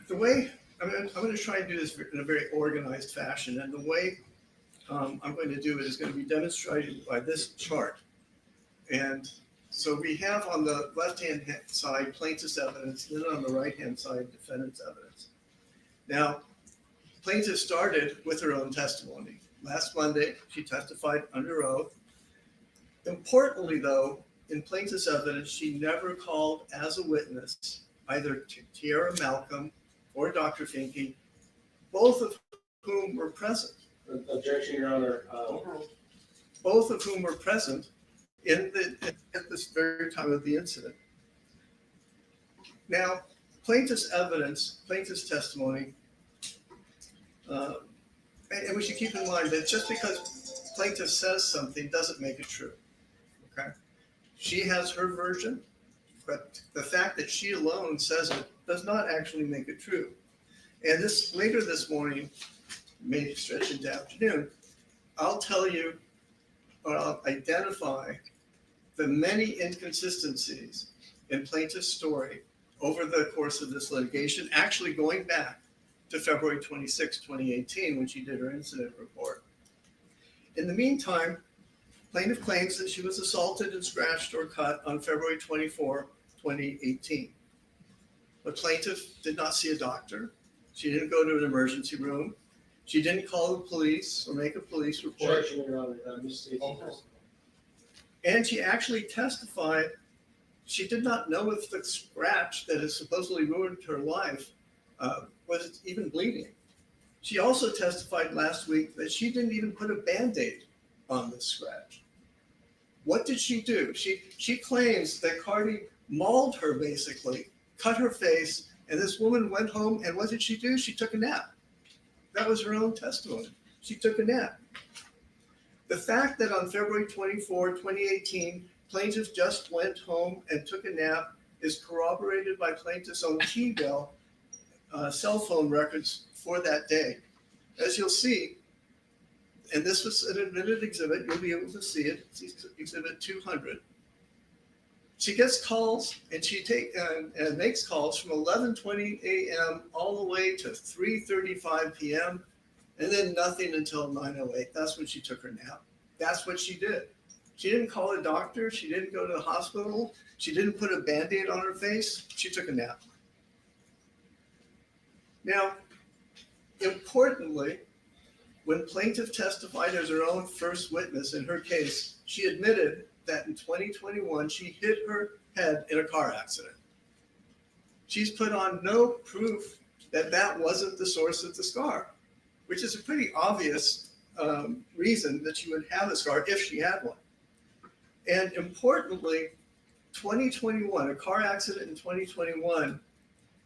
[SPEAKER 5] The way, I'm going to try and do this in a very organized fashion, and the way I'm going to do it is going to be demonstrated by this chart. And so we have on the left-hand side plaintiff's evidence, and then on the right-hand side defendant's evidence. Now, plaintiff started with her own testimony. Last Monday, she testified under oath. Importantly, though, in plaintiff's evidence, she never called as a witness either Tiara Malcolm or Dr. Finke, both of whom were present.
[SPEAKER 2] Objection, Your Honor.
[SPEAKER 5] Both of whom were present at this very time of the incident. Now, plaintiff's evidence, plaintiff's testimony, and we should keep in mind that just because plaintiff says something doesn't make it true. Okay? She has her version, but the fact that she alone says it does not actually make it true. And this later this morning, maybe stretch into afternoon, I'll tell you, or I'll identify the many inconsistencies in plaintiff's story over the course of this litigation, actually going back to February 26, 2018, when she did her incident report. In the meantime, plaintiff claims that she was assaulted and scratched or cut on February 24, 2018. But plaintiff did not see a doctor. She didn't go to an emergency room. She didn't call the police or make a police report.
[SPEAKER 2] Objection, Your Honor. Misstatement.
[SPEAKER 5] And she actually testified she did not know if the scratch that has supposedly ruined her life was even bleeding. She also testified last week that she didn't even put a Band-Aid on the scratch. What did she do? She claims that Cardi mauled her, basically, cut her face, and this woman went home, and what did she do? She took a nap. That was her own testimony. She took a nap. The fact that on February 24, 2018, plaintiff just went home and took a nap is corroborated by plaintiff's own T-bill cell phone records for that day. As you'll see, and this was an admitted exhibit, you'll be able to see it, it's exhibit 200. She gets calls and and makes calls from 11:20 a.m. all the way to 3:35 p.m. and then nothing until 9:08. That's when she took her nap. That's what she did. She didn't call a doctor. She didn't go to the hospital. She didn't put a Band-Aid on her face. She took a nap. Now, importantly, when plaintiff testified as her own first witness in her case, she admitted that in 2021, she hit her head in a car accident. She's put on no proof that that wasn't the source of the scar, which is a pretty obvious reason that she would have a scar if she had one. And importantly, 2021, a car accident in 2021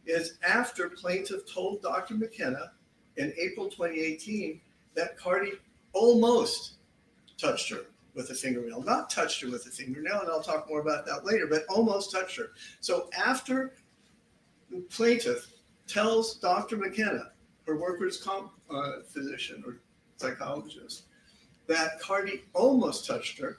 [SPEAKER 5] is after plaintiff told Dr. McKenna in April 2018 that Cardi almost touched her with a fingernail, not touched her with a fingernail, and I'll talk more about that later, but almost touched her. So after the plaintiff tells Dr. McKenna, her workers' comp physician or psychologist, that Cardi almost touched her,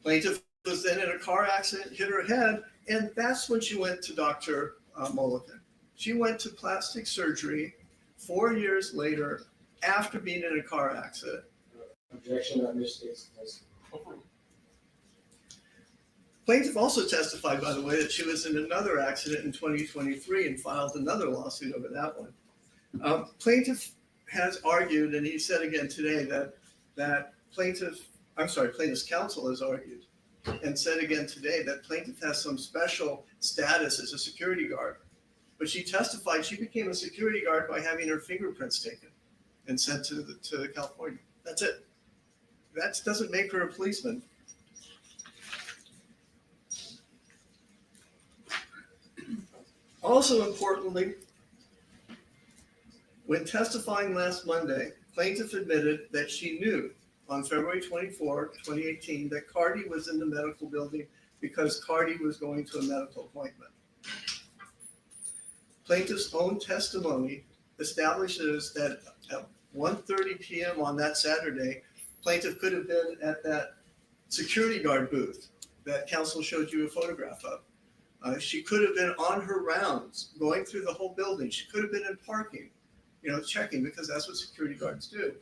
[SPEAKER 5] plaintiff was then in a car accident, hit her head, and that's when she went to Dr. Mulligan. She went to plastic surgery 4 years later after being in a car accident.
[SPEAKER 2] Objection on this case.
[SPEAKER 5] Plaintiff also testified, by the way, that she was in another accident in 2023 and filed another lawsuit over that one. Plaintiff has argued, and he said again today, that plaintiff's counsel has argued and said again today that plaintiff has some special status as a security guard. But she testified she became a security guard by having her fingerprints taken and sent to California. That's it. That doesn't make her a policeman. Also importantly, when testifying last Monday, plaintiff admitted that she knew on February 24, 2018, that Cardi was in the medical building because Cardi was going to a medical appointment. Plaintiff's own testimony establishes that at 1:30 p.m. on that Saturday, plaintiff could have been at that security guard booth that counsel showed you a photograph of. She could have been on her rounds, going through the whole building. She could have been in parking, checking, because that's what security guards do.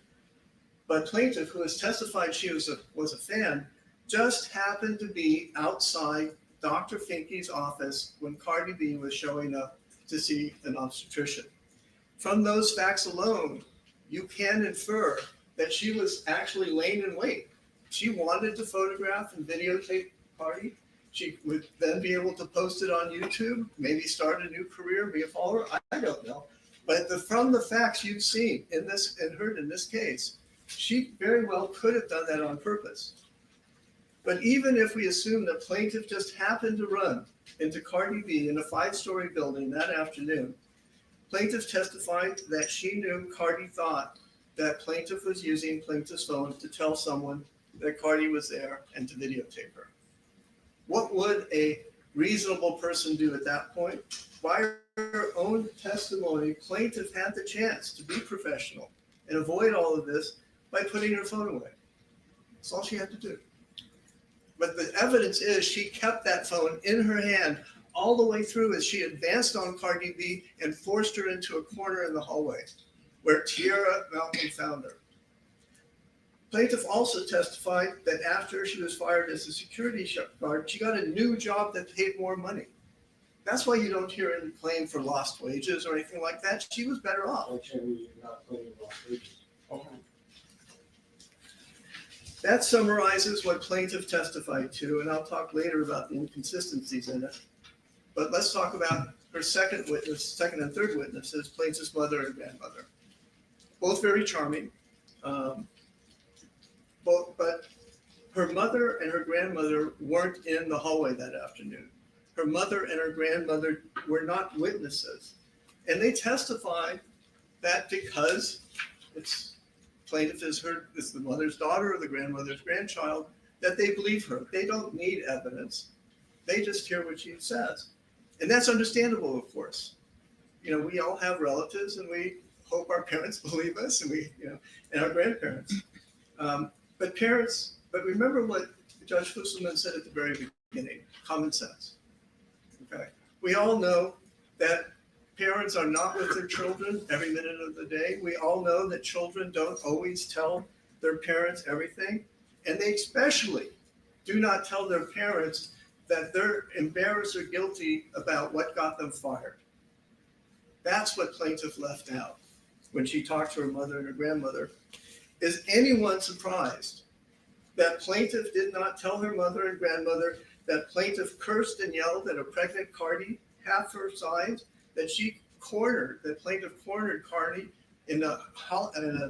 [SPEAKER 5] But plaintiff, who has testified she was a fan, just happened to be outside Dr. Finke's office when Cardi B was showing up to see an obstetrician. From those facts alone, you can infer that she was actually laying in wait. She wanted to photograph and videotape Cardi. She would then be able to post it on YouTube, maybe start a new career, be a follower. I don't know. But from the facts you've seen in this and heard in this case, she very well could have done that on purpose. But even if we assume that plaintiff just happened to run into Cardi B in a 5-story building that afternoon, plaintiff testified that she knew Cardi thought that plaintiff was using plaintiff's phone to tell someone that Cardi was there and to videotape her. What would a reasonable person do at that point? By her own testimony, plaintiff had the chance to be professional and avoid all of this by putting her phone away. That's all she had to do. But the evidence is she kept that phone in her hand all the way through as she advanced on Cardi B and forced her into a corner in the hallway where Tiara Malcolm found her. Plaintiff also testified that after she was fired as a security guard, she got a new job that paid more money. That's why you don't hear any claim for lost wages or anything like that. She was better off.
[SPEAKER 2] Actually, you're not claiming lost wages.
[SPEAKER 5] That summarizes what plaintiff testified to, and I'll talk later about the inconsistencies in it. But let's talk about her second and third witnesses, plaintiff's mother and grandmother. Both very charming. But her mother and her grandmother weren't in the hallway that afternoon. Her mother and her grandmother were not witnesses. And they testified that because plaintiff is the mother's daughter or the grandmother's grandchild, that they believe her. They don't need evidence. They just hear what she says. And that's understandable, of course. We all have relatives and we hope our parents believe us and our grandparents. But remember what Judge Fusselman said at the very beginning, common sense. Okay, we all know that parents are not with their children every minute of the day. We all know that children don't always tell their parents everything, and they especially do not tell their parents that they're embarrassed or guilty about what got them fired. That's what plaintiff left out when she talked to her mother and her grandmother. Is anyone surprised that plaintiff did not tell her mother and grandmother that plaintiff cursed and yelled at a pregnant Cardi half her size, that plaintiff cornered Cardi in a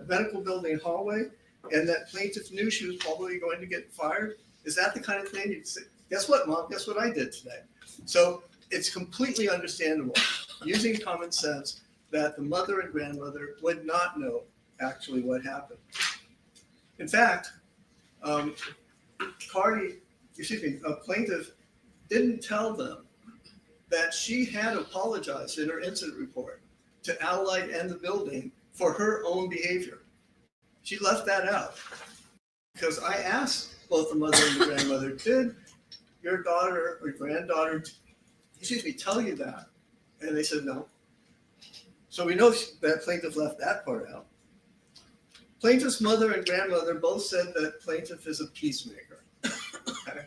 [SPEAKER 5] medical building hallway, and that plaintiff knew she was probably going to get fired? Is that the kind of thing you'd say? Guess what, Mom? Guess what I did today? So it's completely understandable, using common sense, that the mother and grandmother would not know actually what happened. In fact, plaintiff didn't tell them that she had apologized in her incident report to Allied and the building for her own behavior. She left that out because I asked both the mother and the grandmother, did your daughter or granddaughter, tell you that? And they said no. So we know that plaintiff left that part out. Plaintiff's mother and grandmother both said that plaintiff is a peacemaker. Okay.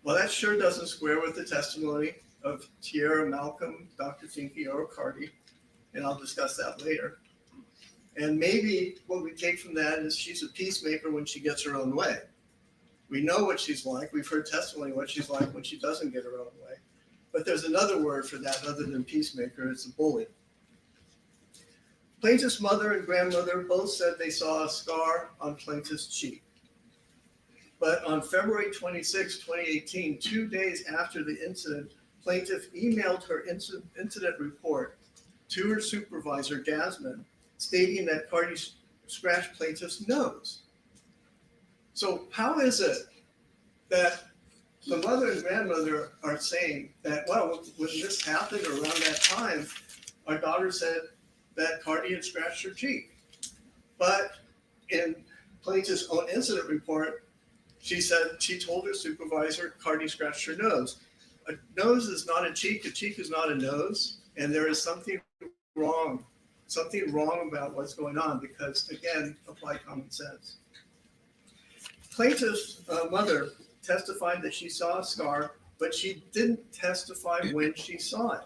[SPEAKER 5] Well, that sure doesn't square with the testimony of Tierra, Malcolm, Dr. Finke, or Cardi, and I'll discuss that later. And maybe what we take from that is she's a peacemaker when she gets her own way. We know what she's like. We've heard testimony what she's like when she doesn't get her own way. But there's another word for that other than peacemaker. It's a bully. Plaintiff's mother and grandmother both said they saw a scar on plaintiff's cheek. But on February 26, 2018, 2 days after the incident, plaintiff emailed her incident report to her supervisor, Jasmine, stating that Cardi scratched plaintiff's nose. So how is it that the mother and grandmother are saying that, well, when this happened or around that time, our daughter said that Cardi had scratched her cheek. But in plaintiff's own incident report, she said she told her supervisor Cardi scratched her nose. A nose is not a cheek is not a nose, and there is something wrong about what's going on because, again, apply common sense. Plaintiff's mother testified that she saw a scar, but she didn't testify when she saw it.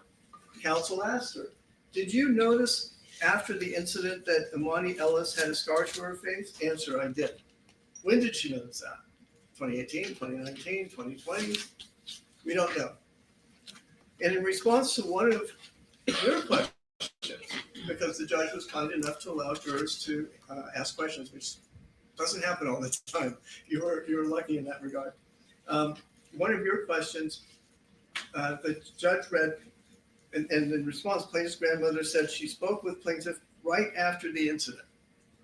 [SPEAKER 5] Counsel asked her, did you notice after the incident that Imani Ellis had a scar to her face? Answer, I did. When did she notice that? 2018, 2019, 2020? We don't know. And in response to one of your questions, because the judge was kind enough to allow jurors to ask questions, which doesn't happen all the time. You were lucky in that regard. One of your questions, the judge read, and in response, plaintiff's grandmother said she spoke with plaintiff right after the incident.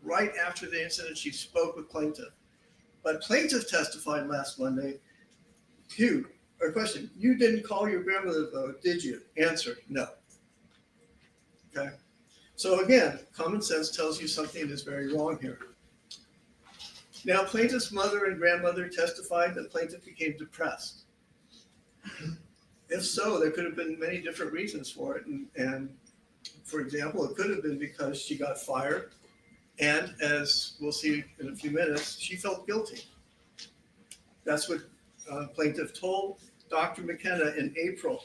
[SPEAKER 5] Right after the incident, she spoke with plaintiff. But plaintiff testified last Monday, question, you didn't call your grandmother though, did you? Answer, no. Okay. So again, common sense tells you something is very wrong here. Now, plaintiff's mother and grandmother testified that plaintiff became depressed. If so, there could have been many different reasons for it. And for example, it could have been because she got fired. And as we'll see in a few minutes, she felt guilty. That's what plaintiff told Dr. McKenna in April.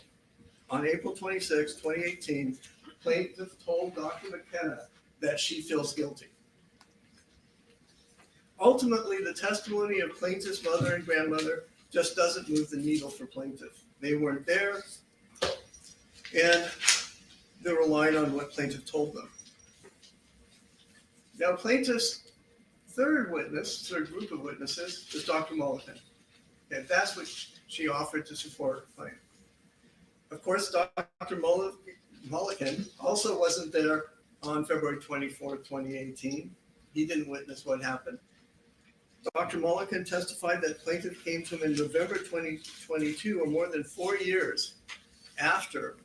[SPEAKER 5] On April 26, 2018, plaintiff told Dr. McKenna that she feels guilty. Ultimately, the testimony of plaintiff's mother and grandmother just doesn't move the needle for plaintiff. They weren't there, and they're relying on what plaintiff told them. Now, plaintiff's third group of witnesses, is Dr. Mulliken. And that's what she offered to support her claim. Of course, Dr. Mulliken also wasn't there on February 24, 2018. He didn't witness what happened. Dr. Mulliken testified that plaintiff came to him in November 2022, or more than 4 years after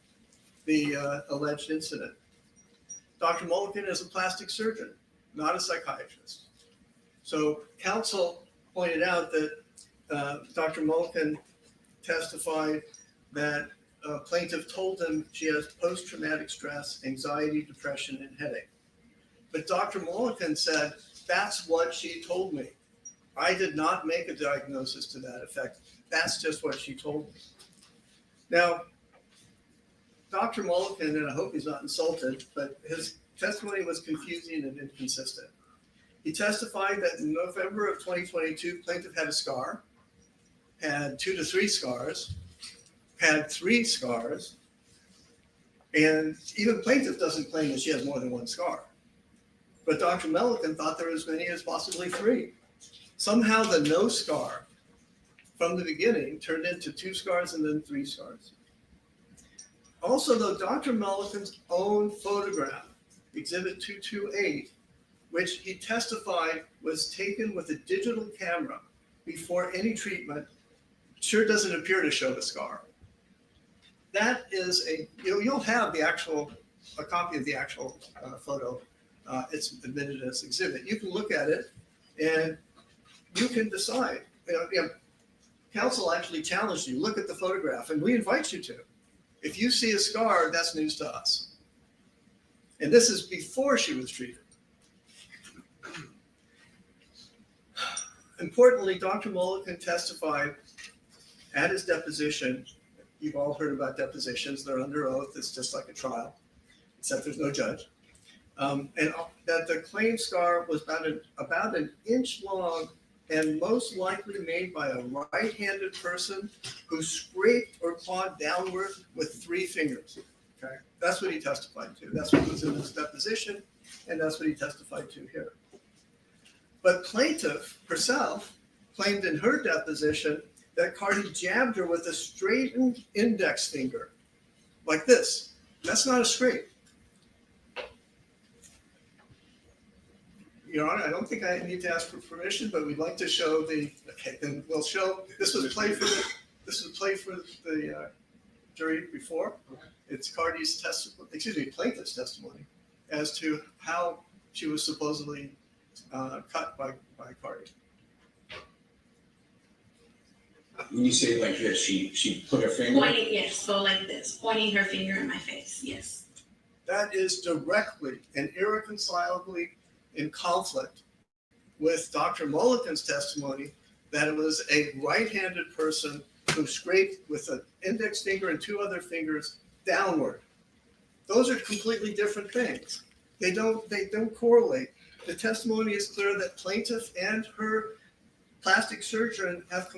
[SPEAKER 5] the alleged incident. Dr. Mulliken is a plastic surgeon, not a psychiatrist. So counsel pointed out that Dr. Mulliken testified that plaintiff told him she has post-traumatic stress, anxiety, depression, and headache. But Dr. Mulliken said, that's what she told me. I did not make a diagnosis to that effect. That's just what she told me. Now, Dr. Mulliken, and I hope he's not insulted, but his testimony was confusing and inconsistent. He testified that in November of 2022, plaintiff had a scar, had 2 to 3 scars, had 3 scars, and even plaintiff doesn't claim that she has more than 1 scar. But Dr. Mulliken thought there were as many as possibly 3. Somehow the no scar from the beginning turned into 2 scars and then 3 scars. Also, though, Dr. Mulliken's own photograph, Exhibit 228, which he testified was taken with a digital camera before any treatment, sure doesn't appear to show the scar. That is you'll have a copy of the actual photo. It's admitted as exhibit. You can look at it and you can decide. Counsel actually challenged you, look at the photograph, and we invite you to. If you see a scar, that's news to us. And this is before she was treated. Importantly, Dr. Mulliken testified at his deposition. You've all heard about depositions. They're under oath. It's just like a trial, except there's no judge. And that the claim scar was about an inch long and most likely made by a right-handed person who scraped or clawed downward with 3 fingers. Okay, that's what he testified to. That's what was in his deposition, and that's what he testified to here. But plaintiff herself claimed in her deposition that Cardi jabbed her with a straightened index finger, like this. That's not a scrape. Your Honor, I don't think I need to ask for permission, but we'd like to show and we'll show, this was played for the jury before. It's Cardi's plaintiff's testimony as to how she was supposedly cut by Cardi.
[SPEAKER 9] When you say like this, she put her finger.
[SPEAKER 7] Pointing, yes, go like this, pointing her finger in my face, yes.
[SPEAKER 5] That is directly and irreconcilably in conflict with Dr. Mulliken's testimony that it was a right-handed person who scraped with an index finger and 2 other fingers downward. Those are completely different things. They don't correlate. The testimony is clear that plaintiff and her plastic surgeon have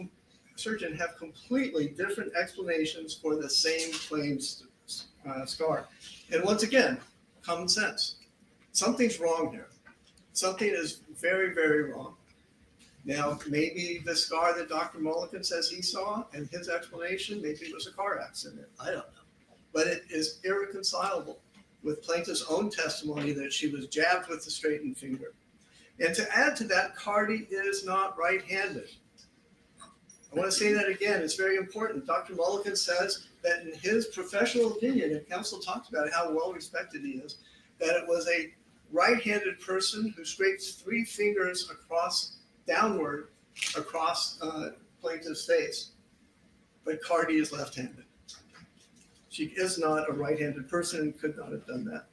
[SPEAKER 5] completely different explanations for the same claimed scar. And once again, common sense. Something's wrong here. Something is very, very wrong. Now, maybe the scar that Dr. Mulliken says he saw and his explanation, maybe it was a car accident. I don't know. But it is irreconcilable with plaintiff's own testimony that she was jabbed with the straightened finger. And to add to that, Cardi is not right-handed. I want to say that again. It's very important. Dr. Mulliken says that in his professional opinion, and counsel talks about it, how well-respected he is, that it was a right-handed person who scrapes 3 fingers downward across plaintiff's face. But Cardi is left-handed. She is not a right-handed person and could not have done that.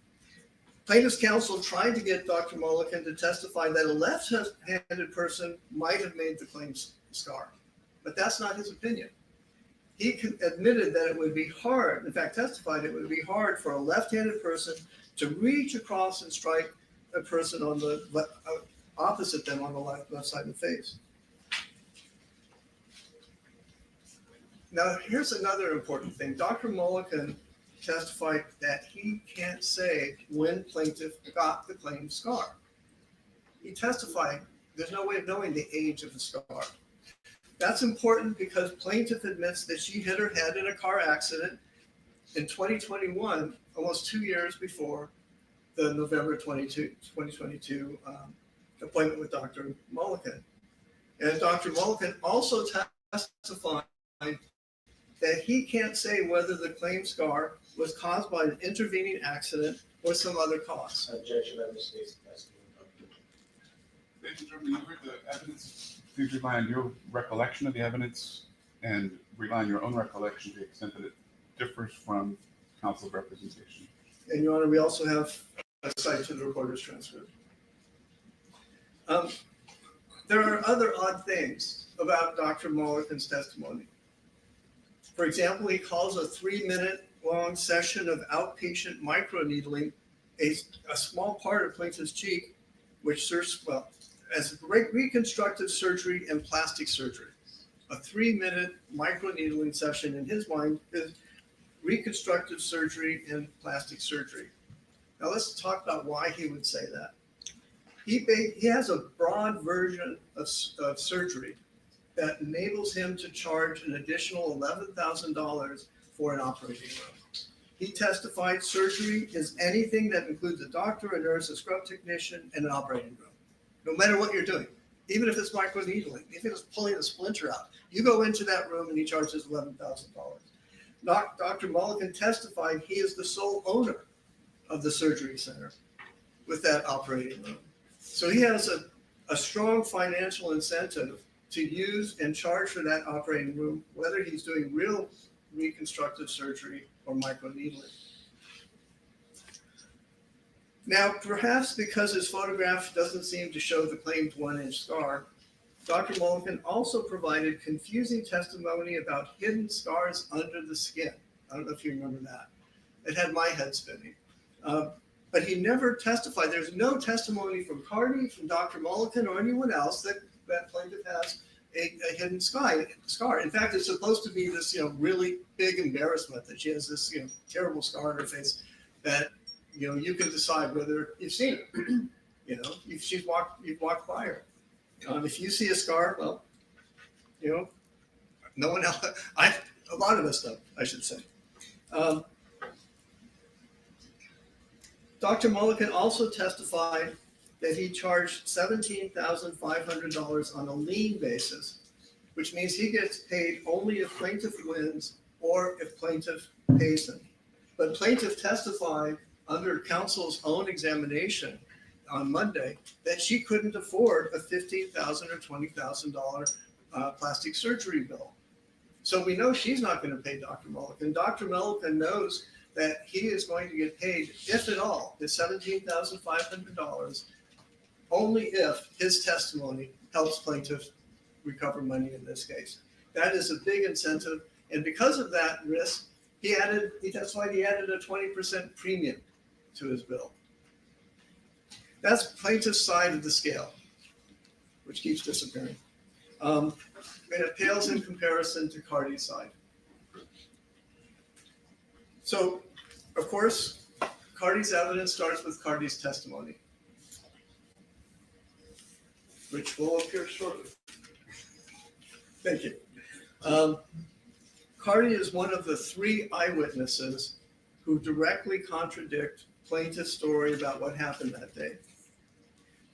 [SPEAKER 5] Plaintiff's counsel tried to get Dr. Mulliken to testify that a left-handed person might have made the claims scar, but that's not his opinion. He admitted that it would be hard, in fact testified it would be hard for a left-handed person to reach across and strike a person on the opposite them on the left side of the face. Now, here's another important thing. Dr. Mulliken testified that he can't say when plaintiff got the claimed scar. He testified there's no way of knowing the age of the scar. That's important because plaintiff admits that she hit her head in a car accident in 2021, almost 2 years before the November 2022 appointment with Dr. Mulliken. And Dr. Mulliken also testified that he can't say whether the claimed scar was caused by an intervening accident or some other cause.
[SPEAKER 2] Objection, that misstates the testimony.
[SPEAKER 1] Ladies and gentlemen, you heard the evidence. Please rely on your recollection of the evidence and rely on your own recollection to the extent that it differs from counsel's representation.
[SPEAKER 5] And Your Honor, we also have a cite to the reporter's transcript. There are other odd things about Dr. Mulligan's testimony. For example, he calls a 3-minute long session of outpatient microneedling a small part of plaintiff's cheek, which serves, well, as reconstructive surgery and plastic surgery. A 3-minute microneedling session in his mind is reconstructive surgery and plastic surgery. Now let's talk about why he would say that. He has a broad version of surgery that enables him to charge an additional $11,000 for an operating room. He testified surgery is anything that includes a doctor, a nurse, a scrub technician, and an operating room. No matter what you're doing, even if it's microneedling, if it's pulling a splinter out, you go into that room and he charges $11,000. Dr. Mulligan testified he is the sole owner of the surgery center with that operating room. So he has a strong financial incentive to use and charge for that operating room, whether he's doing real reconstructive surgery or microneedling. Now, perhaps because his photograph doesn't seem to show the claimed 1-inch scar, Dr. Mulligan also provided confusing testimony about hidden scars under the skin. I don't know if you remember that. It had my head spinning. But he never testified. There's no testimony from Cardi, from Dr. Mulligan, or anyone else that plaintiff has a hidden scar. In fact, it's supposed to be this, really big embarrassment that she has this, terrible scar on her face that, you can decide whether you've seen it. If you've walked by her. If you see a scar, well, no one else. A lot of us don't, I should say. Dr. Mulligan also testified that he charged $17,500 on a lien basis, which means he gets paid only if plaintiff wins or if plaintiff pays him. But plaintiff testified under counsel's own examination on Monday that she couldn't afford a $15,000 or $20,000 plastic surgery bill. So we know she's not going to pay Dr. Mulligan. Dr. Mulligan knows that he is going to get paid, if at all, the $17,500, only if his testimony helps plaintiff recover money in this case. That is a big incentive. And because of that risk, he testified he added a 20% premium to his bill. That's plaintiff's side of the scale, which keeps disappearing. And it pales in comparison to Cardi's side. So, of course, Cardi's evidence starts with Cardi's testimony, which will appear shortly. Thank you. Cardi is one of the 3 eyewitnesses who directly contradict plaintiff's story about what happened that day.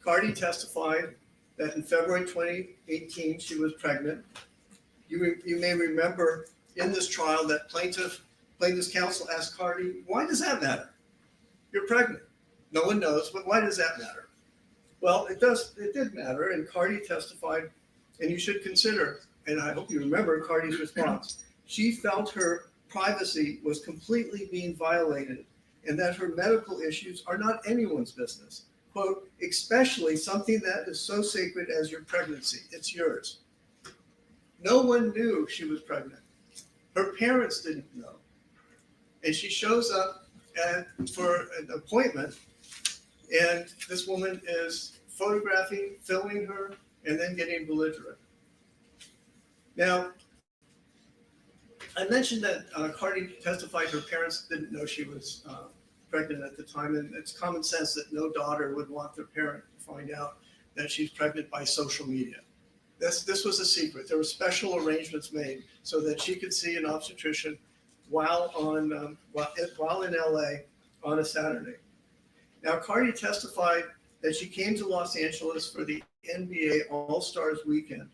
[SPEAKER 5] Cardi testified that in February 2018, she was pregnant. You may remember in this trial that plaintiff's counsel asked Cardi, why does that matter? You're pregnant. No one knows, but why does that matter? Well, it did matter, and Cardi testified, and you should consider, and I hope you remember Cardi's response. She felt her privacy was completely being violated and that her medical issues are not anyone's business. Quote, especially something that is so sacred as your pregnancy. It's yours. No one knew she was pregnant. Her parents didn't know. And she shows up for an appointment, and this woman is photographing, filming her, and then getting belligerent. Now, I mentioned that Cardi testified her parents didn't know she was pregnant at the time, and it's common sense that no daughter would want their parent to find out that she's pregnant by social media. This was a secret. There were special arrangements made so that she could see an obstetrician while in LA on a Saturday. Now, Cardi testified that she came to Los Angeles for the NBA All-Stars weekend,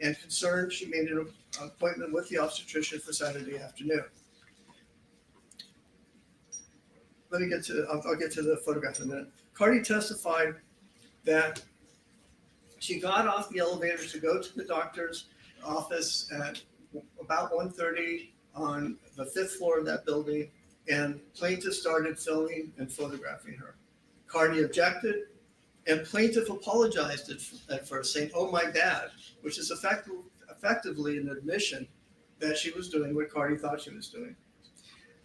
[SPEAKER 5] and concerned, she made an appointment with the obstetrician for Saturday afternoon. I'll get to the photograph in a minute. Cardi testified that she got off the elevator to go to the doctor's office at about 1:30 on the 5th floor of that building, and plaintiff started filming and photographing her. Cardi objected, and plaintiff apologized at first, saying, "Oh, my bad," which is effectively an admission that she was doing what Cardi thought she was doing.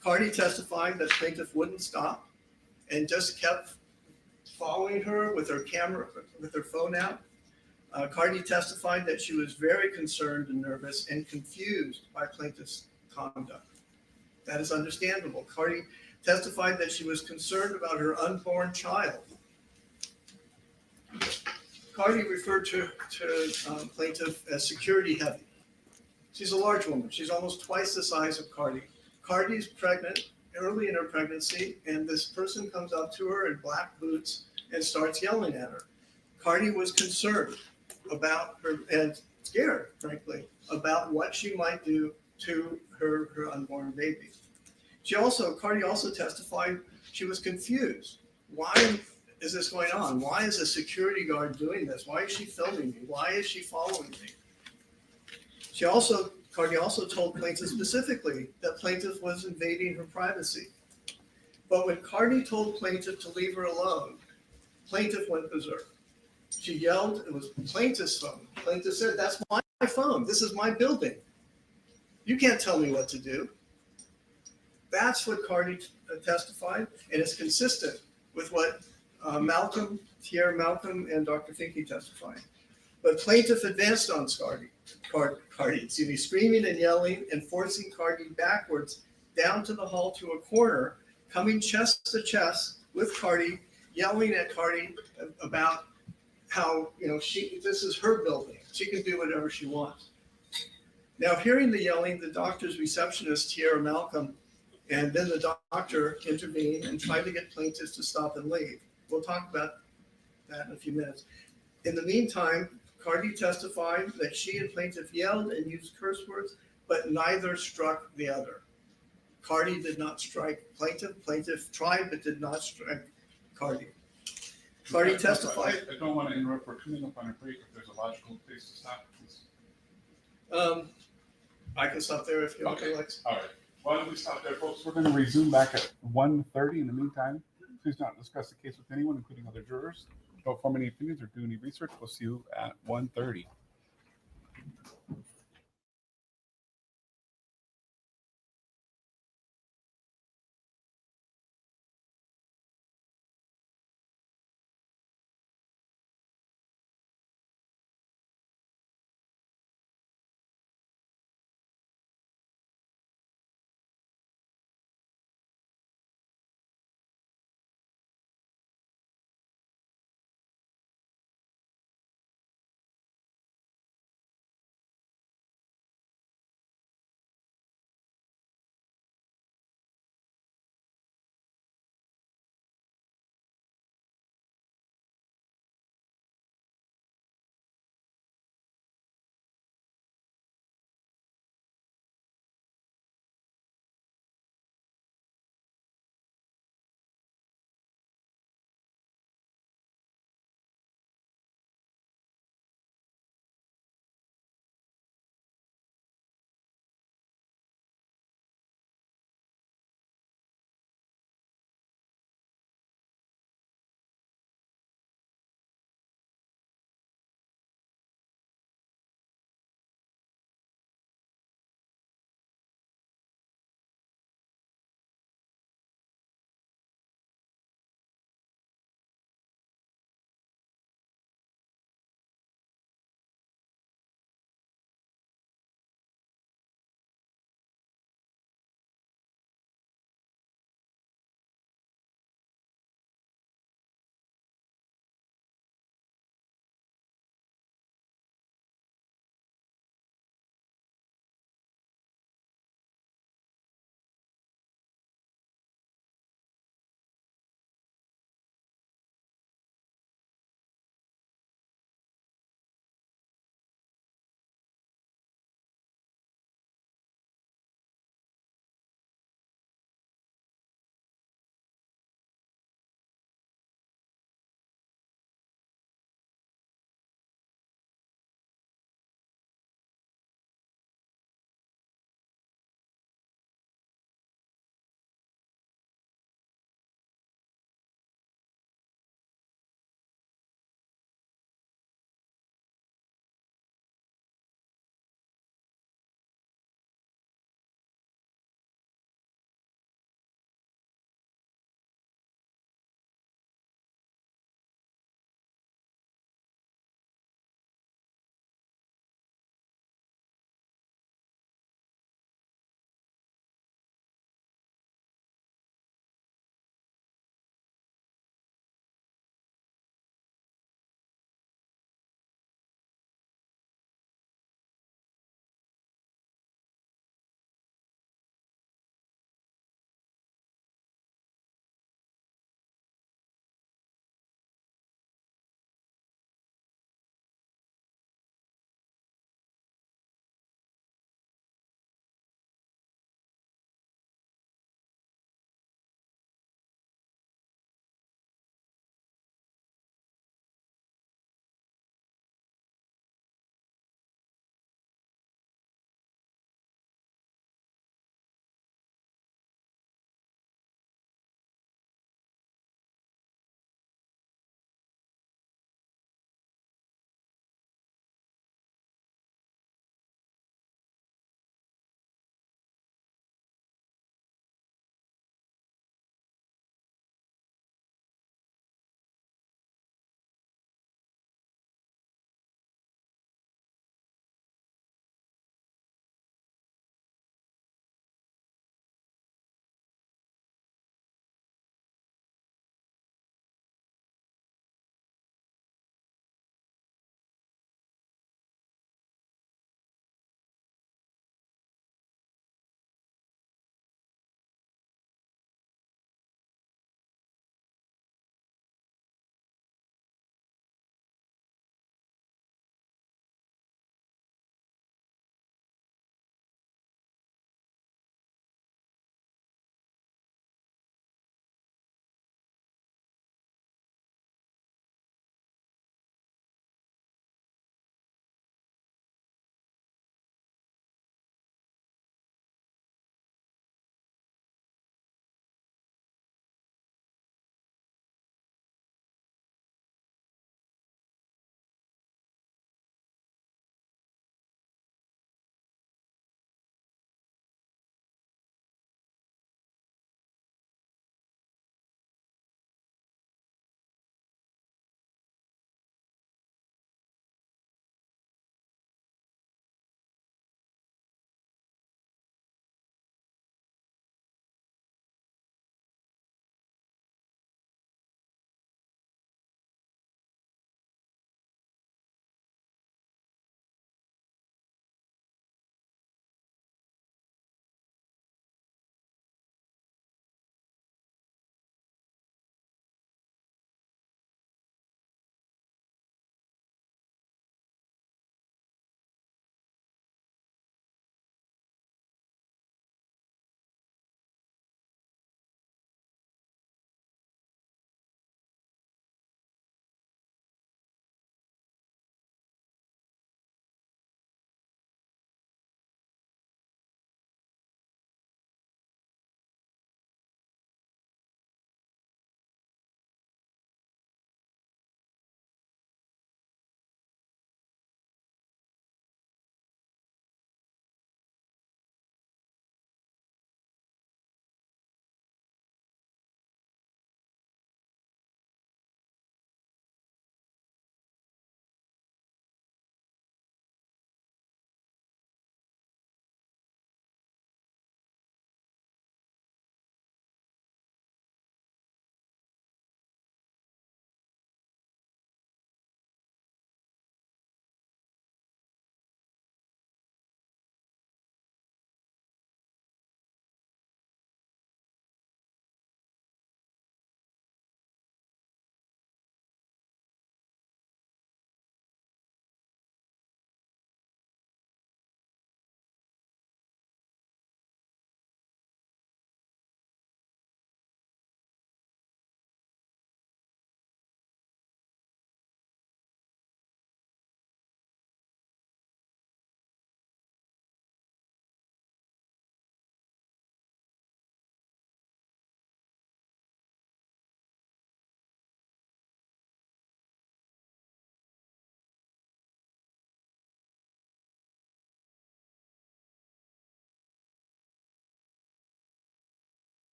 [SPEAKER 5] Cardi testified that plaintiff wouldn't stop and just kept following her with her camera, with her phone out. Cardi testified that she was very concerned and nervous and confused by plaintiff's conduct. That is understandable. Cardi testified that she was concerned about her unborn child. Cardi referred to plaintiff as security heavy. She's a large woman. She's almost twice the size of Cardi. Cardi's pregnant, early in her pregnancy, and this person comes up to her in black boots and starts yelling at her. Cardi was concerned about her and scared, frankly, about what she might do to her unborn baby. Cardi also testified she was confused. Why is this going on? Why is a security guard doing this? Why is she filming me? Why is she following me? Cardi also told plaintiff specifically that plaintiff was invading her privacy. But when Cardi told plaintiff to leave her alone, plaintiff went berserk. She yelled, it was plaintiff's phone. Plaintiff said, "That's my phone. This is my building. You can't tell me what to do." That's what Cardi testified, and it's consistent with what Tierra Malcolm, and Dr. Finke testified. But plaintiff advanced on Cardi, screaming and yelling and forcing Cardi backwards down to the hall to a corner, coming chest to chest with Cardi, yelling at Cardi about how, this is her building. She can do whatever she wants. Now, hearing the yelling, the doctor's receptionist, Tierra Malcolm, and then the doctor intervened and tried to get plaintiffs to stop and leave. We'll talk about that in a few minutes. In the meantime, Cardi testified that she and plaintiff yelled and used curse words, but neither struck the other. Cardi did not strike plaintiff. Plaintiff tried but did not strike Cardi. Cardi testified.
[SPEAKER 1] I don't want to interrupt. We're coming up on a break. If there's a logical place to stop, please.
[SPEAKER 5] I can stop there if you're okay, Lex.
[SPEAKER 1] All right. Why don't we stop there, folks? We're going to resume back at 1:30. In the meantime, please not discuss the case with anyone, including other jurors. Don't form any opinions or do any research. We'll see you at 1:30.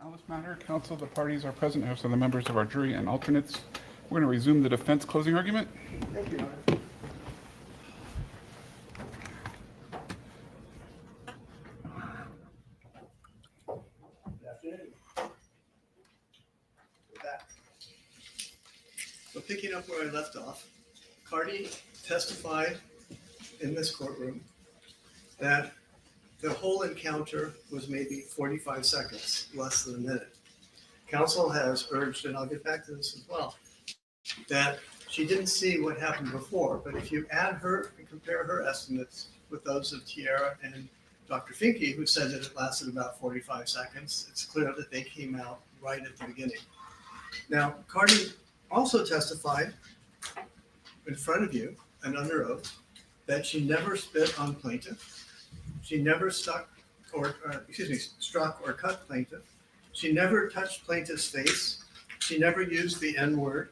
[SPEAKER 1] On this matter, counsel, the parties are present, as are the members of our jury and alternates. We're going to resume the defense closing argument.
[SPEAKER 5] Thank you, Your Honor. Good afternoon. We're back. So picking up where I left off, Cardi testified in this courtroom that the whole encounter was maybe 45 seconds, less than a minute. Counsel has urged, and I'll get back to this as well, that she didn't see what happened before, but if you add her and compare her estimates with those of Tiara and Dr. Finke, who said that it lasted about 45 seconds, it's clear that they came out right at the beginning. Now, Cardi also testified in front of you and under oath that she never spit on plaintiff. She never struck or cut plaintiff. She never touched plaintiff's face. She never used the N-word.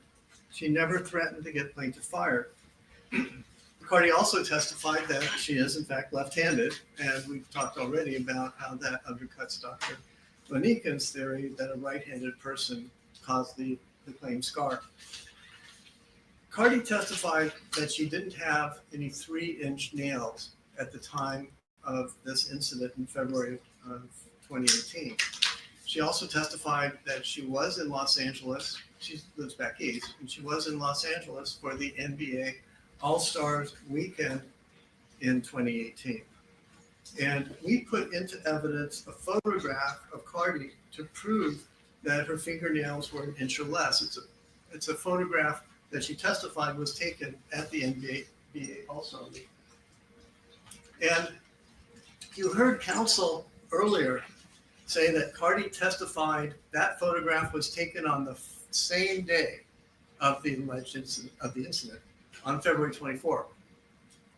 [SPEAKER 5] She never threatened to get plaintiff fired. Cardi also testified that she is in fact left-handed, and we've talked already about how that undercuts Dr. Lanikin's theory that a right-handed person caused the claimed scar. Cardi testified that she didn't have any 3-inch nails at the time of this incident in February of 2018. She also testified that she was in Los Angeles. She lives back east, and she was in Los Angeles for the NBA All-Stars weekend in 2018. And we put into evidence a photograph of Cardi to prove that her fingernails were an inch or less. It's a photograph that she testified was taken at the NBA All-Star week. And you heard counsel earlier say that Cardi testified that photograph was taken on the same day of the alleged incident, on February 24th.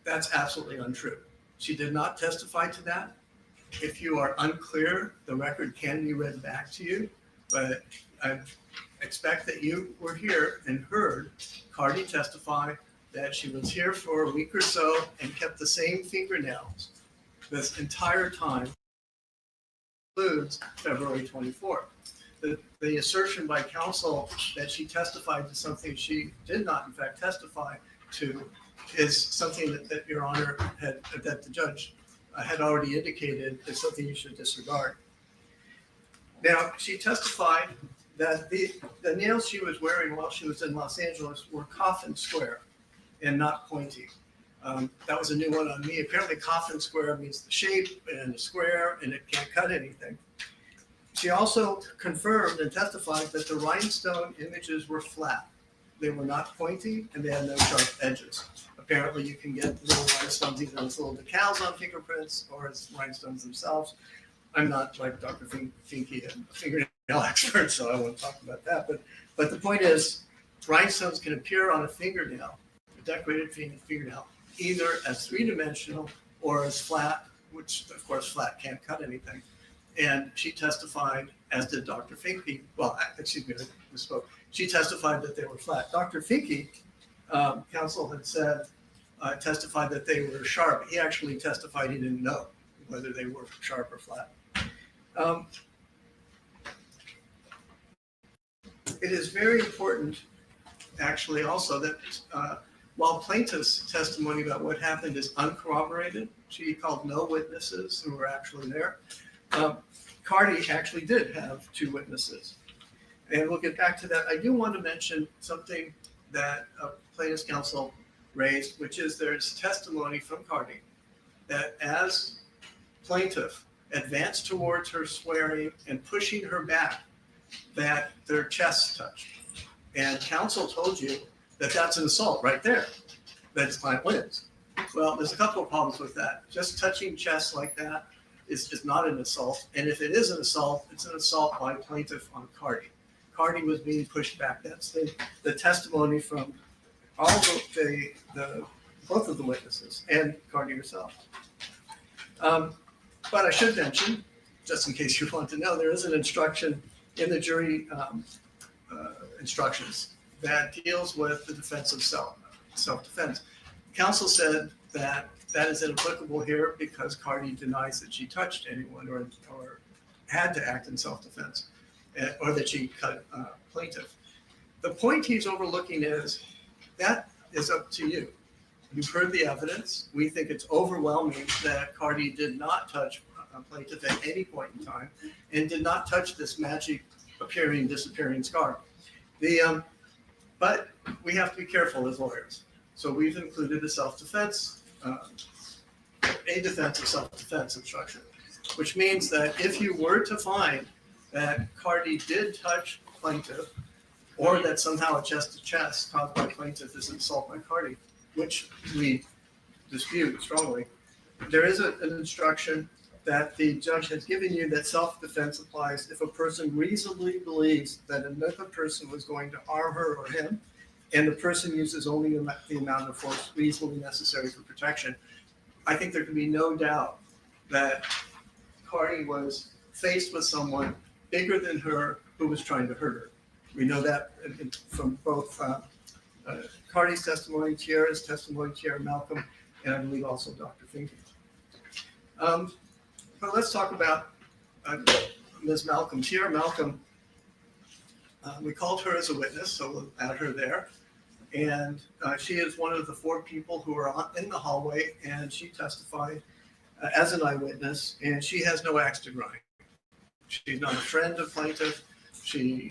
[SPEAKER 5] That's absolutely untrue. She did not testify to that. If you are unclear, the record can be read back to you, but I expect that you were here and heard Cardi testify that she was here for a week or so and kept the same fingernails this entire time, includes February 24th. The assertion by counsel that she testified to something she did not in fact testify to is something that Your Honor that the judge had already indicated is something you should disregard. Now, she testified that the nails she was wearing while she was in Los Angeles were coffin square and not pointy. That was a new one on me. Apparently coffin square means the shape and the square and it can't cut anything. She also confirmed and testified that the rhinestone images were flat. They were not pointy and they had no sharp edges. Apparently you can get little rhinestones either as little decals on fingerprints or as rhinestones themselves. I'm not like Dr. Finke, a fingernail expert, so I won't talk about that. But the point is, rhinestones can appear on a fingernail, a decorated fingernail, either as 3-dimensional or as flat, which of course flat can't cut anything. And she testified, as did Dr. Finke, well, excuse me, I misspoke. She testified that they were flat. Dr. Finke, counsel had said, testified that they were sharp. He actually testified he didn't know whether they were sharp or flat. It is very important, actually, also that while plaintiff's testimony about what happened is uncorroborated, she called no witnesses who were actually there. Cardi actually did have 2 witnesses. And we'll get back to that. I do want to mention something that plaintiff's counsel raised, which is there's testimony from Cardi that as plaintiff advanced towards her swearing and pushing her back, that their chests touched. And counsel told you that that's an assault right there, that his client wins. Well, there's a couple of problems with that. Just touching chests like that is not an assault. And if it is an assault, it's an assault by plaintiff on Cardi. Cardi was being pushed back. That's the testimony from all both of the witnesses and Cardi herself. But I should mention, just in case you want to know, there is an instruction in the jury instructions that deals with the defense of self-defense. Counsel said that is inapplicable here because Cardi denies that she touched anyone or had to act in self-defense. or that she cut plaintiff. The point he's overlooking is that is up to you. You've heard the evidence. We think it's overwhelming that Cardi did not touch plaintiff at any point in time and did not touch this magic appearing, disappearing scar. But we have to be careful as lawyers. So we've included a self-defense, a defense of self-defense obstruction, which means that if you were to find that Cardi did touch plaintiff, or that somehow a chest-to-chest caused by plaintiff is an assault by Cardi, which we dispute strongly, there is an instruction that the judge has given you that self-defense applies if a person reasonably believes that another person was going to harm her or him, and the person uses only the amount of force reasonably necessary for protection. I think there can be no doubt that Cardi was faced with someone bigger than her who was trying to hurt her. We know that from both Cardi's testimony, Tiara's testimony, Tiara Malcolm, and I believe also Dr. Finke. But let's talk about Ms. Malcolm. Tiara Malcolm, we called her as a witness, so we'll add her there. And she is one of the 4 people who are in the hallway, and she testified as an eyewitness, and she has no axe to grind. She's not a friend of plaintiff. She's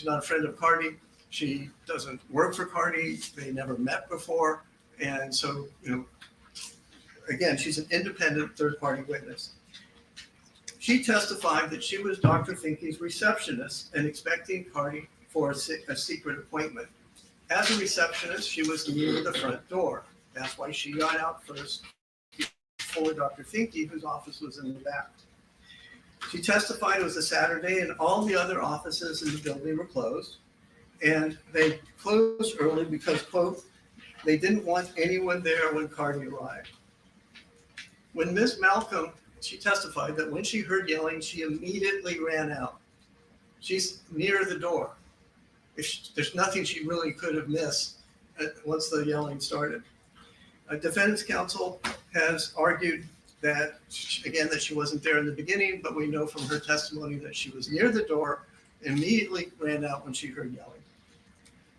[SPEAKER 5] not a friend of Cardi. She doesn't work for Cardi. They never met before. And so, again, she's an independent third-party witness. She testified that she was Dr. Finke's receptionist and expecting Cardi for a secret appointment. As a receptionist, she was near the front door. That's why she got out first before Dr. Finke, whose office was in the back. She testified it was a Saturday and all the other offices in the building were closed. And they closed early because, quote, they didn't want anyone there when Cardi arrived. When Ms. Malcolm, she testified that when she heard yelling, she immediately ran out. She's near the door. There's nothing she really could have missed once the yelling started. A defendant's counsel has argued that, again, that she wasn't there in the beginning, but we know from her testimony that she was near the door, immediately ran out when she heard yelling.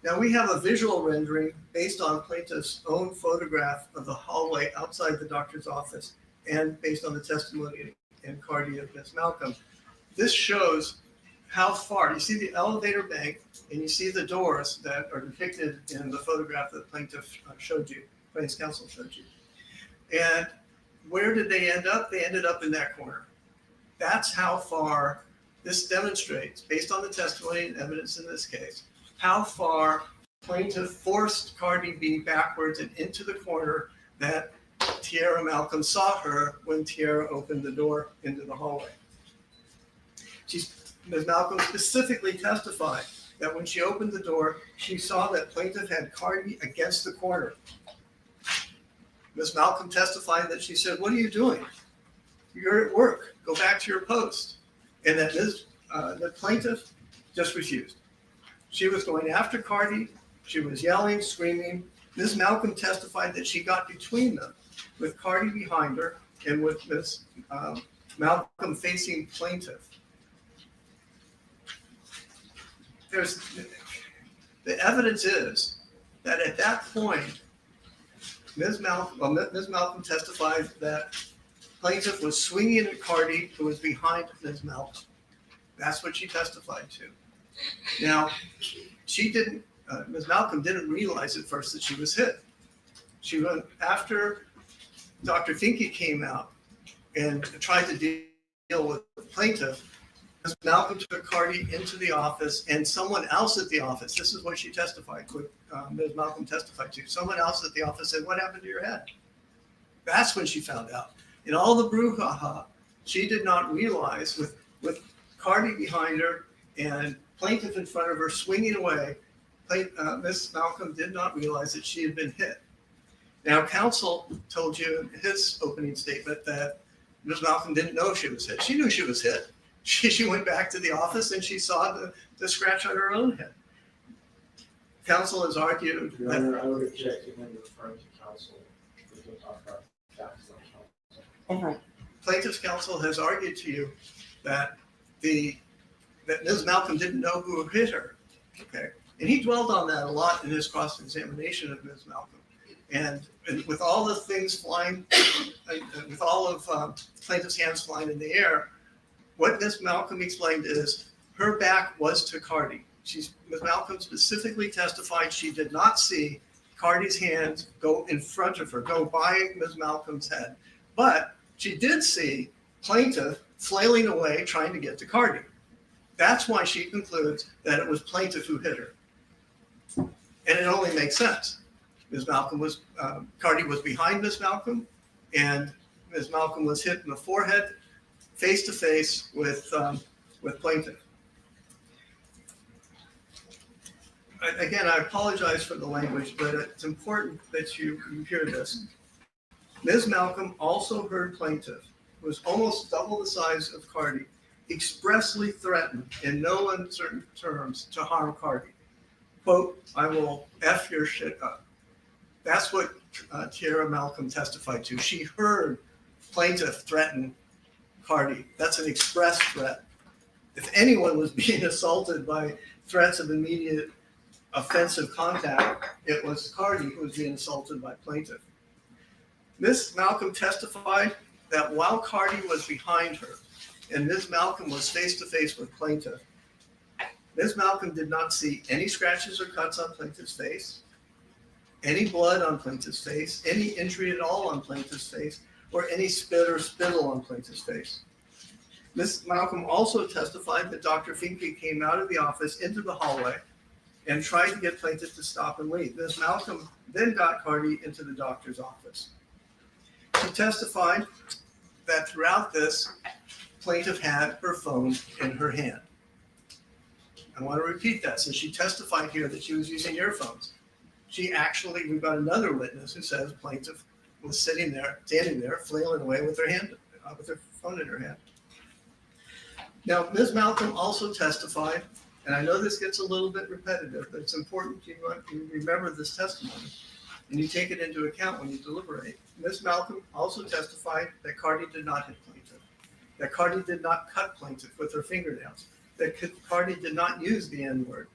[SPEAKER 5] Now, we have a visual rendering based on plaintiff's own photograph of the hallway outside the doctor's office and based on the testimony and Cardi of Ms. Malcolm. This shows how far, you see the elevator bank and you see the doors that are depicted in the photograph that plaintiff showed you, plaintiff's counsel showed you. And where did they end up? They ended up in that corner. That's how far this demonstrates, based on the testimony and evidence in this case, how far plaintiff forced Cardi B backwards and into the corner that Tiara Malcolm saw her when Tiara opened the door into the hallway. Ms. Malcolm specifically testified that when she opened the door, she saw that plaintiff had Cardi against the corner. Ms. Malcolm testified that she said, "What are you doing? You're at work. Go back to your post." And that the plaintiff just refused. She was going after Cardi. She was yelling, screaming. Ms. Malcolm testified that she got between them with Cardi behind her and with Ms. Malcolm facing plaintiff. The evidence is that at that point, Ms. Malcolm testified that plaintiff was swinging at Cardi, who was behind Ms. Malcolm. That's what she testified to. Now, Ms. Malcolm didn't realize at first that she was hit. She went after Dr. Finke came out and tried to deal with the plaintiff. Ms. Malcolm took Cardi into the office and someone else at the office, this is what she testified, Ms. Malcolm testified to, someone else at the office said, "What happened to your head?" That's when she found out. In all the brouhaha, she did not realize with Cardi behind her and plaintiff in front of her swinging away, Ms. Malcolm did not realize that she had been hit. Now, counsel told you in his opening statement that Ms. Malcolm didn't know she was hit. She knew she was hit. She went back to the office and she saw the scratch on her own head. Counsel has argued
[SPEAKER 2] Your
[SPEAKER 5] that
[SPEAKER 2] Honor, I would object to him referring to counsel. We can talk about facts, not counsel.
[SPEAKER 5] plaintiff's counsel has argued to you that the that Ms. Malcolm didn't know who hit her, okay? And he dwelled on that a lot in his cross-examination of Ms. Malcolm. And with all the things flying, with all of plaintiff's hands flying in the air, what Ms. Malcolm explained is her back was to Cardi. Ms. Malcolm specifically testified she did not see Cardi's hands go in front of her, go by Ms. Malcolm's head. But she did see plaintiff flailing away trying to get to Cardi. That's why she concludes that it was plaintiff who hit her. And it only makes sense. Cardi was behind Ms. Malcolm, and Ms. Malcolm was hit in the forehead, face to face with plaintiff. Again, I apologize for the language, but it's important that you hear this. Ms. Malcolm also heard plaintiff, who was almost double the size of Cardi, expressly threaten in no uncertain terms to harm Cardi. Quote, "I will F your shit up." That's what Tiara Malcolm testified to. She heard plaintiff threaten Cardi. That's an express threat. If anyone was being assaulted by threats of immediate offensive contact, it was Cardi who was being assaulted by plaintiff. Ms. Malcolm testified that while Cardi was behind her and Ms. Malcolm was face to face with plaintiff, Ms. Malcolm did not see any scratches or cuts on plaintiff's face, any blood on plaintiff's face, any injury at all on plaintiff's face, or any spit or spittle on plaintiff's face. Ms. Malcolm also testified that Dr. Finke came out of the office into the hallway and tried to get plaintiff to stop and leave. Ms. Malcolm then got Cardi into the doctor's office. She testified that throughout this, plaintiff had her phone in her hand. I want to repeat that. So she testified here that she was using earphones. We've got another witness who says plaintiff was standing there, flailing away with her phone in her hand. Now, Ms. Malcolm also testified, and I know this gets a little bit repetitive, but it's important you remember this testimony and you take it into account when you deliberate. Ms. Malcolm also testified that Cardi did not hit plaintiff, that Cardi did not cut plaintiff with her fingernails, that Cardi did not use the N-word.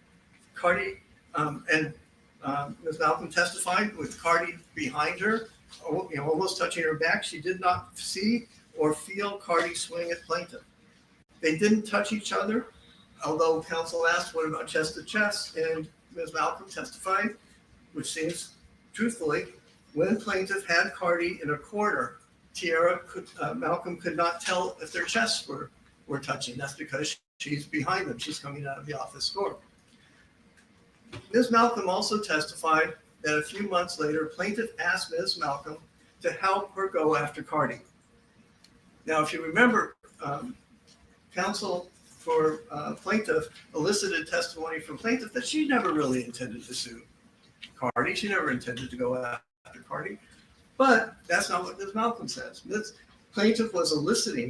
[SPEAKER 5] Ms. Malcolm testified with Cardi behind her, almost touching her back. She did not see or feel Cardi swing at plaintiff. They didn't touch each other, although counsel asked what about chest to chest, and Ms. Malcolm testified, which seems truthfully, when plaintiff had Cardi in a corner, Malcolm could not tell if their chests were touching. That's because she's behind them. She's coming out of the office door. Ms. Malcolm also testified that a few months later, plaintiff asked Ms. Malcolm to help her go after Cardi. Now, if you remember, counsel for plaintiff elicited testimony from plaintiff that she never really intended to sue Cardi. She never intended to go after Cardi. But that's not what Ms. Malcolm says. Ms. Plaintiff was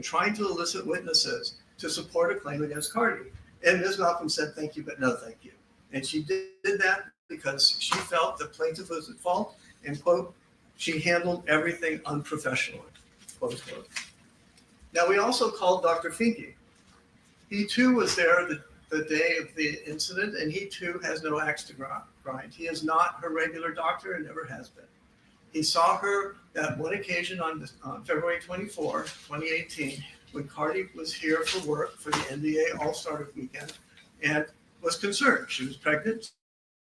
[SPEAKER 5] trying to elicit witnesses to support a claim against Cardi. And Ms. Malcolm said, "Thank you, but no thank you." And she did that because she felt the plaintiff was at fault and, quote, "she handled everything unprofessionally," close quote. Now, we also called Dr. Finke. He too was there the day of the incident, and he too has no axe to grind. He is not her regular doctor and never has been. He saw her that one occasion on February 24, 2018, when Cardi was here for work for the NBA All-Star Weekend and was concerned. She was pregnant.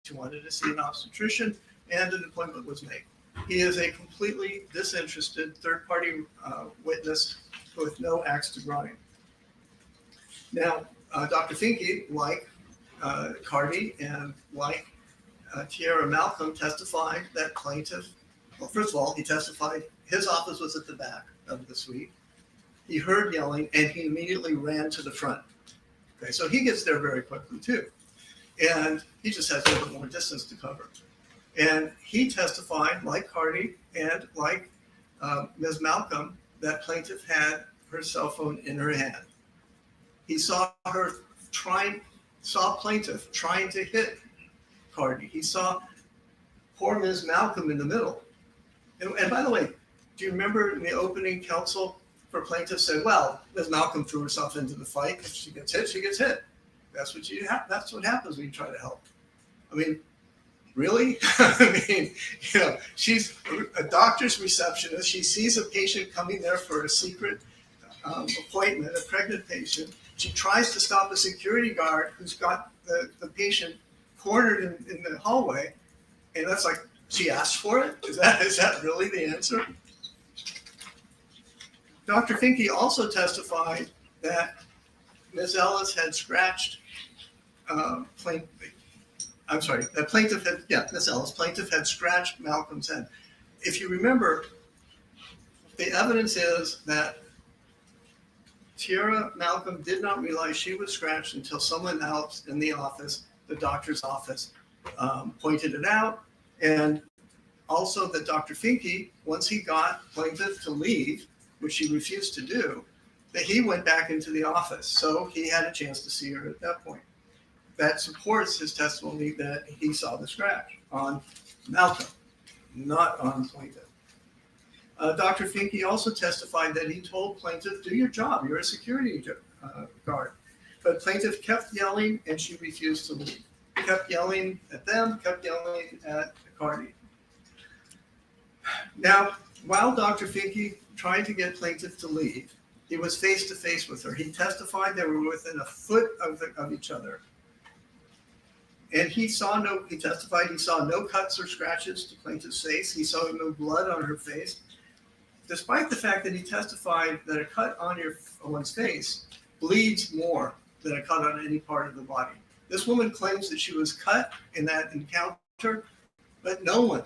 [SPEAKER 5] She wanted to see an obstetrician, and an appointment was made. He is a completely disinterested third-party witness with no axe to grind. Now, Dr. Finke, like Cardi and like Tiara Malcolm, testified that plaintiff, well, first of all, he testified his office was at the back of the suite. He heard yelling, and he immediately ran to the front. Okay, so he gets there very quickly too. And he just has a little bit more distance to cover. And he testified, like Cardi and like Ms. Malcolm, that plaintiff had her cell phone in her hand. He saw plaintiff trying to hit Cardi. He saw poor Ms. Malcolm in the middle. And by the way, do you remember in the opening, counsel for plaintiff said, well, Ms. Malcolm threw herself into the fight. If she gets hit, she gets hit. That's what happens when you try to help. I mean, really? I mean, she's a doctor's receptionist. She sees a patient coming there for a secret appointment, a pregnant patient. She tries to stop a security guard who's got the patient cornered in the hallway. And that's like, she asked for it? Is that really the answer? Dr. Finke also testified that Ms. Ellis had scratched plaintiff had scratched Malcolm's head. If you remember, the evidence is that Tiara Malcolm did not realize she was scratched until someone else in the office, the doctor's office, pointed it out. And also that Dr. Finke, once he got plaintiff to leave, which he refused to do, that he went back into the office. So he had a chance to see her at that point. That supports his testimony that he saw the scratch on Malcolm, not on plaintiff. Dr. Finke also testified that he told plaintiff, do your job, you're a security guard. But plaintiff kept yelling and she refused to leave. Kept yelling at them, kept yelling at Cardi. Now, while Dr. Finke tried to get plaintiff to leave, he was face to face with her. He testified they were within a foot of each other. And he testified he saw no cuts or scratches to plaintiff's face. He saw no blood on her face. Despite the fact that he testified that a cut on one's face bleeds more than a cut on any part of the body. This woman claims that she was cut in that encounter, but no one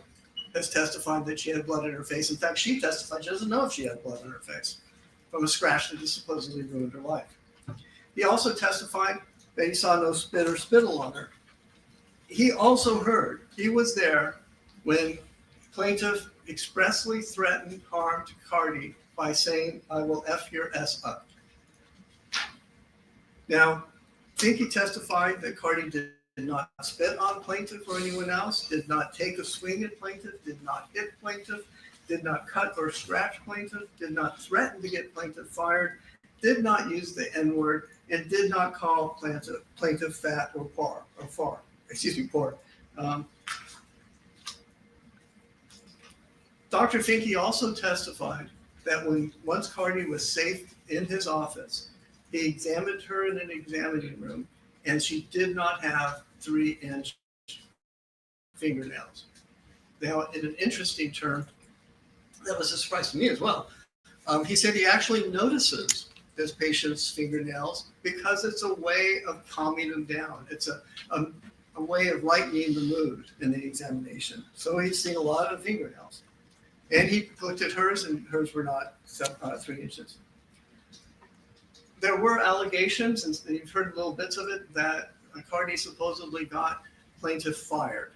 [SPEAKER 5] has testified that she had blood in her face. In fact, she testified she doesn't know if she had blood on her face from a scratch that supposedly ruined her life. He also testified that he saw no spit or spittle on her. He also heard, he was there when plaintiff expressly threatened harm to Cardi by saying, I will F your S up. Now, Finke testified that Cardi did not spit on plaintiff or anyone else, did not take a swing at plaintiff, did not hit plaintiff, did not cut or scratch plaintiff, did not threaten to get plaintiff fired, did not use the N-word, and did not call plaintiff fat or poor. Dr. Finke also testified that once Cardi was safe in his office, he examined her in an examining room, and she did not have 3-inch fingernails. Now, in an interesting term, that was a surprise to me as well. He said he actually notices his patient's fingernails because it's a way of calming them down. It's a way of lightening the mood in the examination. So he's seen a lot of fingernails. And he looked at hers, and hers were not 3 inches. There were allegations, and you've heard little bits of it, that Cardi supposedly got plaintiff fired.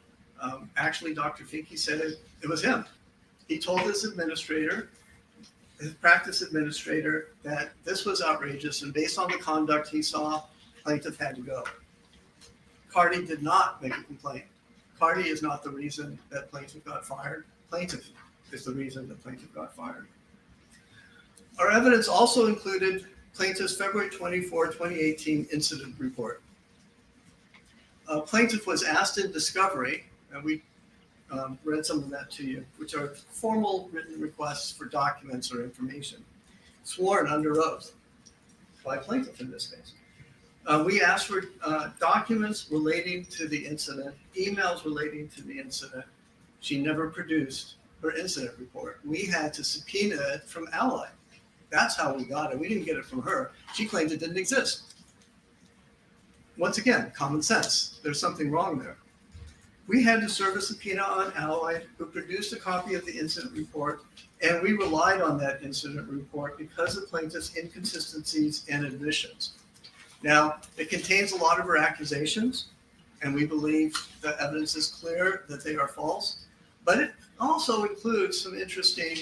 [SPEAKER 5] Actually, Dr. Finke said it was him. He told his administrator, his practice administrator, that this was outrageous, and based on the conduct he saw, plaintiff had to go. Cardi did not make a complaint. Cardi is not the reason that plaintiff got fired. Plaintiff is the reason that plaintiff got fired. Our evidence also included plaintiff's February 24, 2018 incident report. Plaintiff was asked in discovery, and we read some of that to you, which are formal written requests for documents or information, sworn under oath by plaintiff in this case. We asked for documents relating to the incident, emails relating to the incident. She never produced her incident report. We had to subpoena it from Ally. That's how we got it. We didn't get it from her. She claimed it didn't exist. Once again, common sense. There's something wrong there. We had to serve a subpoena on Ally, who produced a copy of the incident report, and we relied on that incident report because of plaintiff's inconsistencies and admissions. Now, it contains a lot of her accusations, and we believe the evidence is clear that they are false, but it also includes some interesting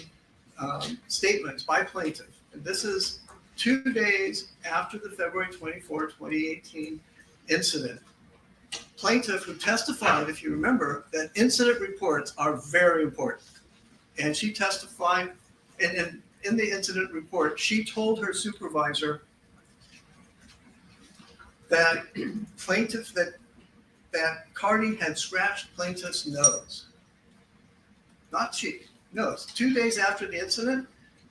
[SPEAKER 5] statements by plaintiff. And this is 2 days after the February 24, 2018 incident. Plaintiff, who testified, if you remember, that incident reports are very important. And she testified, and in the incident report, she told her supervisor that plaintiff, that Cardi had scratched plaintiff's nose. Not cheek, nose. 2 days after the incident,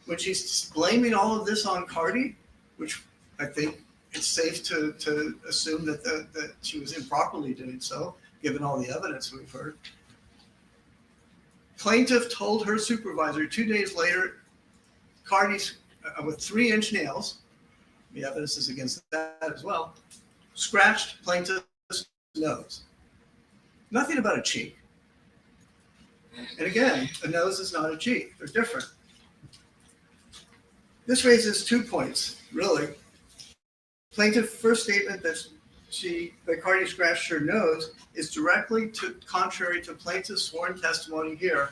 [SPEAKER 5] when she's blaming all of this on Cardi, which I think it's safe to assume that she was improperly doing so, given all the evidence we've heard. Plaintiff told her supervisor 2 days later, Cardi's with 3-inch nails, the evidence is against that as well, scratched plaintiff's nose. Nothing about a cheek. And again, a nose is not a cheek, they're different. This raises 2 points, really. Plaintiff's first statement that Cardi scratched her nose is directly contrary to plaintiff's sworn testimony here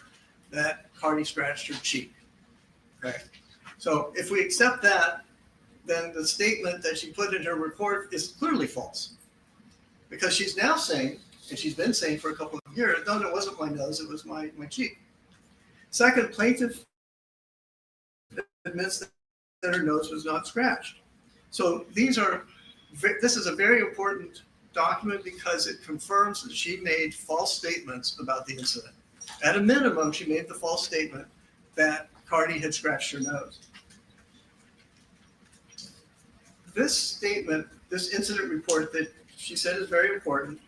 [SPEAKER 5] that Cardi scratched her cheek. Okay. So if we accept that, then the statement that she put in her report is clearly false. Because she's now saying, and she's been saying for a couple of years, no, it wasn't my nose, it was my cheek. Second, plaintiff admits that her nose was not scratched. So this is a very important document because it confirms that she made false statements about the incident. At a minimum, she made the false statement that Cardi had scratched her nose. This statement, this incident report that she said is very important,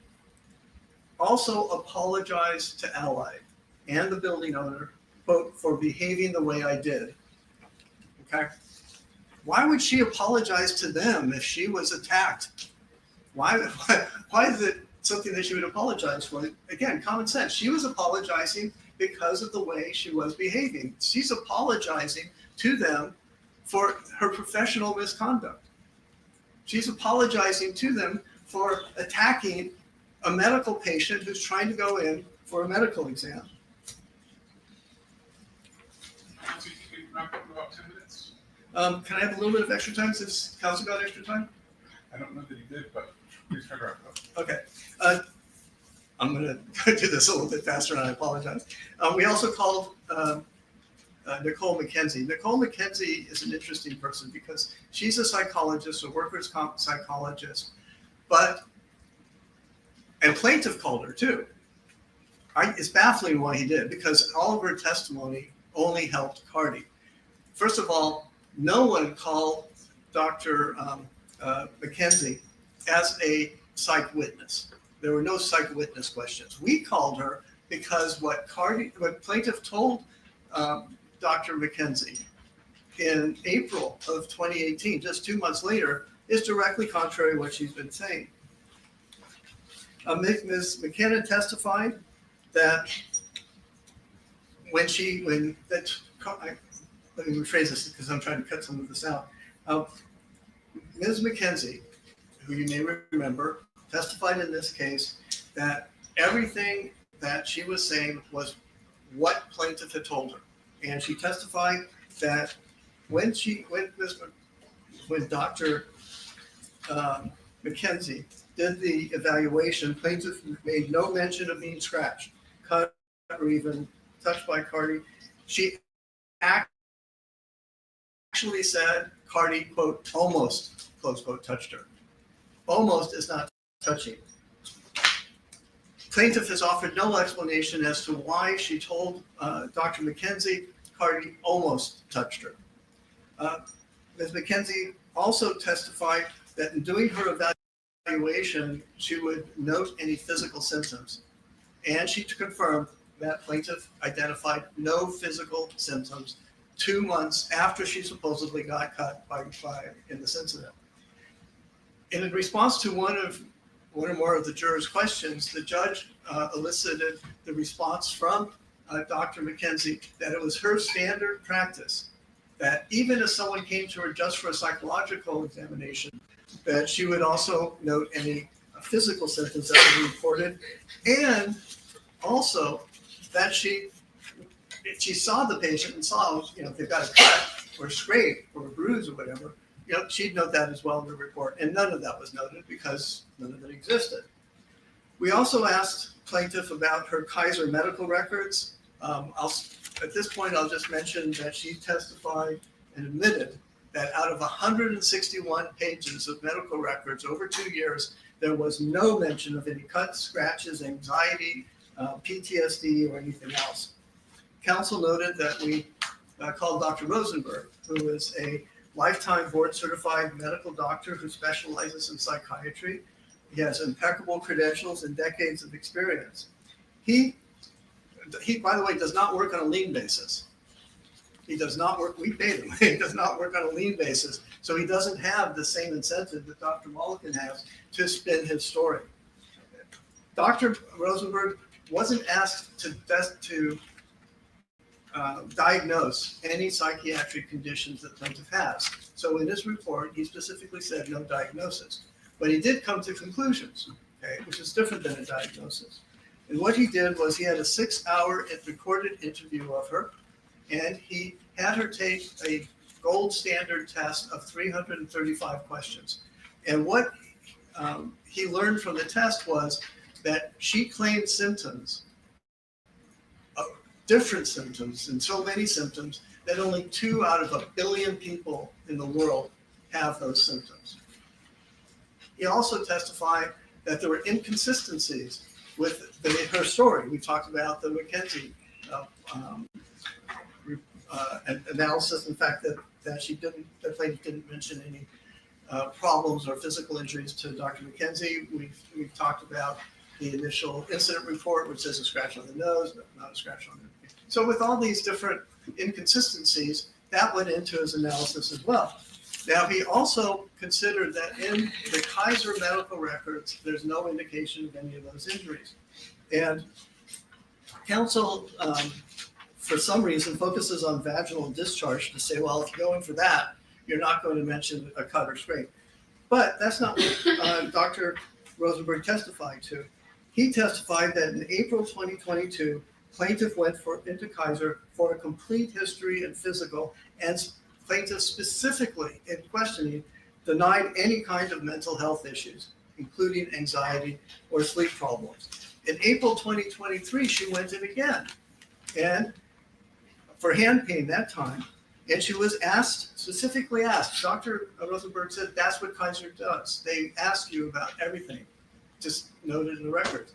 [SPEAKER 5] also apologized to Allied and the building owner, quote, for behaving the way I did. Okay? Why would she apologize to them if she was attacked? Why is it something that she would apologize for? Again, common sense. She was apologizing because of the way she was behaving. She's apologizing to them for her professional misconduct. She's apologizing to them for attacking a medical patient who's trying to go in for a medical exam.
[SPEAKER 1] So you can wrap up in about 10 minutes?
[SPEAKER 5] Can I have a little bit of extra time since council got extra time?
[SPEAKER 1] I don't know that he did, but please try to wrap it up.
[SPEAKER 5] Okay. I'm going to do this a little bit faster, and I apologize. We also called Nicole McKenzie. Nicole McKenzie is an interesting person because she's a psychologist, a workers' comp psychologist, and plaintiff called her too. It's baffling why he did, because all of her testimony only helped Cardi. First of all, no one called Dr. McKenzie as a psych witness. There were no psych witness questions. We called her because what plaintiff told Dr. McKenzie in April of 2018, just 2 months later, is directly contrary to what she's been saying. Ms. McKenna testified that let me rephrase this because I'm trying to cut some of this out. Ms. McKenzie, who you may remember, testified in this case that everything that she was saying was what plaintiff had told her. And she testified that when Dr. McKenzie did the evaluation, plaintiff made no mention of being scratched, cut, or even touched by Cardi. She actually said Cardi, quote, almost, close quote, touched her. Almost is not touching. Plaintiff has offered no explanation as to why she told Dr. McKenzie Cardi almost touched her. Ms. McKenzie also testified that in doing her evaluation, she would note any physical symptoms. And she confirmed that plaintiff identified no physical symptoms 2 months after she supposedly got cut in this incident. In response to one or more of the jurors' questions, the judge elicited the response from Dr. McKenzie that it was her standard practice that even if someone came to her just for a psychological examination, that she would also note any physical symptoms that were reported, and also that if she saw the patient and saw, if they've got a cut or a scrape or a bruise or whatever, she'd note that as well in the report. And none of that was noted because none of it existed. We also asked plaintiff about her Kaiser medical records. At this point, I'll just mention that she testified and admitted that out of 161 pages of medical records over 2 years, there was no mention of any cuts, scratches, anxiety, PTSD, or anything else. Counsel noted that we called Dr. Rosenberg, who is a lifetime board-certified medical doctor who specializes in psychiatry. He has impeccable credentials and decades of experience. He, by the way, does not work on a lien basis. He does not work, we paid him, he does not work on a lien basis, so he doesn't have the same incentive that Dr. Mulliken has to spin his story. Dr. Rosenberg wasn't asked to diagnose any psychiatric conditions that plaintiff has. So in his report, he specifically said no diagnosis. But he did come to conclusions, okay, which is different than a diagnosis. And what he did was he had a 6-hour recorded interview of her, and he had her take a gold standard test of 335 questions. And what he learned from the test was that she claimed symptoms, different symptoms, and so many symptoms that only 2 out of 1 billion people in the world have those symptoms. He also testified that there were inconsistencies with her story. We talked about the McKenzie analysis, in fact, that plaintiff didn't mention any problems or physical injuries to Dr. McKenzie. We've talked about the initial incident report, which says a scratch on the nose, but not a scratch on the. So with all these different inconsistencies, that went into his analysis as well. Now, he also considered that in the Kaiser medical records, there's no indication of any of those injuries. And counsel, for some reason, focuses on vaginal discharge to say, well, if you're going for that, you're not going to mention a cut or scrape. But that's not what Dr. Rosenberg testified to. He testified that in April 2022, plaintiff went into Kaiser for a complete history and physical, and plaintiff specifically in questioning denied any kind of mental health issues, including anxiety or sleep problems. In April 2023, she went in again, and for hand pain that time, and she was specifically asked, Dr. Rosenberg said that's what Kaiser does. They ask you about everything, just noted in the records.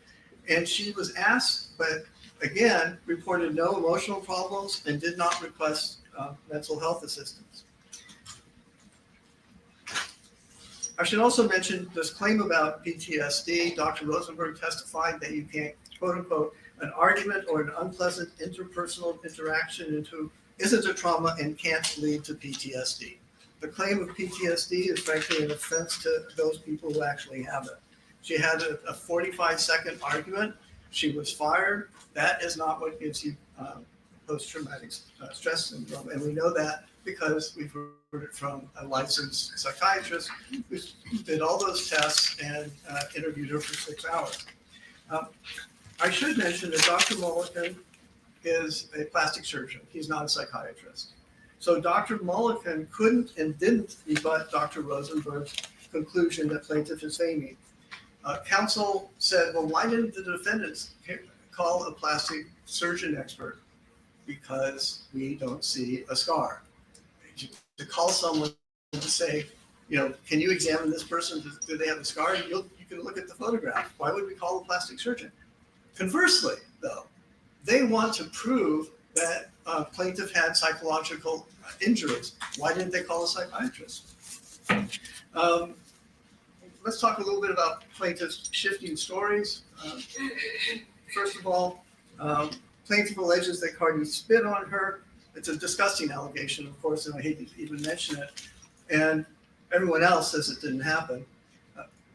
[SPEAKER 5] And she was asked, but again, reported no emotional problems and did not request mental health assistance. I should also mention this claim about PTSD. Dr. Rosenberg testified that you can't, quote unquote, an argument or an unpleasant interpersonal interaction isn't a trauma and can't lead to PTSD. The claim of PTSD is frankly an offense to those people who actually have it. She had a 45-second argument. She was fired. That is not what gives you post-traumatic stress syndrome. And we know that because we've heard it from a licensed psychiatrist who did all those tests and interviewed her for 6 hours. I should mention that Dr. Mulliken is a plastic surgeon. He's not a psychiatrist. So Dr. Mulliken couldn't and didn't rebut Dr. Rosenberg's conclusion that plaintiff is feigning. Counsel said, well, why didn't the defendants call a plastic surgeon expert? Because we don't see a scar. To call someone to say, can you examine this person? Do they have a scar? You can look at the photograph. Why would we call a plastic surgeon? Conversely, though, they want to prove that plaintiff had psychological injuries. Why didn't they call a psychiatrist? Let's talk a little bit about plaintiff's shifting stories. First of all, plaintiff alleges that Cardi spit on her. It's a disgusting allegation, of course, and I hate to even mention it. And everyone else says it didn't happen.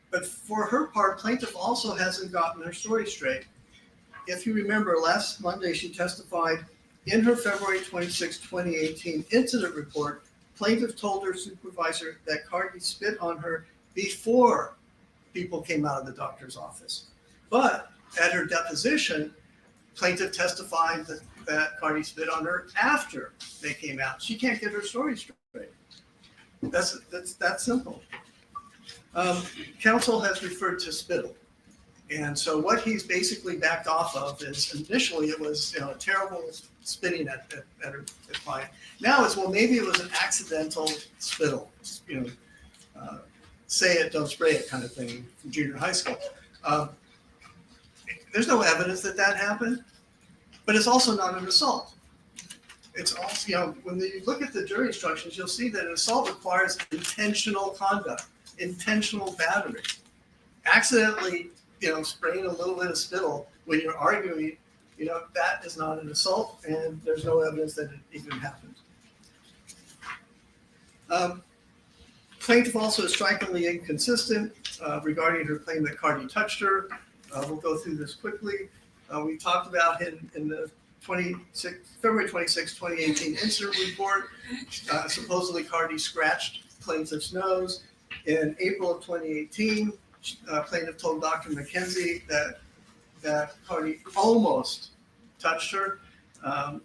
[SPEAKER 5] But for her part, plaintiff also hasn't gotten her story straight. If you remember, last Monday she testified in her February 26, 2018 incident report. Plaintiff told her supervisor that Cardi spit on her before people came out of the doctor's office. But at her deposition, plaintiff testified that Cardi spit on her after they came out. She can't get her story straight. That's that simple. Counsel has referred to spittle. And so what he's basically backed off of is initially it was, a terrible spitting at her client. Now it's, well, maybe it was an accidental spittle, say it, don't spray it kind of thing from junior high school. There's no evidence that that happened, but it's also not an assault. It's also, when you look at the jury instructions, you'll see that an assault requires intentional conduct, intentional battery. Accidentally, spraying a little bit of spittle when you're arguing, that is not an assault, and there's no evidence that it even happened. Plaintiff also is strikingly inconsistent regarding her claim that Cardi touched her. We'll go through this quickly. We talked about in the February 26, 2018 incident report, supposedly Cardi scratched plaintiff's nose. In April of 2018, plaintiff told Dr. McKenzie that Cardi almost touched her.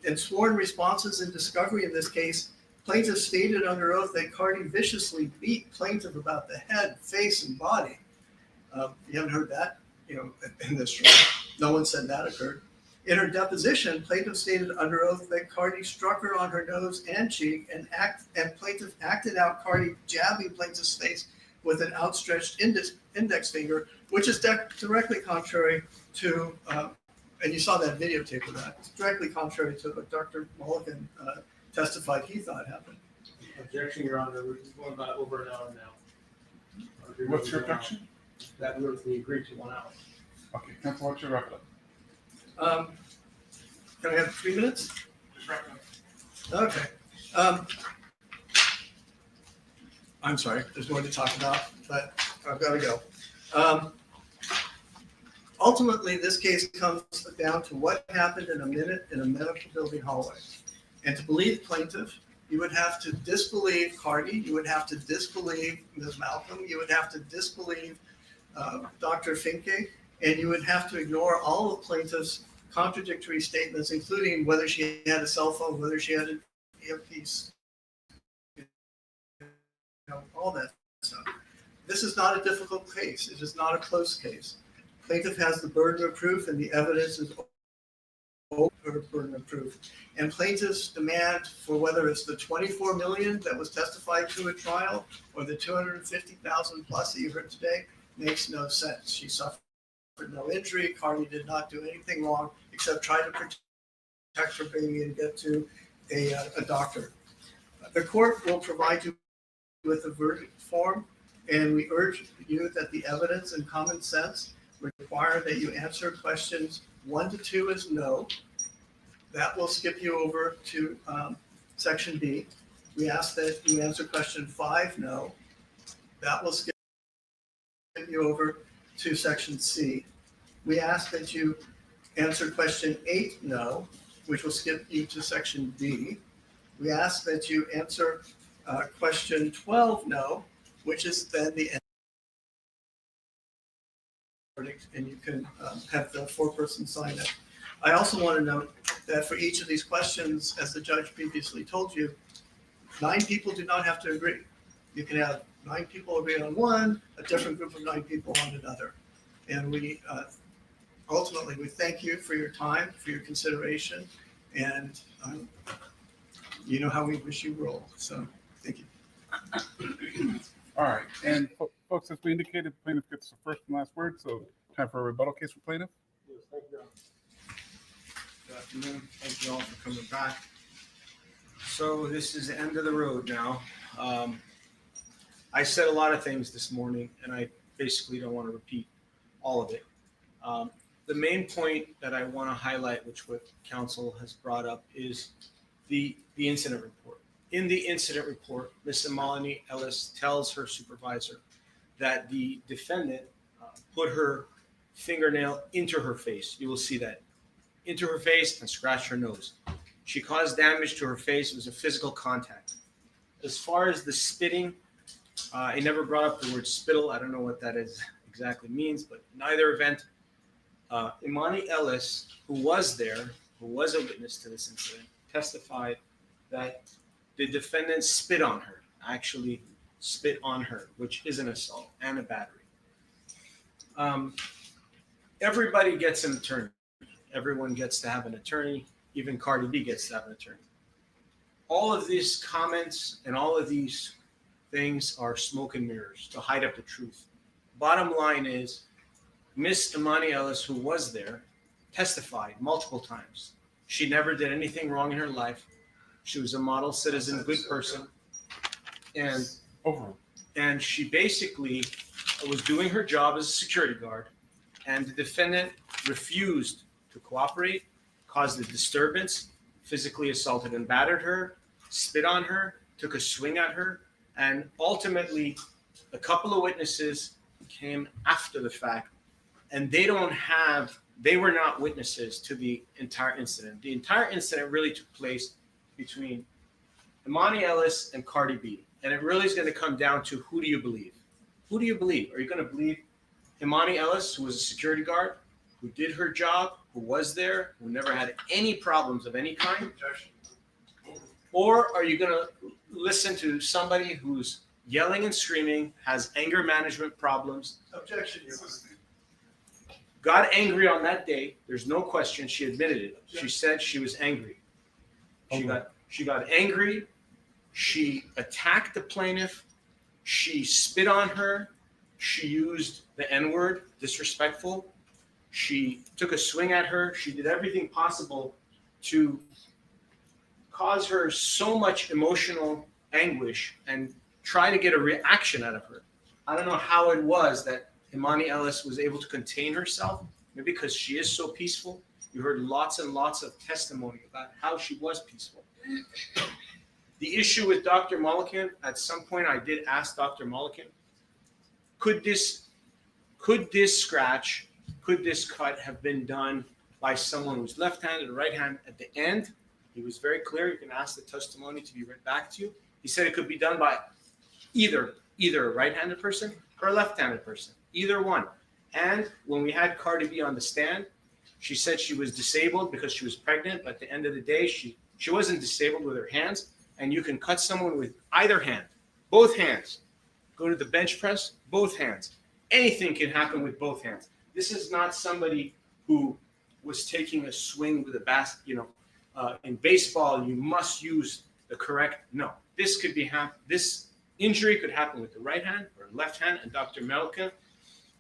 [SPEAKER 5] In sworn responses in discovery in this case, plaintiff stated under oath that Cardi viciously beat plaintiff about the head, face, and body. You haven't heard that, in this trial. No one said that occurred. In her deposition, plaintiff stated under oath that Cardi struck her on her nose and cheek, and plaintiff acted out Cardi jabbing plaintiff's face with an outstretched index finger, which is directly contrary to, and you saw that videotape of that, it's directly contrary to what Dr. Mulligan testified he thought happened.
[SPEAKER 8] Objection, Your Honor. We're going about over an hour now.
[SPEAKER 1] What's your objection?
[SPEAKER 8] That we agreed to 1 hour.
[SPEAKER 1] Okay, counsel, what's your wrap it up?
[SPEAKER 5] Can I have 3 minutes?
[SPEAKER 1] Just wrap it up.
[SPEAKER 5] Okay. I'm sorry, there's more to talk about, but I've got to go. Ultimately, this case comes down to what happened in a minute in a medical building hallway. And to believe plaintiff, you would have to disbelieve Cardi, you would have to disbelieve Ms. Malcolm, you would have to disbelieve Dr. Finke, and you would have to ignore all of plaintiff's contradictory statements, including whether she had a cell phone, whether she had an earpiece, all that stuff. This is not a difficult case. It is not a close case. Plaintiff has the burden of proof, and the evidence is over burden of proof. And plaintiff's demand for whether it's the 24 million that was testified to at trial or the 250,000 plus that you heard today makes no sense. She suffered no injury. Cardi did not do anything wrong except try to protect her baby and get to a doctor. The court will provide you with a verdict form, and we urge you that the evidence and common sense require that you answer questions 1 to 2 as no. That will skip you over to section B. We ask that you answer question 5 no. That will skip you over to section C. We ask that you answer question 8 no, which will skip you to section D. We ask that you answer question 12 no, which is then the end verdict, and you can have the foreperson sign it. I also want to note that for each of these questions, as the judge previously told you, 9 people do not have to agree. You can have 9 people agree on one, a different group of 9 people on another. And we ultimately, we thank you for your time, for your consideration, and you know how we wish you roll. So thank you.
[SPEAKER 1] All right, and folks, as we indicated, plaintiff gets the first and last word, so time for a rebuttal case for plaintiff.
[SPEAKER 8] Yes, thank you, Your Honor.
[SPEAKER 10] Good afternoon. Thank you all for coming back. So this is the end of the road now. I said a lot of things this morning, and I basically don't want to repeat all of it. The main point that I want to highlight, which what counsel has brought up, is the incident report. In the incident report, Ms. Imani Ellis tells her supervisor that the defendant put her fingernail into her face. You will see that. Into her face and scratched her nose. She caused damage to her face. It was a physical contact. As far as the spitting, I never brought up the word spittle. I don't know what that is exactly means, but in either event, Imani Ellis, who was there, who was a witness to this incident, testified that the defendant spit on her, actually spit on her, which is an assault and a battery. everybody gets an attorney. Everyone gets to have an attorney. Even Cardi B gets to have an attorney. All of these comments and all of these things are smoke and mirrors to hide up the truth. Bottom line is, Miss Imani Ellis, who was there, testified multiple times. She never did anything wrong in her life. She was a model citizen, good person. And she basically was doing her job as a security guard, and the defendant refused to cooperate, caused a disturbance, physically assaulted and battered her, spit on her, took a swing at her, and ultimately a couple of witnesses came after the fact, and they were not witnesses to the entire incident. The entire incident really took place between Imani Ellis and Cardi B. And it really is going to come down to, who do you believe? Who do you believe? Are you going to believe Imani Ellis, who was a security guard, who did her job, who was there, who never had any problems of any kind? Or are you going to listen to somebody who's yelling and screaming, has anger management problems?
[SPEAKER 5] Objection, Your Honor.
[SPEAKER 10] Got angry on that day. There's no question. She admitted it. She said she was angry. She got angry. She attacked the plaintiff. She spit on her. She used the N-word, disrespectful. She took a swing at her. She did everything possible to cause her so much emotional anguish and try to get a reaction out of her. I don't know how it was that Imani Ellis was able to contain herself, maybe because she is so peaceful. You heard lots and lots of testimony about how she was peaceful. The issue with Dr. Mulliken, at some point I did ask Dr. Mulliken, could this cut have been done by someone who's left-handed or right-handed? At the end, he was very clear. You can ask the testimony to be read back to you. He said it could be done by either a right-handed person or a left-handed person, either one. And when we had Cardi B on the stand, she said she was disabled because she was pregnant, but at the end of the day, she wasn't disabled with her hands. And you can cut someone with either hand, both hands. Go to the bench press, both hands. Anything can happen with both hands. This is not somebody who was taking a swing with a basket. In baseball, you must use the correct. No, this could be this injury could happen with the right hand or left hand, and Dr. Melka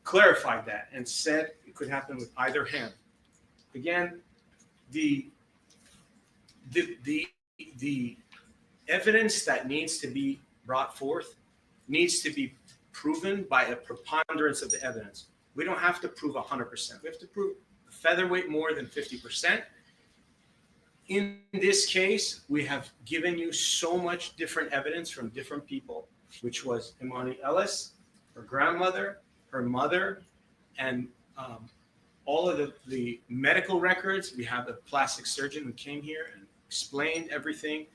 [SPEAKER 10] clarified that and said it could happen with either hand. Again, the evidence that needs to be brought forth needs to be proven by a preponderance of the evidence. We don't have to prove 100%. We have to prove a featherweight more than 50%. In this case, we have given you so much different evidence from different people, which was Imani Ellis, her grandmother, her mother, and all of the medical records. We have the plastic surgeon who came here and explained everything.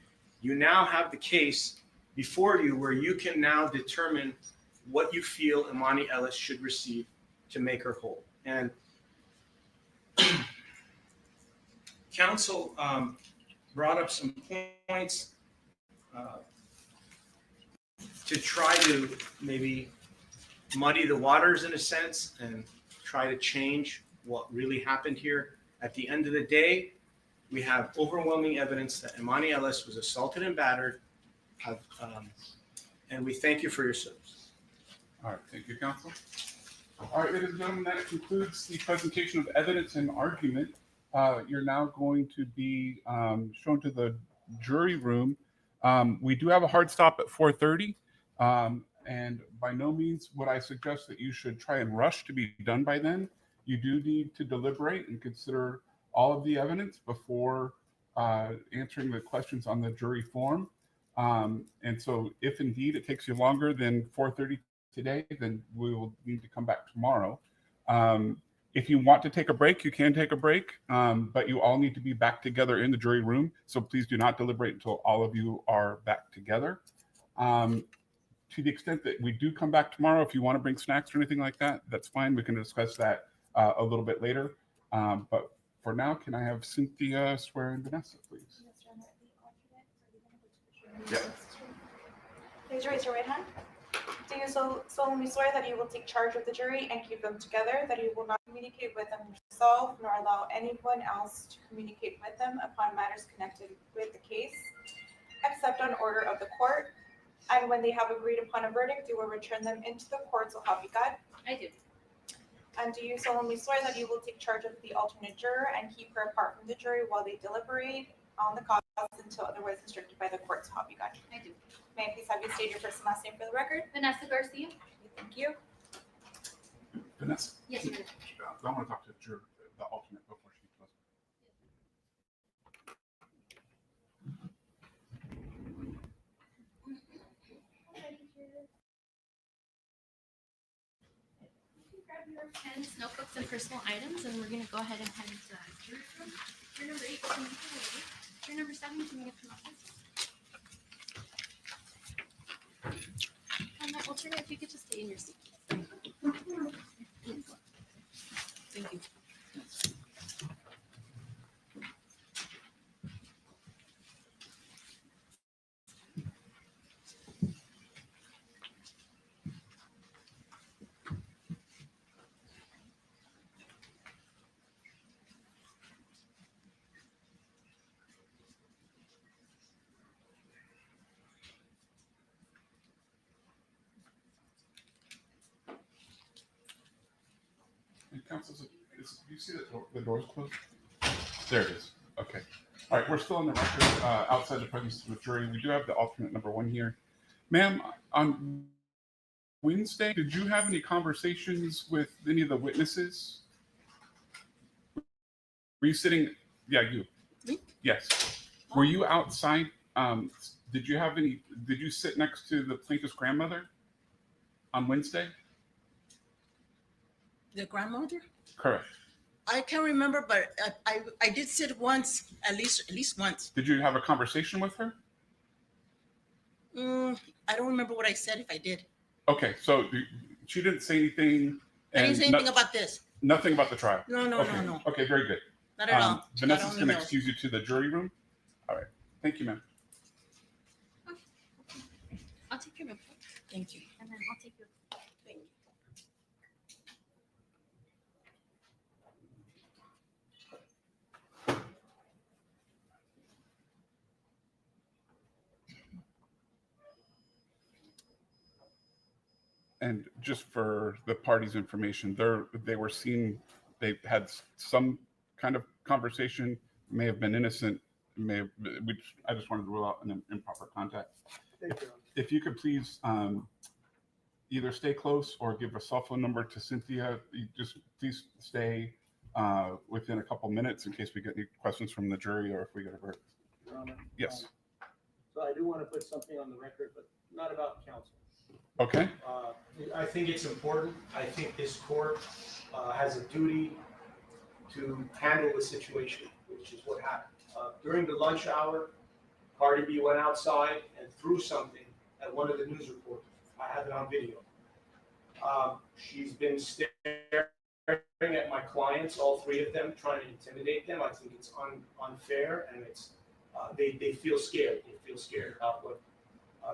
[SPEAKER 10] You now have the case before you where you can now determine what you feel Imani Ellis should receive to make her whole. And counsel brought up some points to try to maybe muddy the waters in a sense and try to change what really happened here. At the end of the day, we have overwhelming evidence that Imani Ellis was assaulted and battered, and we thank you for your service.
[SPEAKER 1] All right, thank you, counsel. All right, ladies and gentlemen, that concludes the presentation of evidence and argument. You're now going to be shown to the jury room. We do have a hard stop at 4:30, and by no means would I suggest that you should try and rush to be done by then. You do need to deliberate and consider all of the evidence before answering the questions on the jury form. And so if indeed it takes you longer than 4:30 today, then we will need to come back tomorrow. If you want to take a break, you can take a break, but you all need to be back together in the jury room. So please do not deliberate until all of you are back together. To the extent that we do come back tomorrow, if you want to bring snacks or anything like that, that's fine. We can discuss that a little bit later. But for now, can I have Cynthia swear in Vanessa, please?
[SPEAKER 11] Yeah. Please raise your right hand. Do you solemnly swear that you will take charge of the jury and keep them together, that you will not communicate with them yourself, nor allow anyone else to communicate with them upon matters connected with the case, except on order of the court? And when they have agreed upon a verdict, you will return them into the court, so help you God?
[SPEAKER 4] I do.
[SPEAKER 11] And do you solemnly swear that you will take charge of the alternate juror and keep her apart from the jury while they deliberate on the cause until otherwise instructed by the court, so help you God?
[SPEAKER 4] I do.
[SPEAKER 11] May I please have you state your first and last name for the record?
[SPEAKER 4] Vanessa Garcia?
[SPEAKER 11] Thank you.
[SPEAKER 1] Vanessa?
[SPEAKER 4] Yes, ma'am.
[SPEAKER 1] I want to talk to the alternate before she does.
[SPEAKER 12] Grab your pens, notebooks, and personal items, and we're going to go ahead and head into the jury room. Juror number 8 can make her way. Juror number 7 can get come up. And that alternate, if you could just stay in your seat. Thank you.
[SPEAKER 1] And counsel, do you see the door's closed? There it is. Okay. All right, we're still on the record outside the presence of the jury. We do have the alternate number 1 here. Ma'am, on Wednesday, did you have any conversations with any of the witnesses? Were you sitting? Yeah, you.
[SPEAKER 13] Me?
[SPEAKER 1] Yes. Were you outside? Did you sit next to the plaintiff's grandmother on Wednesday?
[SPEAKER 13] The grandmother?
[SPEAKER 1] Correct.
[SPEAKER 13] I can't remember, but I did sit once, at least once.
[SPEAKER 1] Did you have a conversation with her?
[SPEAKER 13] I don't remember what I said if I did.
[SPEAKER 1] Okay, so she didn't say anything.
[SPEAKER 13] I didn't say anything about this.
[SPEAKER 1] Nothing about the trial.
[SPEAKER 13] No.
[SPEAKER 1] Okay, very good.
[SPEAKER 13] Not at all.
[SPEAKER 1] Vanessa's going to excuse you to the jury room. All right. Thank you, ma'am.
[SPEAKER 12] I'll take your notebook,
[SPEAKER 13] Thank you.
[SPEAKER 12] and then I'll take your.
[SPEAKER 13] Thank you.
[SPEAKER 1] And just for the party's information, they were seen, they had some kind of conversation, may have been innocent, I just wanted to rule out an improper contact.
[SPEAKER 5] Thank you.
[SPEAKER 1] If you could please either stay close or give a cell phone number to Cynthia. You just please stay within a couple minutes in case we get any questions from the jury or if we get a verdict.
[SPEAKER 8] Your Honor.
[SPEAKER 1] Yes.
[SPEAKER 8] So I do want to put something on the record, but not about counsel.
[SPEAKER 1] Okay.
[SPEAKER 2] I think it's important. I think this court has a duty to handle the situation, which is what happened. During the lunch hour, Cardi B went outside and threw something at one of the news reporters. I have it on video. She's been staring at my clients, all 3 of them, trying to intimidate them. I think it's unfair, and it's they feel scared. They feel scared about what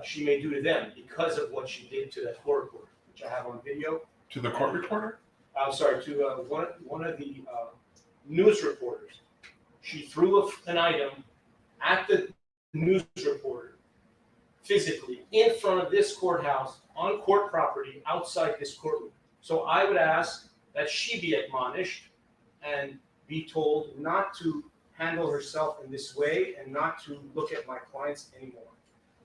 [SPEAKER 2] she may do to them because of what she did to that court reporter, which I have on video.
[SPEAKER 1] To the court reporter?
[SPEAKER 2] I'm sorry, to one of the news reporters. She threw an item at the news reporter physically in front of this courthouse on court property outside this courtroom. So I would ask that she be admonished and be told not to handle herself in this way and not to look at my clients anymore.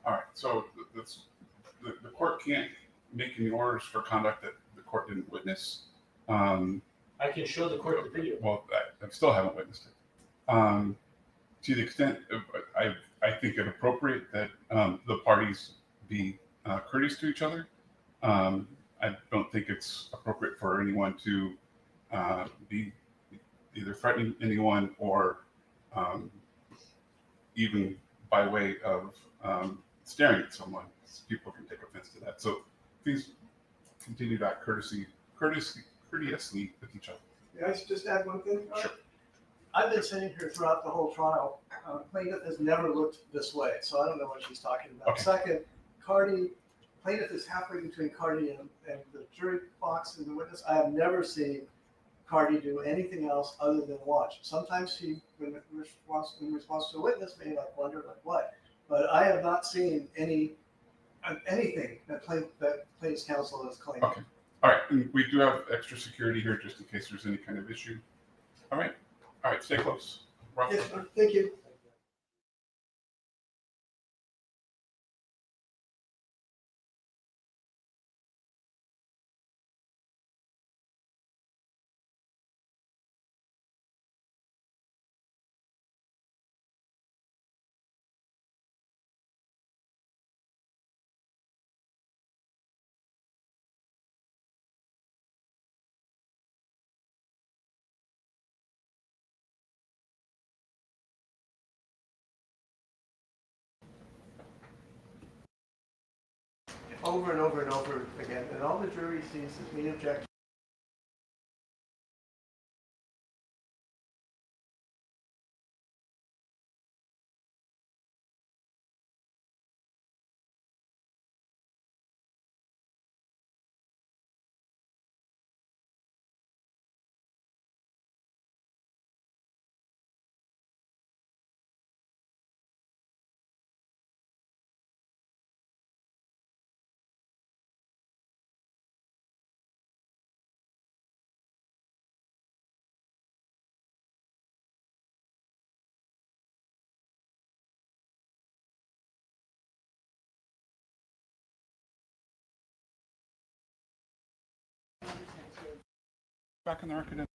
[SPEAKER 1] All right, so the court can't make any orders for conduct that the court didn't witness.
[SPEAKER 2] I can show the court the video.
[SPEAKER 1] Well, I still haven't witnessed it. To the extent I think it appropriate that the parties be courteous to each other. I don't think it's appropriate for anyone to be either threatening anyone or even by way of staring at someone. People can take offense to that. So please continue to act courteously with each other.
[SPEAKER 5] May I just add one thing?
[SPEAKER 1] Sure.
[SPEAKER 5] I've been sitting here throughout the whole trial. Plaintiff has never looked this way, so I don't know what she's talking about.
[SPEAKER 1] Okay.
[SPEAKER 5] Second, Cardi plaintiff is halfway between Cardi and the jury box and the witness. I have never seen Cardi do anything else other than watch. Sometimes he, in response to a witness, may like wonder like what, but I have not seen anything that plaintiff's counsel has claimed.
[SPEAKER 1] Okay. All right, and we do have extra security here just in case there's any kind of issue. All right, stay close. Rob?
[SPEAKER 5] Yes, sir. Thank you. Over and over and over again, and all the jury sees is me objecting.
[SPEAKER 1] Back in the record.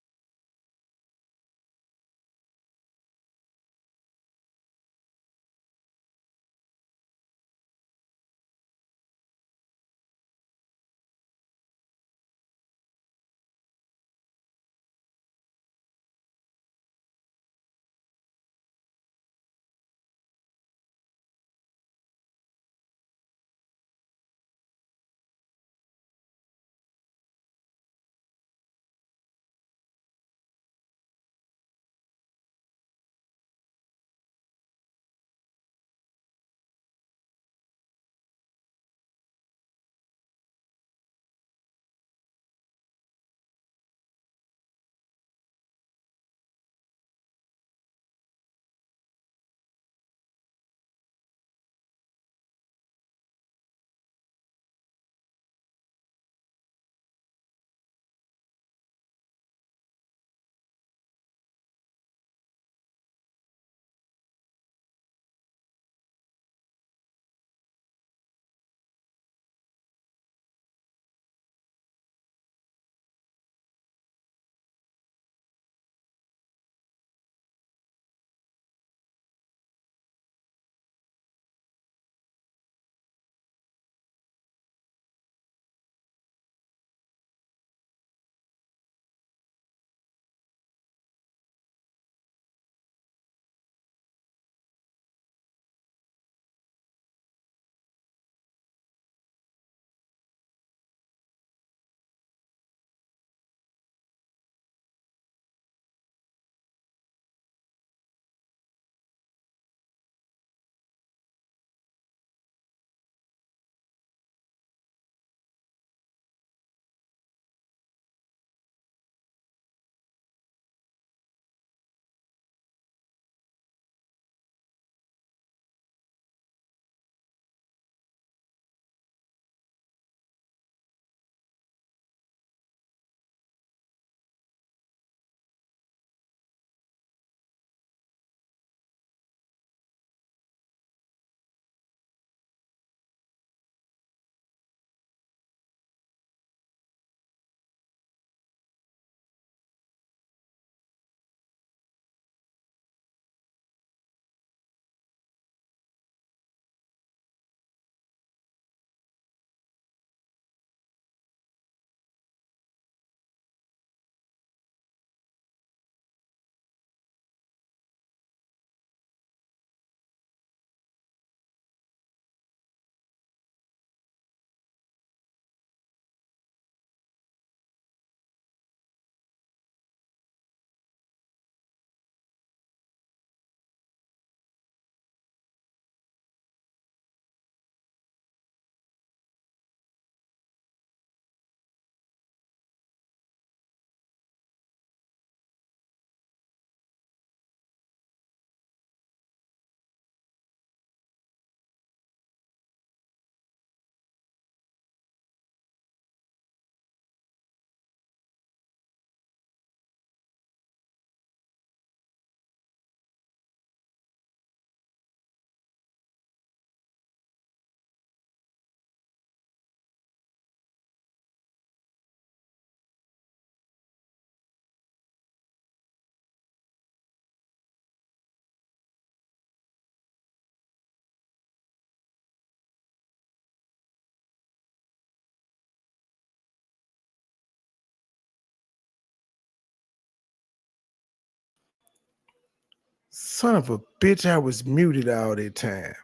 [SPEAKER 14] Son of a bitch, I was muted all that time.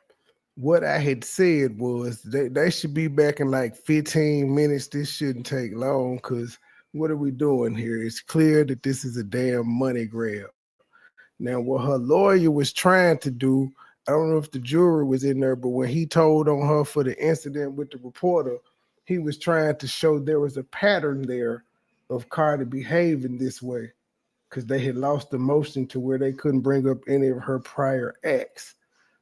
[SPEAKER 14] What I had said was they should be back in like 15 minutes. This shouldn't take long because what are we doing here? It's clear that this is a damn money grab. Now, what her lawyer was trying to do, I don't know if the jury was in there, but when he told on her for the incident with the reporter, he was trying to show there was a pattern there of Carter behaving this way because they had lost the motion to where they couldn't bring up any of her prior acts.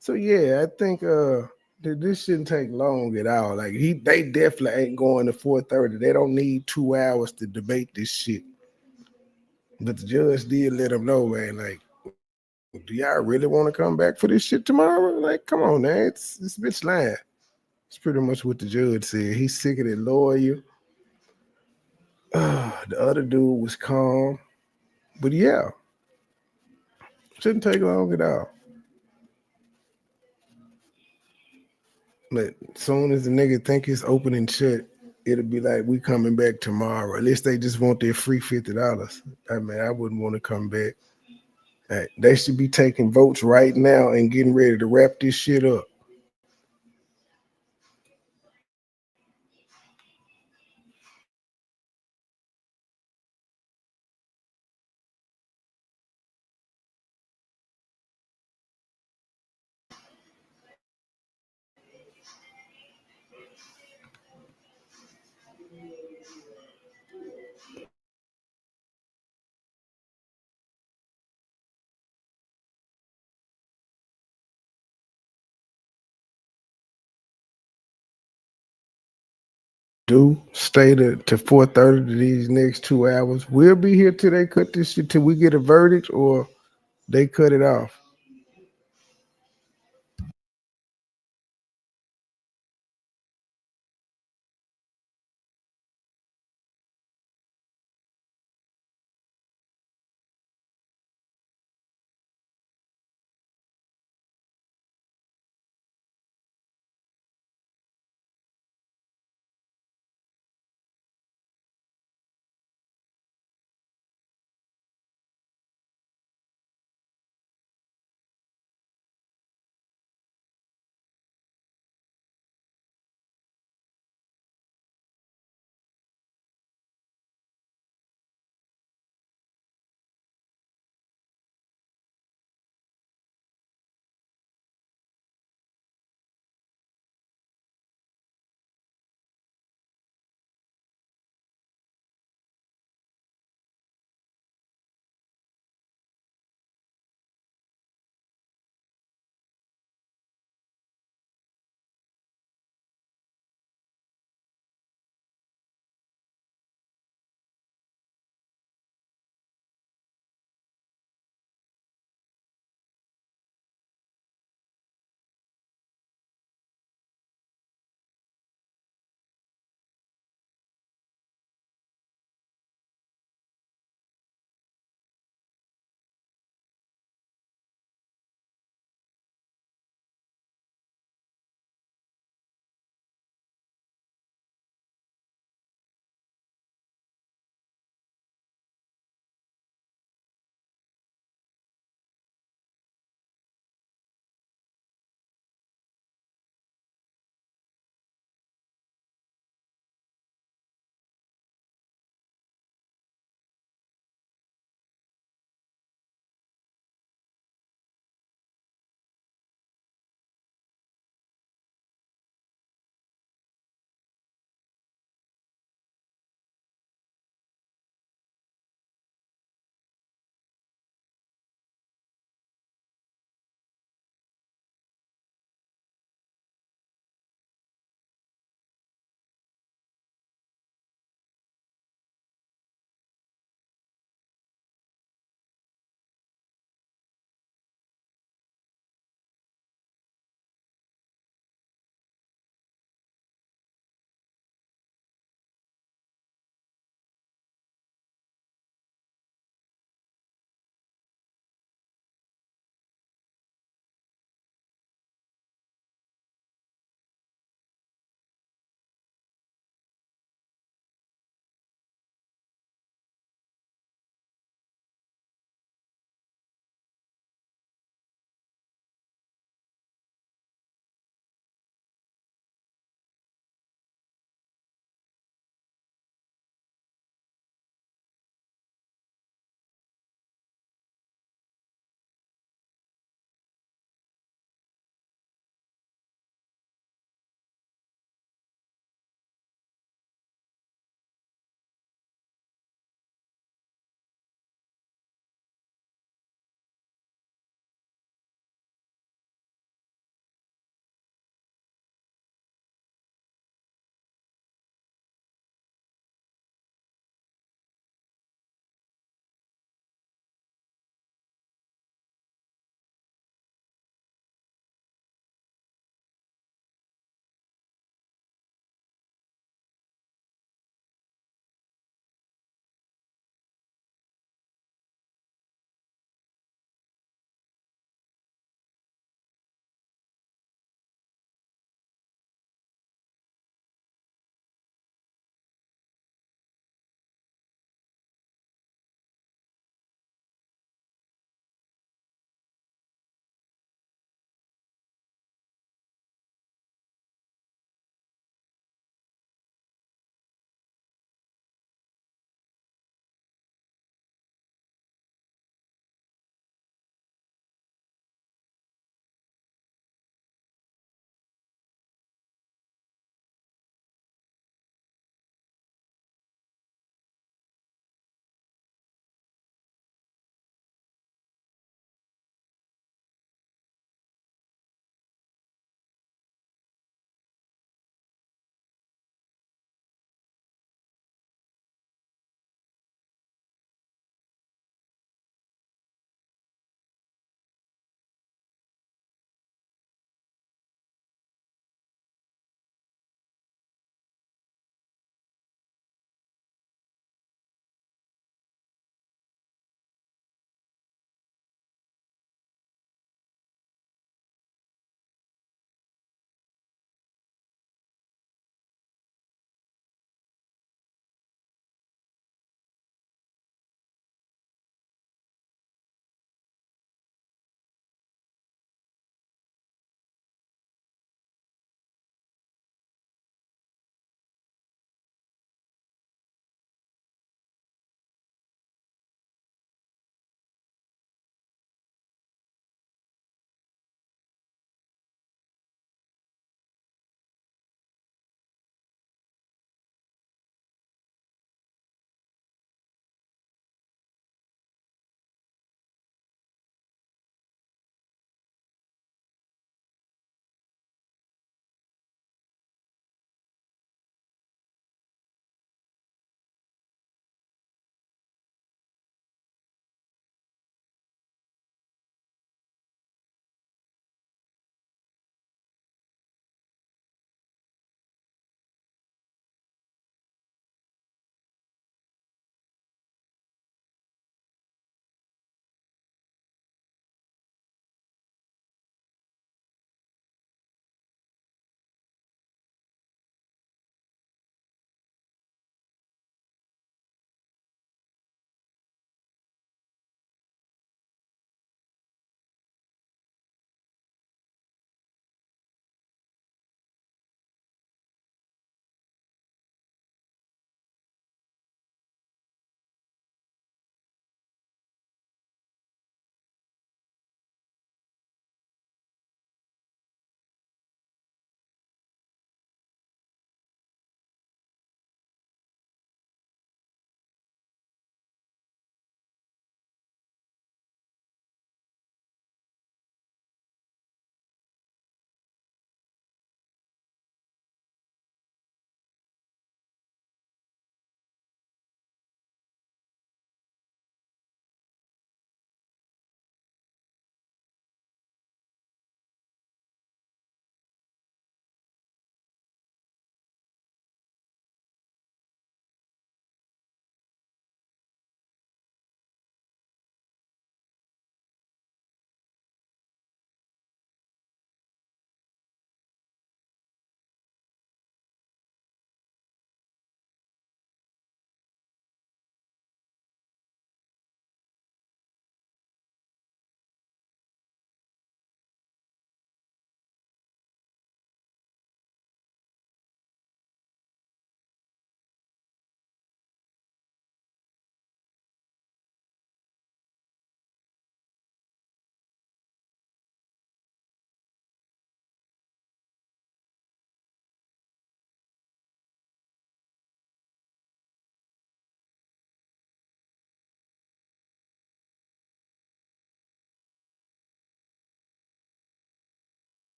[SPEAKER 14] So yeah, I think that this shouldn't take long at all. Like they definitely ain't going to 4:30. They don't need 2 hours to debate this shit. But the judge did let them know, man, like, do y'all really want to come back for this shit tomorrow? Like, come on, man. It's this bitch lying. It's pretty much what the judge said. He's sick of that lawyer. The other dude was calm. But yeah, shouldn't take long at all. But as soon as the nigga think it's open and shut, it'll be like we coming back tomorrow. At least they just want their free $50. I mean, I wouldn't want to come back. They should be taking votes right now and getting ready to wrap this shit up. Do stay to 4:30 to these next 2 hours. We'll be here till they cut this shit till we get a verdict or they cut it off.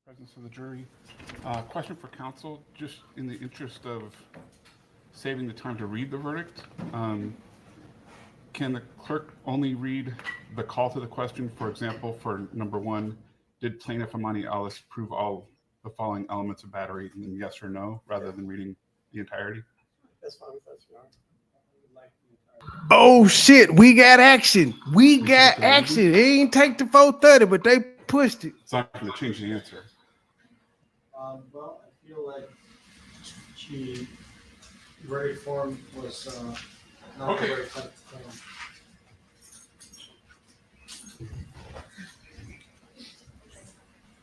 [SPEAKER 1] Presence of the jury. Question for counsel, just in the interest of saving the time to read the verdict. Can the clerk only read the call to the question? For example, for number one, did plaintiff Amani Ellis prove all the following elements of battery, and then yes or no, rather than reading the entirety?
[SPEAKER 5] That's fine with us, Your Honor.
[SPEAKER 14] Oh shit, we got action. We got action. It ain't take the 4:30, but they pushed it.
[SPEAKER 1] It's not going to change the answer.
[SPEAKER 8] Well, I feel like she very form was not
[SPEAKER 1] Okay.
[SPEAKER 8] the right type of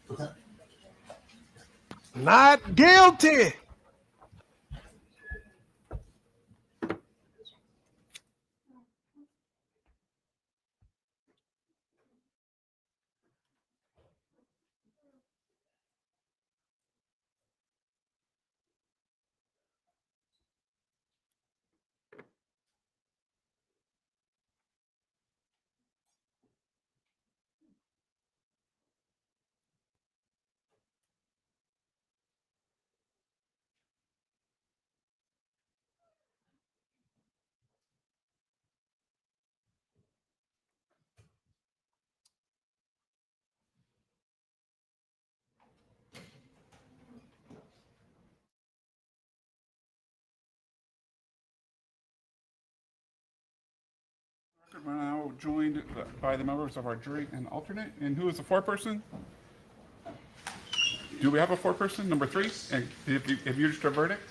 [SPEAKER 8] claim.
[SPEAKER 14] Not guilty.
[SPEAKER 1] We're now joined by the members of our jury and alternate. And who is the foreperson? Do we have a foreperson? Number three? And have you reached a verdict?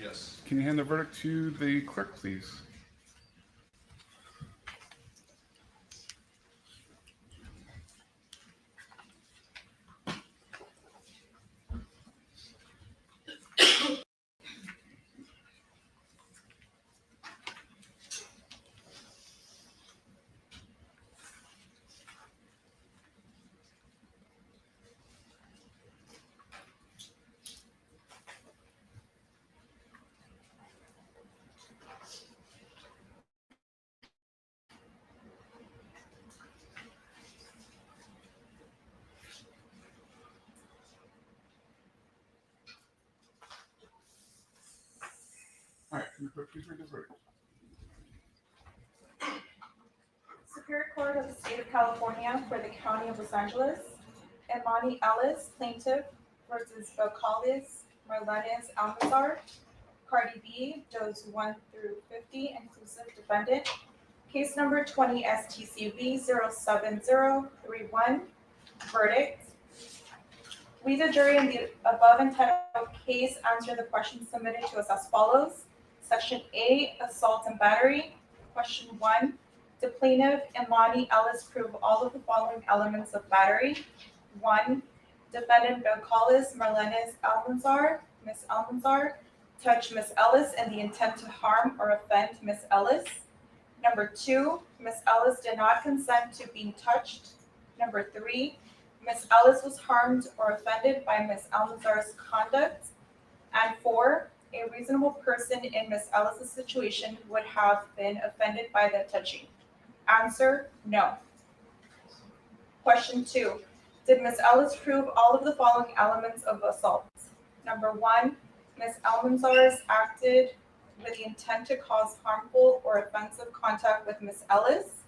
[SPEAKER 15] Yes.
[SPEAKER 1] Can you hand the verdict to the clerk, please? All right, can the clerk please read the verdict?
[SPEAKER 11] Superior Court of the State of California for the County of Los Angeles, Imani Ellis, plaintiff, versus Vocales Marlenes Almanzar, Cardi B, does 1 through 50, inclusive defendant. Case number 20 STCV 07031. Verdict. We, the jury, in the above entitled case, answer the questions submitted to us as follows. Section A, assault and battery. Question 1. Did plaintiff Imani Ellis prove all of the following elements of battery? 1. Defendant Vocales Marlenes Almanzar, Ms. Almanzar, touched Ms. Ellis in the intent to harm or offend Ms. Ellis. Number 2, Ms. Ellis did not consent to being touched. Number 3, Ms. Ellis was harmed or offended by Ms. Almanzar's conduct. And 4, a reasonable person in Ms. Ellis' situation would have been offended by the touching. Answer, no. Question 2, did Ms. Ellis prove all of the following elements of assault? Number 1, Ms. Almanzar acted with the intent to cause harmful or offensive contact with Ms. Ellis.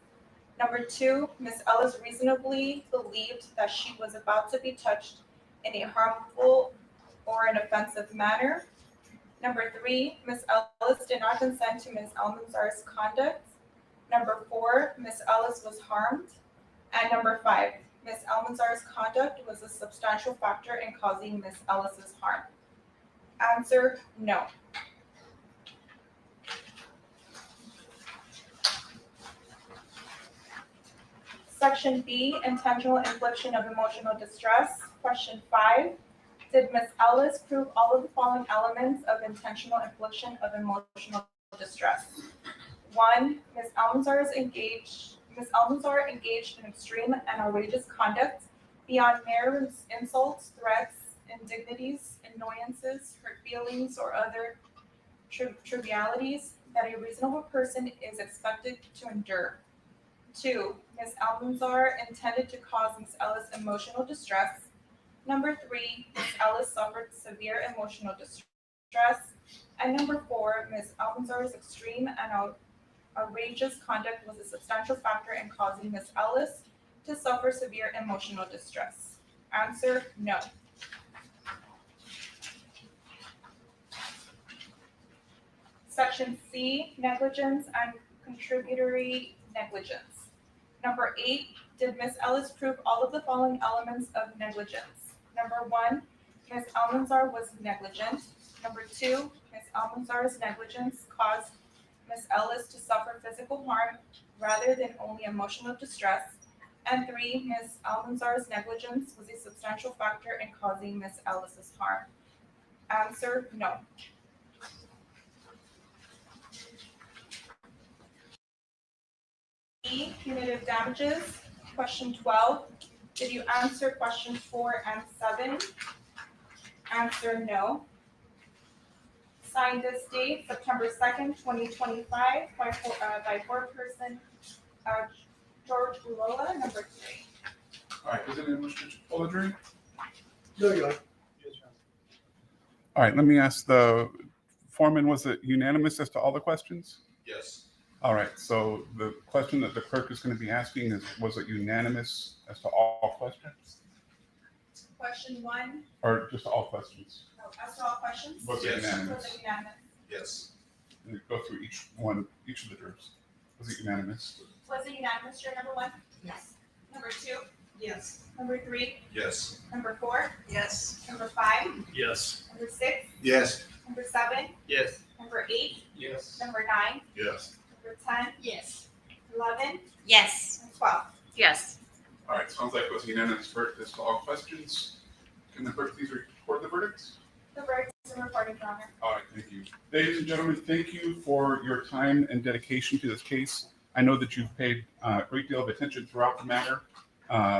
[SPEAKER 11] Number 2, Ms. Ellis reasonably believed that she was about to be touched in a harmful or an offensive manner. Number 3, Ms. Ellis did not consent to Ms. Almanzar's conduct. Number 4, Ms. Ellis was harmed. And number 5, Ms. Almanzar's conduct was a substantial factor in causing Ms. Ellis's harm. Answer, no. Section B, intentional infliction of emotional distress. Question 5, did Ms. Ellis prove all of the following elements of intentional infliction of emotional distress? 1, Ms. Almanzar engaged in extreme and outrageous conduct beyond mere insults, threats, indignities, annoyances, hurt feelings, or other trivialities that a reasonable person is expected to endure. 2, Ms. Almanzar intended to cause Ms. Ellis emotional distress. Number 3, Ms. Ellis suffered severe emotional distress. And number 4, Ms. Almanzar's extreme and outrageous conduct was a substantial factor in causing Ms. Ellis to suffer severe emotional distress. Answer, no. Section C, negligence and contributory negligence. Number 8, did Ms. Ellis prove all of the following elements of negligence? Number 1, Ms. Almanzar was negligent. Number 2, Ms. Almanzar's negligence caused Ms. Ellis to suffer physical harm rather than only emotional distress. And 3, Ms. Almanzar's negligence was a substantial factor in causing Ms. Ellis's harm. Answer, no. E, punitive damages. Question 12. Did you answer questions 4 and 7? Answer, no. Signed this date, September 2nd, 2025, by board person George Ulola, number 3.
[SPEAKER 1] All right, is there anyone wish to pull the jury?
[SPEAKER 5] No, Your Honor.
[SPEAKER 1] All right, let me ask the foreman, was it unanimous as to all the questions?
[SPEAKER 9] Yes.
[SPEAKER 1] All right, so the question that the clerk is going to be asking is, was it unanimous as to all questions?
[SPEAKER 11] Question 1,
[SPEAKER 1] Or just all questions?
[SPEAKER 11] as to all questions?
[SPEAKER 1] Was it unanimous?
[SPEAKER 11] Was it unanimous?
[SPEAKER 9] Yes.
[SPEAKER 1] And go through each one, each of the jurors. Was it unanimous?
[SPEAKER 11] Was it unanimous, juror number 1?
[SPEAKER 7] Yes.
[SPEAKER 11] Number 2?
[SPEAKER 7] Yes.
[SPEAKER 11] Number 3?
[SPEAKER 9] Yes.
[SPEAKER 11] Number 4?
[SPEAKER 7] Yes.
[SPEAKER 11] Number 5?
[SPEAKER 10] Yes.
[SPEAKER 11] Number 6?
[SPEAKER 9] Yes.
[SPEAKER 11] Number 7?
[SPEAKER 10] Yes.
[SPEAKER 11] Number 8?
[SPEAKER 10] Yes.
[SPEAKER 11] Number 9?
[SPEAKER 9] Yes.
[SPEAKER 11] Number 10?
[SPEAKER 12] Yes.
[SPEAKER 11] 11?
[SPEAKER 7] Yes.
[SPEAKER 11] And 12.
[SPEAKER 12] Yes.
[SPEAKER 1] All right, sounds like it was a unanimous verdict as to all questions. Can the clerk please record the verdicts?
[SPEAKER 11] The verdict is reported, Your Honor.
[SPEAKER 1] All right, thank you. Ladies and gentlemen, thank you for your time and dedication to this case. I know that you've paid a great deal of attention throughout the matter,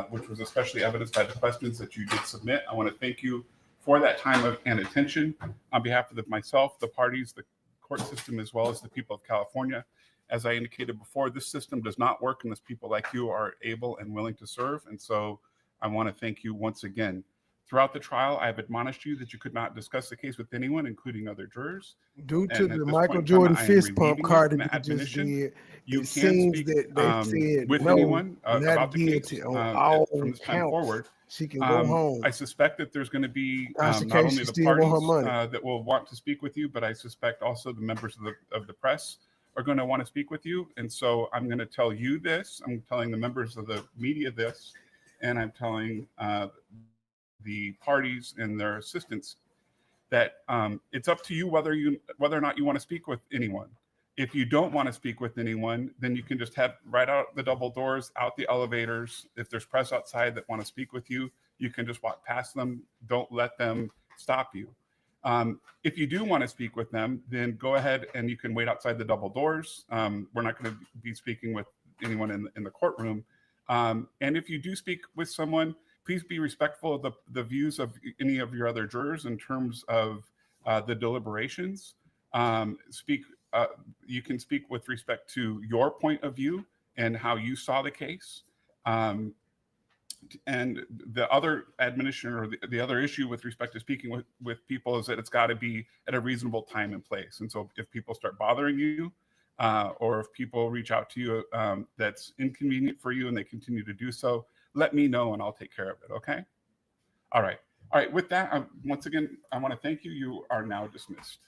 [SPEAKER 1] which was especially evidenced by the questions that you did submit. I want to thank you for that time and attention on behalf of myself, the parties, the court system, as well as the people of California. As I indicated before, this system does not work unless people like you are able and willing to serve. And so I want to thank you once again. Throughout the trial, I have admonished you that you could not discuss the case with anyone, including other jurors.
[SPEAKER 14] Due to
[SPEAKER 1] And at
[SPEAKER 14] the
[SPEAKER 1] this
[SPEAKER 14] Michael
[SPEAKER 1] point in time,
[SPEAKER 14] Jordan
[SPEAKER 1] I am
[SPEAKER 14] fist pump
[SPEAKER 1] relieving you
[SPEAKER 14] card
[SPEAKER 1] from
[SPEAKER 14] that
[SPEAKER 1] that
[SPEAKER 14] you just
[SPEAKER 1] admonition.
[SPEAKER 14] did,
[SPEAKER 1] You
[SPEAKER 14] it
[SPEAKER 1] can
[SPEAKER 14] seems
[SPEAKER 1] speak
[SPEAKER 14] that they said
[SPEAKER 1] with
[SPEAKER 14] no,
[SPEAKER 1] anyone
[SPEAKER 14] not
[SPEAKER 1] about the case
[SPEAKER 14] guilty on all
[SPEAKER 1] from this time
[SPEAKER 14] counts.
[SPEAKER 1] forward.
[SPEAKER 14] She can go home.
[SPEAKER 1] I suspect that there's going to be
[SPEAKER 14] Just in
[SPEAKER 1] not
[SPEAKER 14] case
[SPEAKER 1] only
[SPEAKER 14] she
[SPEAKER 1] the
[SPEAKER 14] still want her
[SPEAKER 1] parties
[SPEAKER 14] money.
[SPEAKER 1] that will want to speak with you, but I suspect also the members of the press are going to want to speak with you. And so I'm going to tell you this. I'm telling the members of the media this, and I'm telling the parties and their assistants that it's up to you whether or not you want to speak with anyone. If you don't want to speak with anyone, then you can just head right out the double doors, out the elevators. If there's press outside that want to speak with you, you can just walk past them. Don't let them stop you. If you do want to speak with them, then go ahead and you can wait outside the double doors. We're not going to be speaking with anyone in the courtroom. And if you do speak with someone, please be respectful of the views of any of your other jurors in terms of the deliberations. You can speak with respect to your point of view and how you saw the case. And the other admonition or the other issue with respect to speaking with people is that it's got to be at a reasonable time and place. And so if people start bothering you or if people reach out to you that's inconvenient for you and they continue to do so, let me know and I'll take care of it. Okay. All right. All right. With that, once again, I want to thank you. You are now dismissed.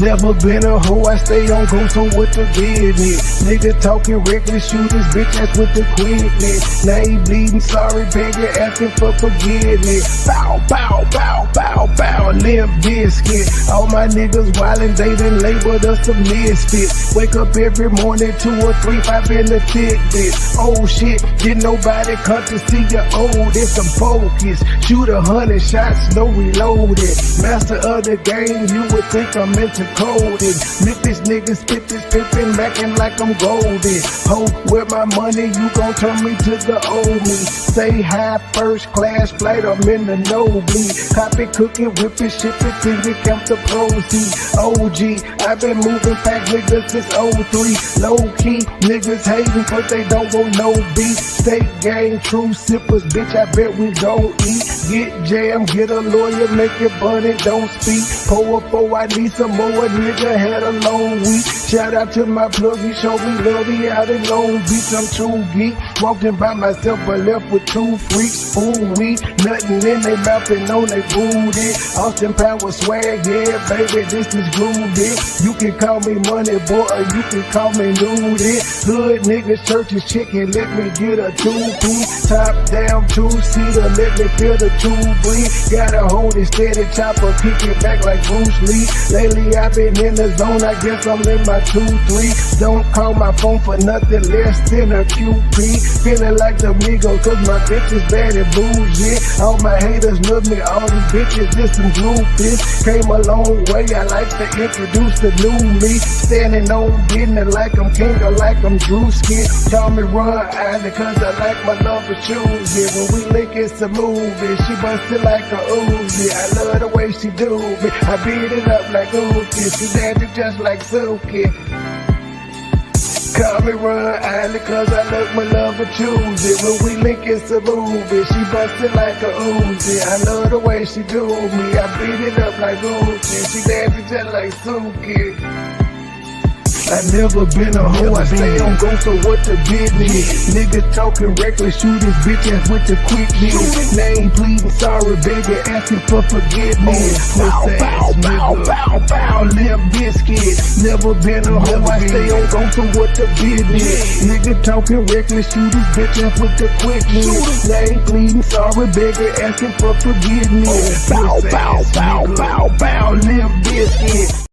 [SPEAKER 14] Never been a hoe, I stay on go, so what the business? Nigga talking reckless, shoot his bitch ass with the quickness. Now he bleeding, sorry, begging, asking for forgiveness. Bow, bow, bow, bow, bow, limp biscuit. All my niggas wildin', they done labeled us a misfit. Wake up every morning, 2 or 3, 5 in the Fitbit. Oh shit, didn't nobody come to see you old, it's some focus. Shoot 100 shots, no reloaded. Master of the game, you would think I'm into coded. Memphis niggas spit this pippin', mackin' like I'm golden. Ho, with my money, you gon' turn me to the old me. Stay high, first class flight, I'm in the nosebleed. Copy, cooking, whipping, shipping, till you count the proceeds. OG, I've been moving back niggas since 03. Low key, niggas hating, but they don't want no beef. State gang, true sippers, bitch, I bet we gon' eat. Get jammed, get a lawyer, make it bunny, don't speak. Pour up, oh, I need some more, nigga had a long week. Shout out to my plug, he showed me love, he out in Long Beach, I'm true geek. Walking by myself, but left with two freaks. Ooh, me, nothing in they mouth and on they booty. Austin Power swag, yeah, baby, this is groovy. You can call me money boy, or you can call me nudie. Hood niggas, churches, chicken, let me get a two-piece. Top down, two-seater, let me feel the two breathe. Gotta hold it steady, chopper, kick it back like Bruce Lee. Lately I've been in the zone, I guess I'm in my 2-3. Don't call my phone for nothing less than a QP. Feeling like the Migos, cause my bitch is bad and bougie. All my haters love me, all these bitches is some groupies. Came a long way, I like to introduce the new me. Standing on business like I'm king or like I'm Drewski. Call me Ron Island cause I like my love for shoes. Yeah, when we link it's a movie, she bustin' like a Uzi. I love the way she do me, I beat it up like Uzi. She dancing just like Suki. Call me Ron Island cause I love my love for choosy. When we link it's a movie, she bustin' like a Uzi. I love the way she do me, I beat it up like Uzi. She dancing just like Suki. I never been a hoe, I stay on go, so what the business? Niggas talking reckless, shoot his bitch ass with the quickness. Name pleading, sorry, baby, asking for forgiveness. Pussy ass nigga, Limp Bizkit. Never been a hoe, I stay on go, so what the business? Nigga talking reckless, shoot his bitch ass with the quickness. Name pleading, sorry, baby, asking for forgiveness. Pussy ass nigga, Limp Bizkit.